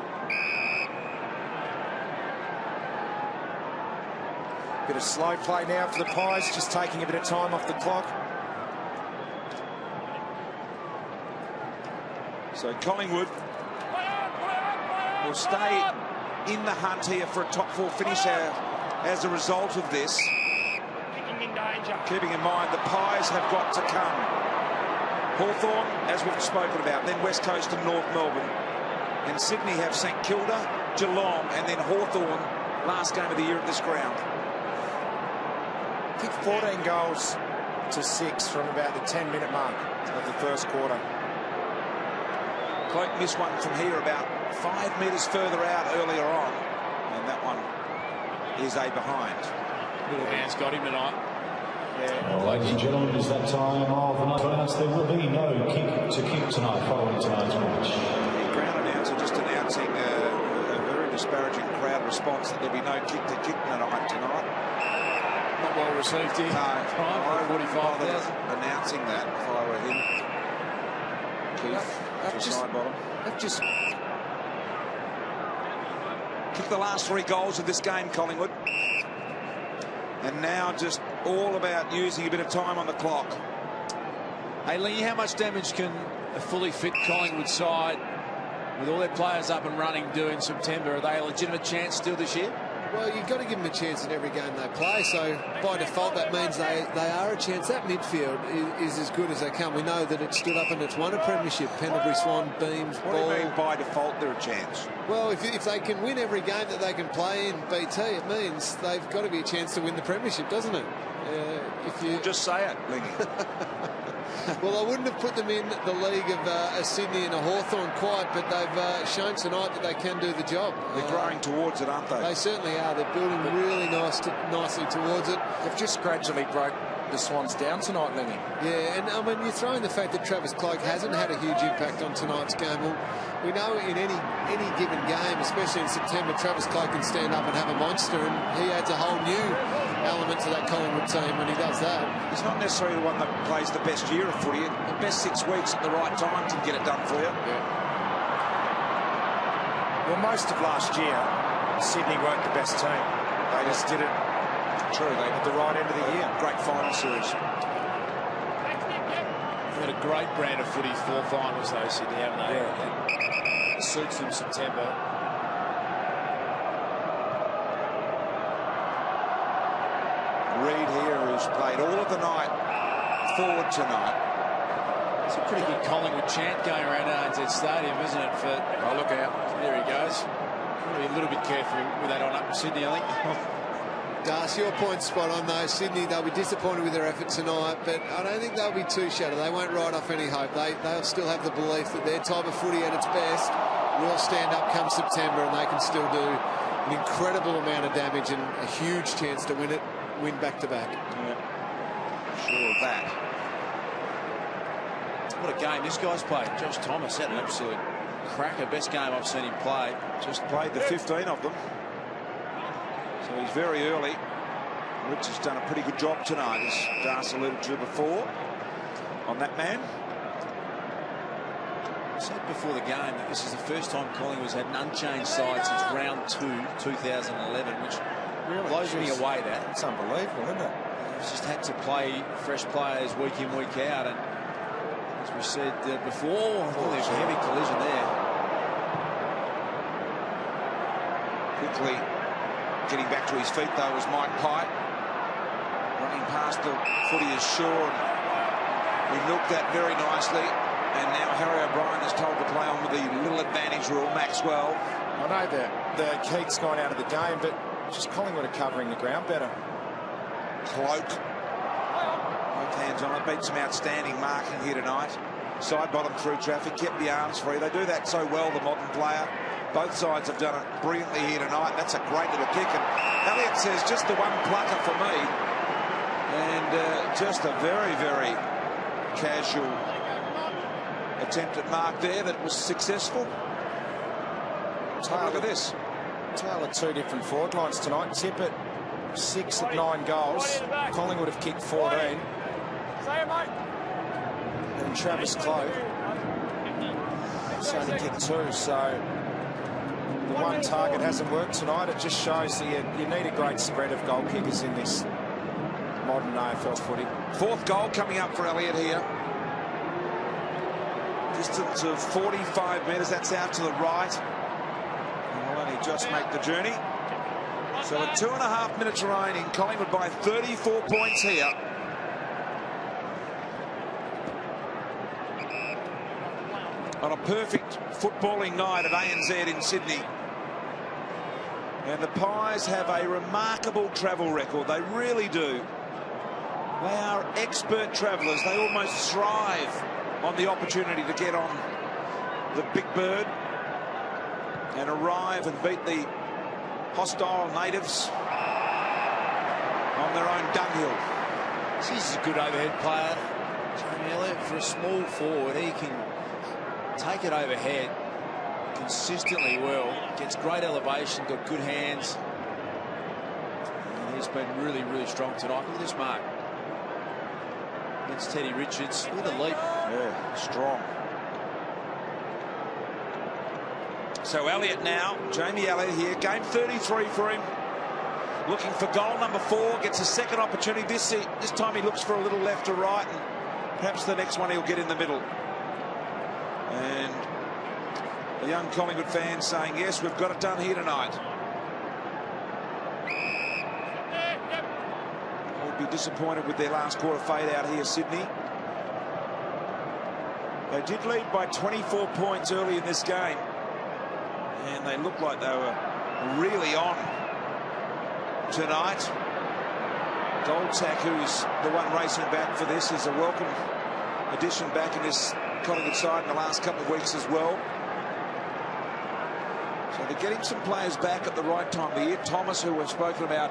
S4: Bit of slow play now for the Pies, just taking a bit of time off the clock.
S1: So Collingwood will stay in the hunt here for a top 4 finish as a result of this. Keeping in mind the Pies have got to come. Hawthorn, as we've spoken about, then West Coast and North Melbourne. And Sydney have St Kilda, Geelong, and then Hawthorn last game of the year at this ground.
S4: I think 14 goals to 6 from about the 10-minute mark of the first quarter.
S1: Cloak missed one from here about 5 metres further out earlier on. And that one is a behind.
S2: Little man's got him tonight.
S8: Well, ladies and gentlemen, it's that time of the night to announce there will be no kick to kick tonight following tonight's match.
S1: The ground announcer just announcing a very disparaging crowd response that there'll be no kick to kick tonight.
S2: Not well received here.
S1: No,
S2: 45,000.
S1: Announcing that if I were him. Keith, side bottom.
S4: They've just
S1: kicked the last 3 goals of this game, Collingwood. And now just all about using a bit of time on the clock.
S2: Hey, Lee, how much damage can a fully fit Collingwood side, with all their players up and running, do in September? Are they a legitimate chance still this year?
S5: Well, you've got to give them a chance in every game they play, so by default that means they are a chance. That midfield is as good as they come. We know that it stood up and it's won a premiership. Pendlebury, Swan, Beams,
S1: What
S5: Ball.
S1: do you mean by default they're a chance?
S5: Well, if they can win every game that they can play in BT, it means they've got to be a chance to win the premiership, doesn't it? If you
S1: Just say it, Lingy.
S5: Well, I wouldn't have put them in the league of a Sydney and a Hawthorn quite, but they've shown tonight that they can do the job.
S1: They're growing towards it, aren't they?
S5: They certainly are. They're building really nicely towards it.
S4: They've just gradually broke the Swans down tonight, Lenny.
S5: Yeah, and I mean, you throw in the fact that Travis Cloke hasn't had a huge impact on tonight's game. Well, we know in any given game, especially in September, Travis Cloke can stand up and have a monster, and he adds a whole new element to that Collingwood team when he does that.
S1: He's not necessarily the one that plays the best year of footy. The best 6 weeks at the right time can get it done for you.
S4: Yeah. Well, most of last year, Sydney weren't the best team. They just did it.
S1: True, they
S4: at the right end of the year.
S1: Great final series.
S2: They've had a great brand of footy for finals, though, Sydney, haven't they? Yeah. It suits them September.
S1: Reid here, who's played all of the night forward tonight.
S2: It's a pretty good Collingwood chant going around ANZ Stadium, isn't it?
S1: Oh, look out.
S2: There he goes. Be a little bit careful with that on up in Sydney, I think.
S5: Das, your point's spot on though. Sydney, they'll be disappointed with their effort tonight, but I don't think they'll be too shattered. They won't write off any hope. They'll still have the belief that their type of footy at its best will stand up come September, and they can still do an incredible amount of damage and a huge chance to win back-to-back.
S1: Yeah. Sure of that.
S2: What a game this guy's played. Josh Thomas had an absolute cracker. Best game I've seen him play.
S1: Just played the 15 of them. So he's very early. Rich has done a pretty good job tonight, as Das alluded to before, on that man.
S2: I said before the game that this is the first time Collingwood's had an unchanged side since round 2, 2011, which really blows me away.
S4: It's unbelievable, isn't it?
S2: He's just had to play fresh players week in, week out, and as we said before, I thought there was a heavy collision there.
S1: Quickly getting back to his feet, though, was Mike Pike. Running past the footy is Shaw. We milked that very nicely. And now Harry O'Brien is told to play on with the little advantage rule, Maxwell.
S4: I know that the Keith's gone out of the game, but just Collingwood are covering the ground better.
S1: Cloak. Both hands on it. Beat some outstanding marking here tonight. Side bottom through traffic, kept the arms free. They do that so well, the modern player. Both sides have done it brilliantly here tonight. That's a great little kick. And Elliott says just the one plucker for me. And just a very, very casual attempt at mark there that was successful. Look at this.
S4: Taylor, 2 different forward lines tonight. Tippett, 6 of 9 goals. Collingwood have kicked 14. And Travis Cloke has only kicked 2. So the one target hasn't worked tonight. It just shows that you need a great spread of goal kickers in this modern AFL footy.
S1: 4th goal coming up for Elliott here. Distance of 45 metres. That's out to the right. And will only just make the journey. So at 2.5 minutes remaining, Collingwood by 34 points here. On a perfect footballing night at ANZ in Sydney. And the Pies have a remarkable travel record. They really do. They are expert travellers. They almost thrive on the opportunity to get on the big bird and arrive and beat the hostile natives on their own dunghill.
S2: This is a good overhead player. Jamie Elliott, for a small forward, he can take it overhead consistently well. Gets great elevation, got good hands. And he's been really, really strong tonight. Look at this mark. Against Teddy Richards. Look at the leap.
S1: Yeah, strong. So Elliott now, Jamie Elliott here, game 33 for him. Looking for goal number 4, gets a second opportunity. This time he looks for a little left to right, and perhaps the next one he'll get in the middle. And the young Collingwood fans saying, yes, we've got it done here tonight. Will be disappointed with their last quarter fade out here, Sydney. They did lead by 24 points early in this game. And they looked like they were really on tonight. Goldsack, who's the one racing back for this, is a welcome addition back in this Collingwood side in the last couple of weeks as well. So they're getting some players back at the right time of the year. Thomas, who we've spoken about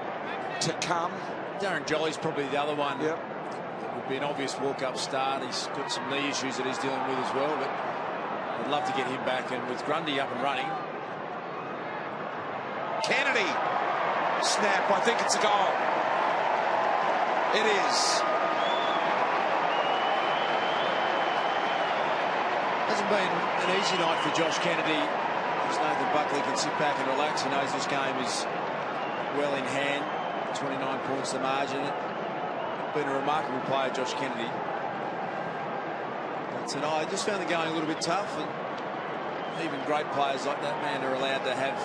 S1: to come.
S2: Darren Jolly's probably the other one.
S1: Yep.
S2: It would be an obvious walk-up start. He's got some knee issues that he's dealing with as well, but I'd love to get him back. And with Grundy up and running.
S1: Kennedy. Snap. I think it's a goal. It is.
S2: Hasn't been an easy night for Josh Kennedy. Nathan Buckley can sit back and relax. He knows this game is well in hand. 29 points the margin. Been a remarkable player, Josh Kennedy. But tonight, I just found the going a little bit tough, and even great players like that man are allowed to have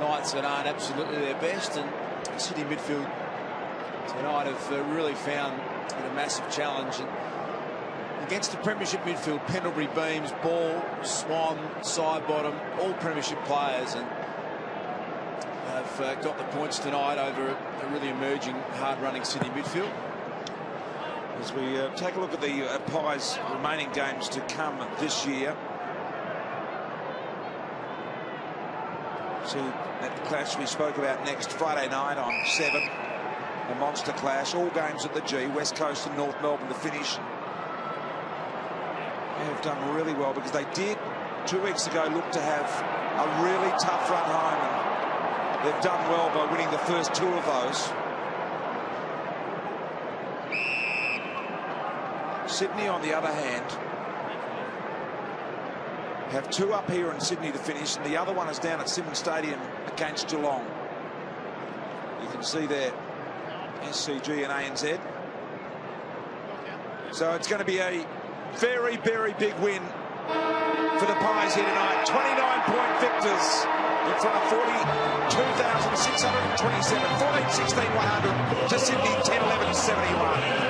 S2: nights that aren't absolutely their best. And Sydney midfield tonight have really found it a massive challenge. And against the premiership midfield, Pendlebury, Beams, Ball, Swan, side bottom, all premiership players, and have got the points tonight over a really emerging, hard-running Sydney midfield.
S1: As we take a look at the Pies' remaining games to come this year. See that clash we spoke about next Friday night on 7. A monster clash. All games at the G. West Coast and North Melbourne to finish. They have done really well because they did 2 weeks ago look to have a really tough run home, and they've done well by winning the first 2 of those. Sydney, on the other hand, have 2 up here in Sydney to finish, and the other one is down at Simmons Stadium against Geelong. You can see there SCG and ANZ. So it's going to be a very, very big win for the Pies here tonight. 29-point victors in front of 42,627. 14-16-100 to Sydney 10-11-71.